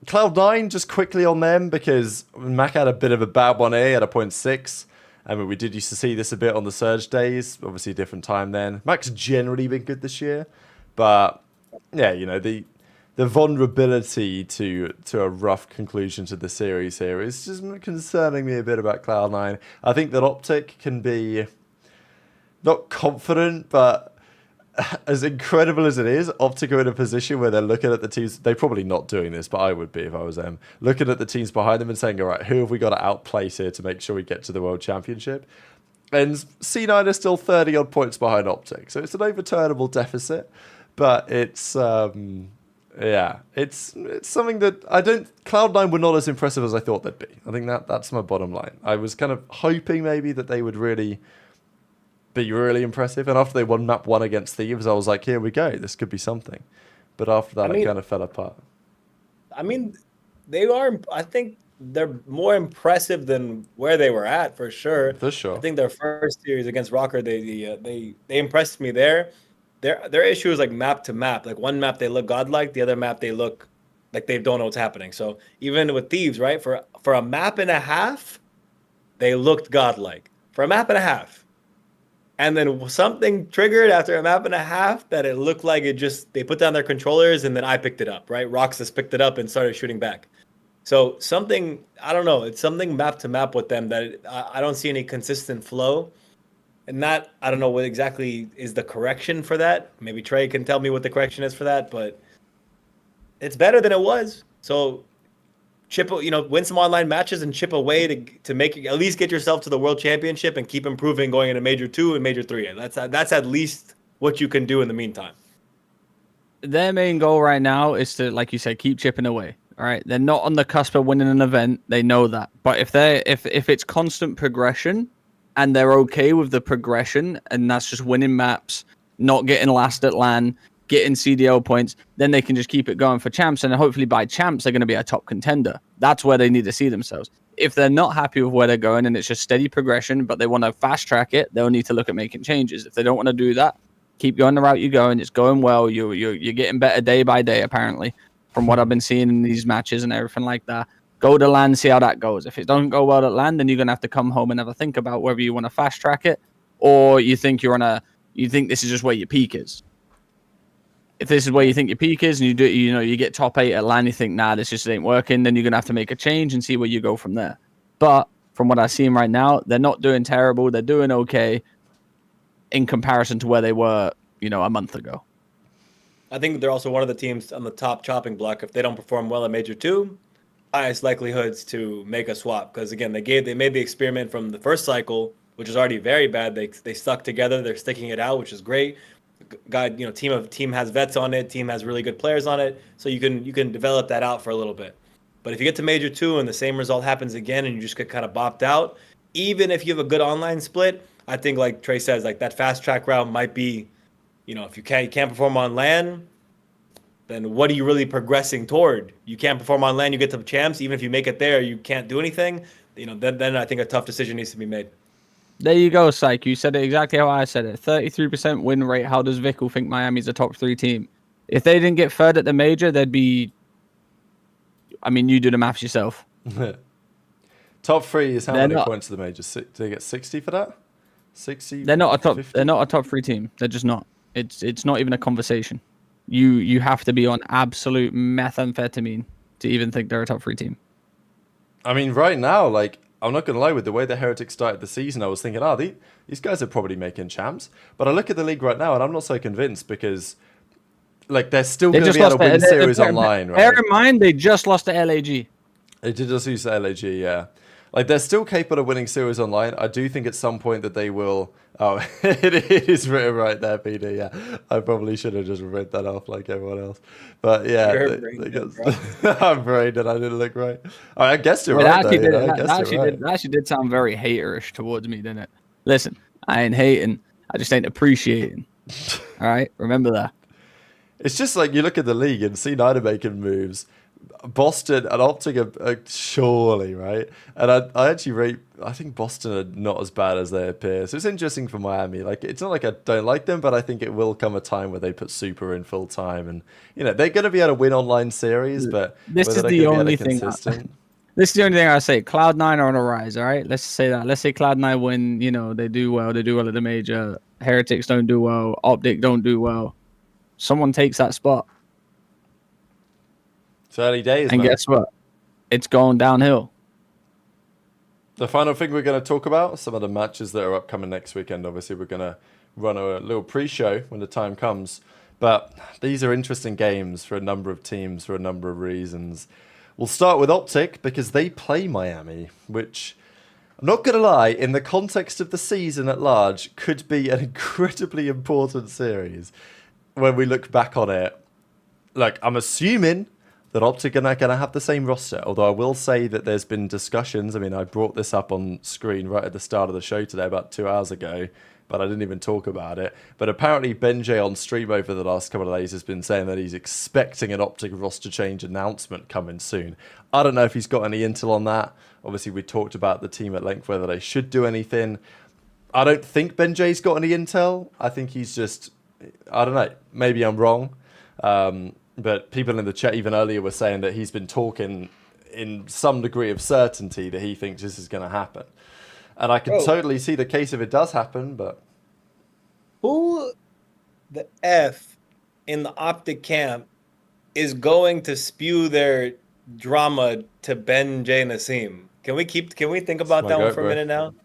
Cloud9 just quickly on them because Mac had a bit of a bad one here at a 0.6. I mean, we did used to see this a bit on the Surge days. Obviously, a different time then. Mac's generally been good this year, but yeah, you know, the vulnerability to a rough conclusion to the series here is just concerning me a bit about Cloud9. I think that OpTic can be not confident, but as incredible as it is, OpTic are in a position where they're looking at the teams. They're probably not doing this, but I would be if I was them. Looking at the teams behind them and saying, all right, who have we got to outplace here to make sure we get to the World Championship? And C9 is still 30-odd points behind OpTic. So it's an overturnable deficit. But it's, yeah, it's something that Cloud9 were not as impressive as I thought they'd be. I think that's my bottom line. I was kind of hoping maybe that they would really be really impressive. And after they won map 1 against Thieves, I was like, here we go. This could be something. But after that, it kind of fell apart. I mean, I think they're more impressive than where they were at, for sure. For sure. I think their first series against ROKKR, they impressed me there. Their issue is like map to map. Like one map, they look godlike. The other map, they look like they don't know what's happening. So even with Thieves, right, for a map and a half, they looked godlike. For a map and a half. And then something triggered after a map and a half that it looked like they put down their controllers and then I picked it up, right? Roxas picked it up and started shooting back. So something, I don't know, it's something map to map with them that I don't see any consistent flow. And I don't know what exactly is the correction for that. Maybe Trei can tell me what the correction is for that, but it's better than it was. So win some online matches and chip away to make at least get yourself to the World Championship and keep improving going into Major 2 and Major 3. That's at least what you can do in the meantime. Their main goal right now is to, like you said, keep chipping away. All right, they're not on the cusp of winning an event. They know that. But if it's constant progression and they're okay with the progression and that's just winning maps, not getting last at LAN, getting CDL points, then they can just keep it going for champs. And hopefully by champs, they're going to be a top contender. That's where they need to see themselves. If they're not happy with where they're going and it's just steady progression, but they want to fast track it, they'll need to look at making changes. If they don't want to do that, keep going the route you're going. It's going well. You're getting better day by day, apparently, from what I've been seeing in these matches and everything like that. Go to LAN, see how that goes. If it doesn't go well at LAN, then you're going to have to come home and have a think about whether you want to fast track it or you think this is just where your peak is. If this is where you think your peak is and you get top 8 at LAN, you think, nah, this just ain't working, then you're going to have to make a change and see where you go from there. But from what I see right now, they're not doing terrible. They're doing okay in comparison to where they were, a month ago. I think they're also one of the teams on the top chopping block. If they don't perform well at Major 2, highest likelihoods to make a swap. Because, again, they made the experiment from the first cycle, which is already very bad. They stuck together. They're sticking it out, which is great. Team has vets on it. Team has really good players on it. So you can develop that out for a little bit. But if you get to Major 2 and the same result happens again and you just get kind of bopped out, even if you have a good online split, I think like Trei says, like that fast track route might be, if you can't perform on LAN, then what are you really progressing toward? You can't perform on LAN, you get to champs. Even if you make it there, you can't do anything. Then I think a tough decision needs to be made. There you go, Psych. You said it exactly how I said it. 33% win rate. How does Vickle think Miami's a top 3 team? If they didn't get third at the major, they'd be... I mean, you do the maths yourself. Top 3 is how many points to the major? Do they get 60 for that? 60? They're not a top 3 team. They're just not. It's not even a conversation. You have to be on absolute methamphetamine to even think they're a top 3 team. I mean, right now, like, I'm not going to lie, with the way the Heretics started the season, I was thinking, these guys are probably making champs. But I look at the league right now, and I'm not so convinced because, like, they're still going to be able to win series online, right? Bear in mind, they just lost to LAG. They did just lose to LAG, yeah. Like, they're still capable of winning series online. I do think at some point that they will... Oh, it is written right there, PD, yeah. I probably should have just read that off like everyone else. But, yeah. I'm brain and I didn't look right. I guessed it right, That actually did sound very haterish towards me, didn't it? Listen, I ain't hating. I just ain't appreciating. All right? Remember that. It's just like you look at the league and C9 are making moves. Boston and OpTic are surely, right? And I actually rate, I think Boston are not as bad as they appear. So it's interesting for Miami. Like, it's not like I don't like them, but I think it will come a time where they put Super in full time. And, you know, they're going to be able to win online series, but This whether is they're the going to be only able to thing. consistent. This is the only thing I say. Cloud9 are on a rise, all right? Let's say that. Let's say Cloud9 win, you know, they do well at the major. Heretics don't do well. OpTic don't do well. Someone takes that spot. It's early days, and man. guess what? It's going downhill. The final thing we're going to talk about, some of the matches that are upcoming next weekend. Obviously, we're going to run a little pre-show when the time comes. But these are interesting games for a number of teams for a number of reasons. We'll start with OpTic because they play Miami, which, I'm not going to lie, in the context of the season at large, could be an incredibly important series when we look back on it. Like, I'm assuming that OpTic are going to have the same roster, although I will say that there's been discussions. I mean, I brought this up on screen right at the start of the show today, about 2 hours ago, but I didn't even talk about it. But apparently Benjay on stream over the last couple of days has been saying that he's expecting an OpTic roster change announcement coming soon. I don't know if he's got any intel on that. Obviously, we talked about the team at length, whether they should do anything. I don't think Benjay's got any intel. I think he's just, I don't know, maybe I'm wrong. But people in the chat even earlier were saying that he's been talking in some degree of certainty that he thinks this is going to happen. And I can totally see the case if it does happen, but... Who the F in the OpTic camp is going to spew their drama to Ben J. Nassim? Can we think about that one for a minute now?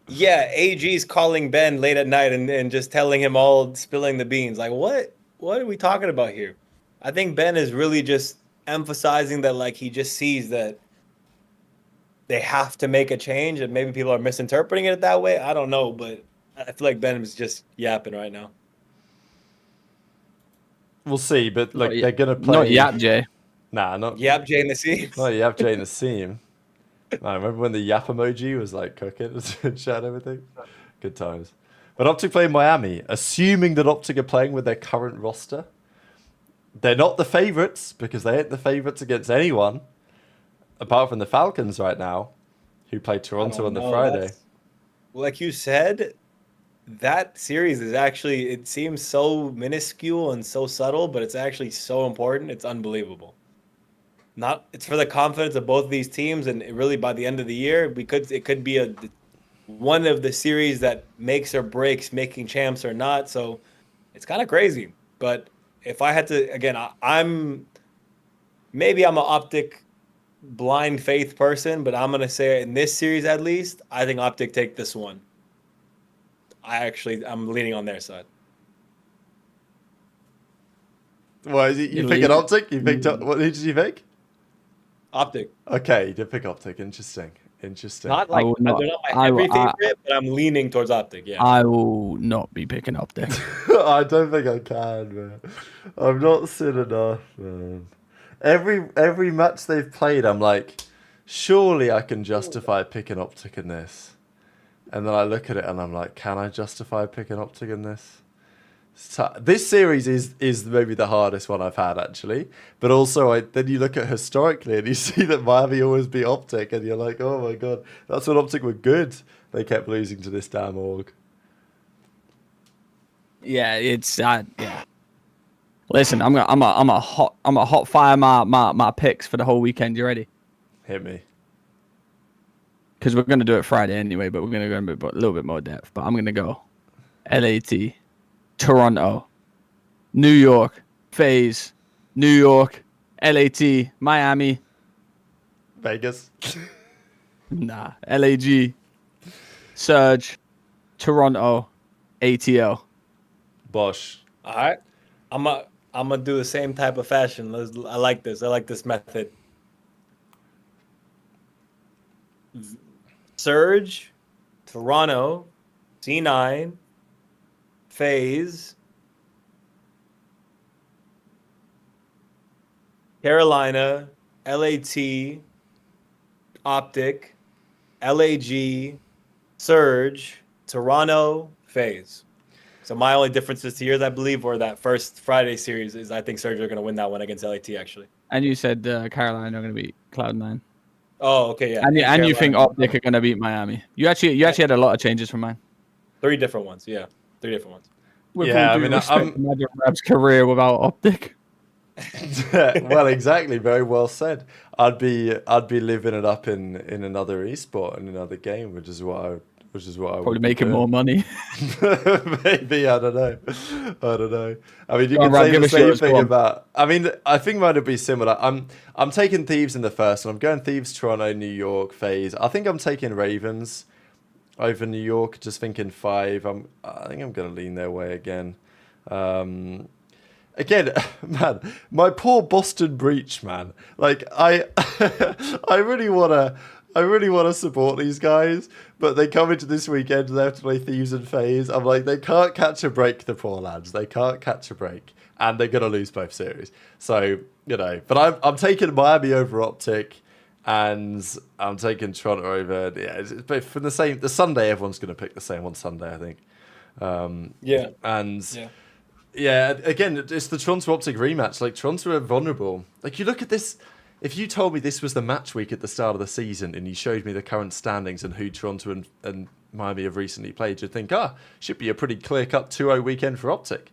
Yeah, AG's calling Ben late at night and just telling him all, spilling the beans. Like, what are we talking about here? I think Ben is really just emphasizing that, like, he just sees that they have to make a change, and maybe people are misinterpreting it that way. I don't know, but I feel like Ben is just yapping right now. We'll see, but like they're gonna play. Not Yap J. Nah, not Yap J in the seams. Not Yap J in the seam. I remember when the Yap emoji was like cooking and chat and everything. Good times. But OpTic play Miami, assuming that OpTic are playing with their current roster. They're not the favourites because they ain't the favourites against anyone, apart from the Falcons right now, who play Toronto on the Friday. Like you said, that series is actually, it seems so minuscule and so subtle, but it's actually so important. It's unbelievable. It's for the confidence of both of these teams, and really by the end of the year, it could be one of the series that makes or breaks making champs or not. So it's kind of crazy. But if I had to, again, I'm an OpTic blind faith person, but I'm going to say in this series at least, I think OpTic take this one. I'm leaning on their side. Why is it? You pick an OpTic? You picked up. What did you pick? OpTic. Okay, you did pick OpTic. Interesting. Not like they're not my every favorite, but I'm leaning towards OpTic. Yeah. I will not be picking OpTic. I don't think I can, man. I'm not seen enough, man. Every match they've played, I'm like, surely I can justify picking OpTic in this. And then I look at it and I'm like, can I justify picking OpTic in this? This series is maybe the hardest one I've had, actually. But also, then you look at historically and you see that Miami always beat OpTic, and you're like, oh my god, that's when OpTic were good. They kept losing to this damn org. Yeah, it's yeah. Listen, I'm a hot fire my picks for the whole weekend. You ready? Hit me. Because we're gonna do it Friday anyway, but we're gonna go a little bit more depth. But I'm gonna go LAT, Toronto, New York, FaZe, New York, LAT, Miami, Vegas. nah, LAG, Surge, Toronto, ATL. Bosh. All right. I'm gonna do the same type of fashion. I like this. I like this method. Surge, Toronto, C9, FaZe, Carolina, LAT, OpTic, LAG, Surge, Toronto, FaZe. So my only differences to yours, I believe, were that first Friday series is I think Surge are going to win that one against LAT, actually. And you said Carolina are going to beat Cloud9. Oh, okay, yeah. And you think OpTic are going to beat Miami. You actually had a lot of changes from mine. 3 different ones, yeah. 3 different ones. With all due respect, imagine Rab's career without OpTic. Well, exactly. Very well said. I'd be living it up in another esport, in another game, which is what I probably making more money. Maybe, I don't know. I mean, you can say the same thing about. I mean, I think mine would be similar. I'm taking Thieves in the first, and I'm going Thieves, Toronto, New York, FaZe. I think I'm taking Ravens over New York. Just thinking 5. I think I'm going to lean their way again. Again, man, my poor Boston Breach, man. Like I really wanna support these guys, but they come into this weekend and they have to play Thieves and FaZe. I'm like, they can't catch a break, the poor lads. They can't catch a break, and they're gonna lose both series. So but I'm taking Miami over OpTic, and I'm taking Toronto over. Yeah, it's from the Sunday. Everyone's gonna pick the same on Sunday, I think. Yeah, again, it's the Toronto OpTic rematch. Like, Toronto are vulnerable. Like, you look at this. If you told me this was the match week at the start of the season and you showed me the current standings and who Toronto and Miami have recently played, you'd think, should be a pretty clear-cut 2-0 weekend for OpTic.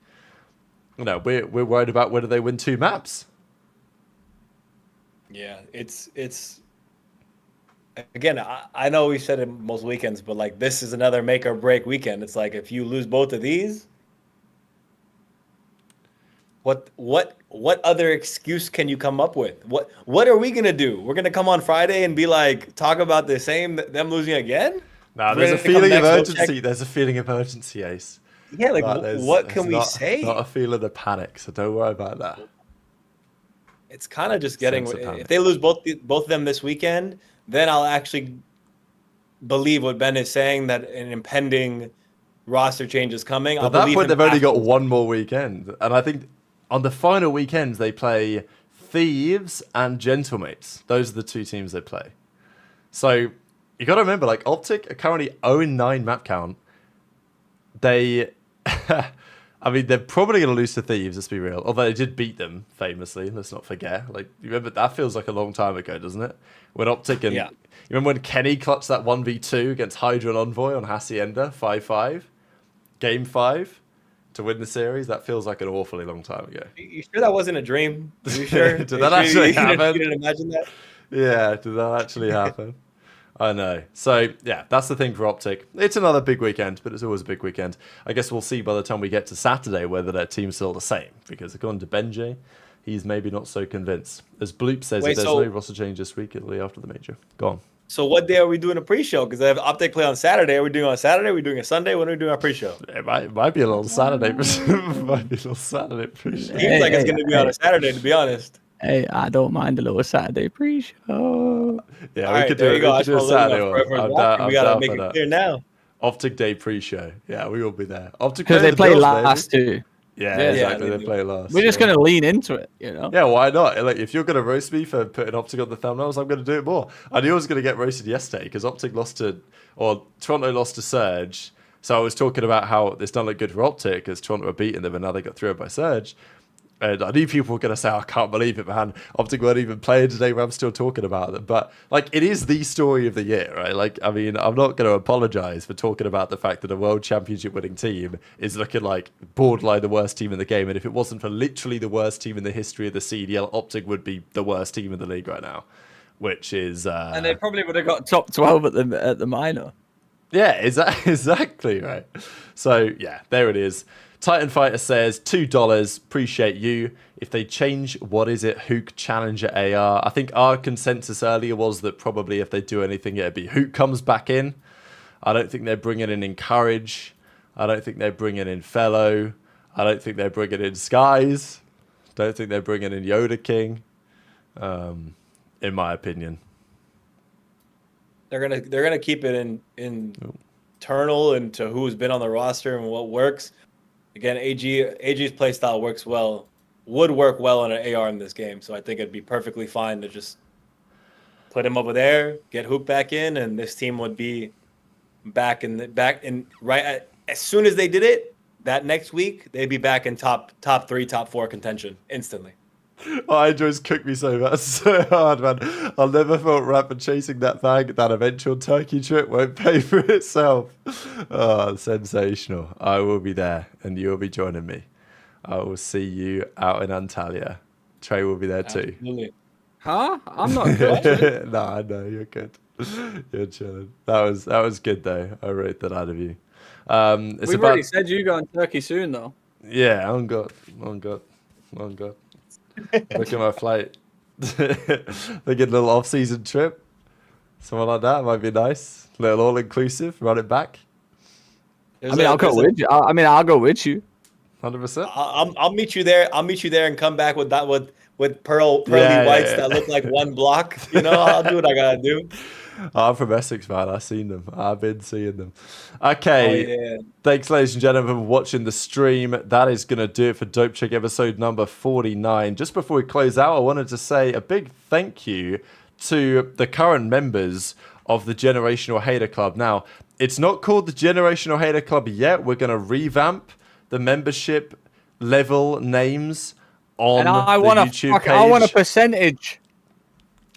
We're worried about whether they win 2 maps. Yeah, it's again, I know we said it most weekends, but, like, this is another make-or-break weekend. It's like, if you lose both of these... What other excuse can you come up with? What are we gonna do? We're gonna come on Friday and be like, talk about the same, them losing again? No, there's a feeling of urgency. There's a feeling of urgency, Ace. Yeah, like what can we say? Not a feeling of panic, so don't worry about that. It's kind of just getting. If they lose both of them this weekend, then I'll actually believe what Ben is saying, that an impending roster change is coming. At that point, they've only got one more weekend, and I think. On the final weekends, they play Thieves and Gentlemates. Those are the 2 teams they play. So you got to remember, like, OpTic are currently 0-9 map count. They, I mean, they're probably going to lose to Thieves, let's be real. Although they did beat them famously, let's not forget. Like, you remember, that feels like a long time ago, doesn't it? When OpTic and... Yeah. You remember when Kenny clutched that 1v2 against Hydra and Envoy on Hacienda, 5-5? Game 5? To win the series? That feels like an awfully long time ago. You sure that wasn't a dream? Are you sure? Did that actually happen? You didn't imagine that? Yeah, did that actually happen? I know. So, yeah, that's the thing for OpTic. It's another big weekend, but it's always a big weekend. I guess we'll see by the time we get to Saturday whether their team's still the same, because according to Benji, he's maybe not so convinced. As Bloop says, if there's no roster change this week, it'll be after the major. Go on. So what day are we doing a pre-show? Because I have OpTic play on Saturday. Are we doing on Saturday? Are we doing a Sunday? When are we doing our pre-show? It might be a little Saturday. Might be a little Saturday pre-show. Seems like it's going to be on a Saturday, to be honest. Hey, I don't mind a little Saturday pre-show. Yeah, we could do a Saturday one. We got to make it clear now. OpTic Day pre-show. Yeah, we will be there. Because they play last too. Yeah, exactly. They play last. We're just going to lean into it, you know? Yeah, why not? Like, if you're going to roast me for putting OpTic on the thumbnails, I'm going to do it more. I knew I was going to get roasted yesterday because OpTic Toronto lost to Surge. So I was talking about how it's done look good for OpTic because Toronto were beating them and now they got through it by Surge. And I knew people were going to say, I can't believe it, man. OpTic weren't even playing today, but I'm still talking about them. But, like, it is the story of the year, right? Like, I mean, I'm not going to apologize for talking about the fact that a world championship winning team is looking like borderline the worst team in the game. And if it wasn't for literally the worst team in the history of the CDL, OpTic would be the worst team in the league right now, which is... and they probably would have got top 12 at the minor. Yeah, exactly, right? So, yeah, there it is. Titan Fighter says, $2, appreciate you. If they change, what is it? Hook, Challenger, AR. I think our consensus earlier was that probably if they do anything, it'd be Hook comes back in. I don't think they're bringing in Encourage. I don't think they're bringing in Fellow. I don't think they're bringing in Skyz. Don't think they're bringing in Yoda King, in my opinion. They're gonna keep it internal into who's been on the roster and what works. Again, AG's playstyle would work well on an AR in this game. So I think it'd be perfectly fine to just put him over there, get Hook back in, and this team would be back in right as soon as they did it, that next week they'd be back in top 3, top 4 contention instantly. Oh, Andrew's cooked me so hard, man. I'll never felt rapper chasing that bag. That eventual Turkey trip won't pay for itself. Oh, sensational. I will be there, and you will be joining me. I will see you out in Antalya. Trey will be there too. Absolutely. Huh? I'm not good. No, I know you're good. You're chilling. That was good though. I rate that out of you. We've already said you go on Turkey soon, though. Yeah, I'm good. Look at my flight. They get a little off-season trip. Something like that might be nice. Little all-inclusive. Run it back. I'll go with you. I'll go with you. 100%. I'll meet you there. I'll meet you there and come back with that with pearly whites that look like one block. You know, I'll do what I gotta do. I'm from Essex, man. I've seen them. I've been seeing them. Okay. Oh, yeah. Thanks, ladies and gentlemen, for watching the stream. That is going to do it for Dope Check episode number 49. Just before we close out, I wanted to say a big thank you to the current members of the Generational Hater Club. Now, it's not called the Generational Hater Club yet. We're going to revamp the membership level names on the YouTube page. I want a percentage.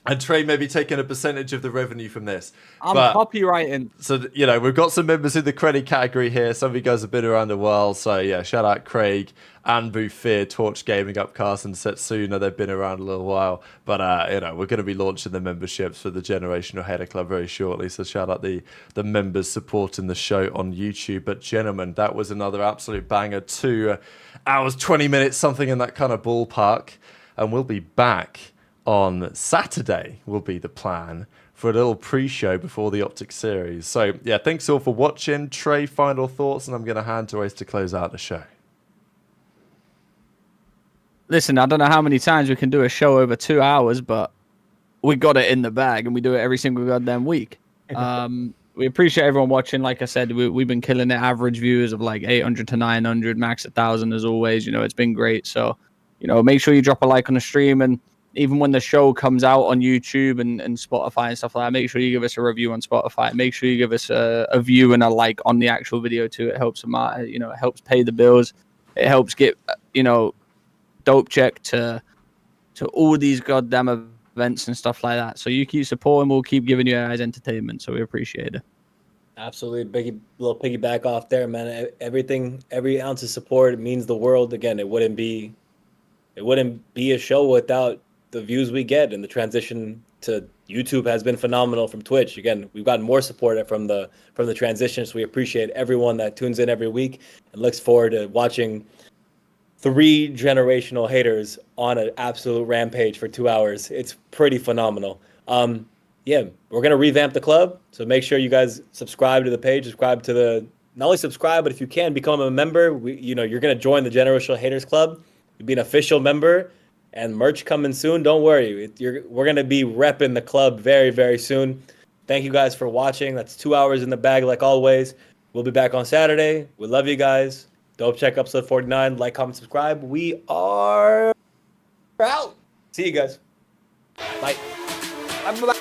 And Trey may be taking a percentage of the revenue from this. I'm copywriting. So, you know, we've got some members in the credit category here. Some of you guys have been around the world. So, yeah, shout out Craig, Anbu Fear, Torch Gaming, Upcast, and Setsuna. They've been around a little while. But, you know, we're going to be launching the memberships for the Generational Hater Club very shortly. So, shout out the members supporting the show on YouTube. But, gentlemen, that was another absolute banger. 2 hours, 20 minutes, something in that kind of ballpark. And we'll be back on Saturday will be the plan for a little pre-show before the OpTic series. So, yeah, thanks all for watching. Trey, final thoughts, and I'm going to hand to Ace to close out the show. Listen, I don't know how many times we can do a show over 2 hours, but we got it in the bag, and we do it every single goddamn week. We appreciate everyone watching. Like I said, we've been killing it. Average viewers of like 800 to 900, max 1,000 as always. You know, it's been great. So, you know, make sure you drop a like on the stream, and even when the show comes out on YouTube and Spotify and stuff like that, make sure you give us a review on Spotify. Make sure you give us a view and a like on the actual video too. It helps them out. You know, it helps pay the bills. It helps get, you know, Dope Check to all these goddamn events and stuff like that. So you keep supporting, we'll keep giving you guys entertainment. So we appreciate it. Absolutely, little piggyback off there, man. Every ounce of support means the world. Again, it wouldn't be a show without the views we get, and the transition to YouTube has been phenomenal from Twitch. Again, we've gotten more support from the transition, so we appreciate everyone that tunes in every week and looks forward to watching 3 generational haters on an absolute rampage for 2 hours. It's pretty phenomenal. Yeah, we're gonna revamp the club, so make sure you guys subscribe to the page, not only subscribe, but if you can become a member. You're gonna join the Generational Haters Club. You'll be an official member, and merch coming soon. Don't worry, we're gonna be repping the club very, very soon. Thank you guys for watching. That's 2 hours in the bag, like always. We'll be back on Saturday. We love you guys. Dope Check episode 49. Like, comment, subscribe. We are out. See you guys. Bye. Bye.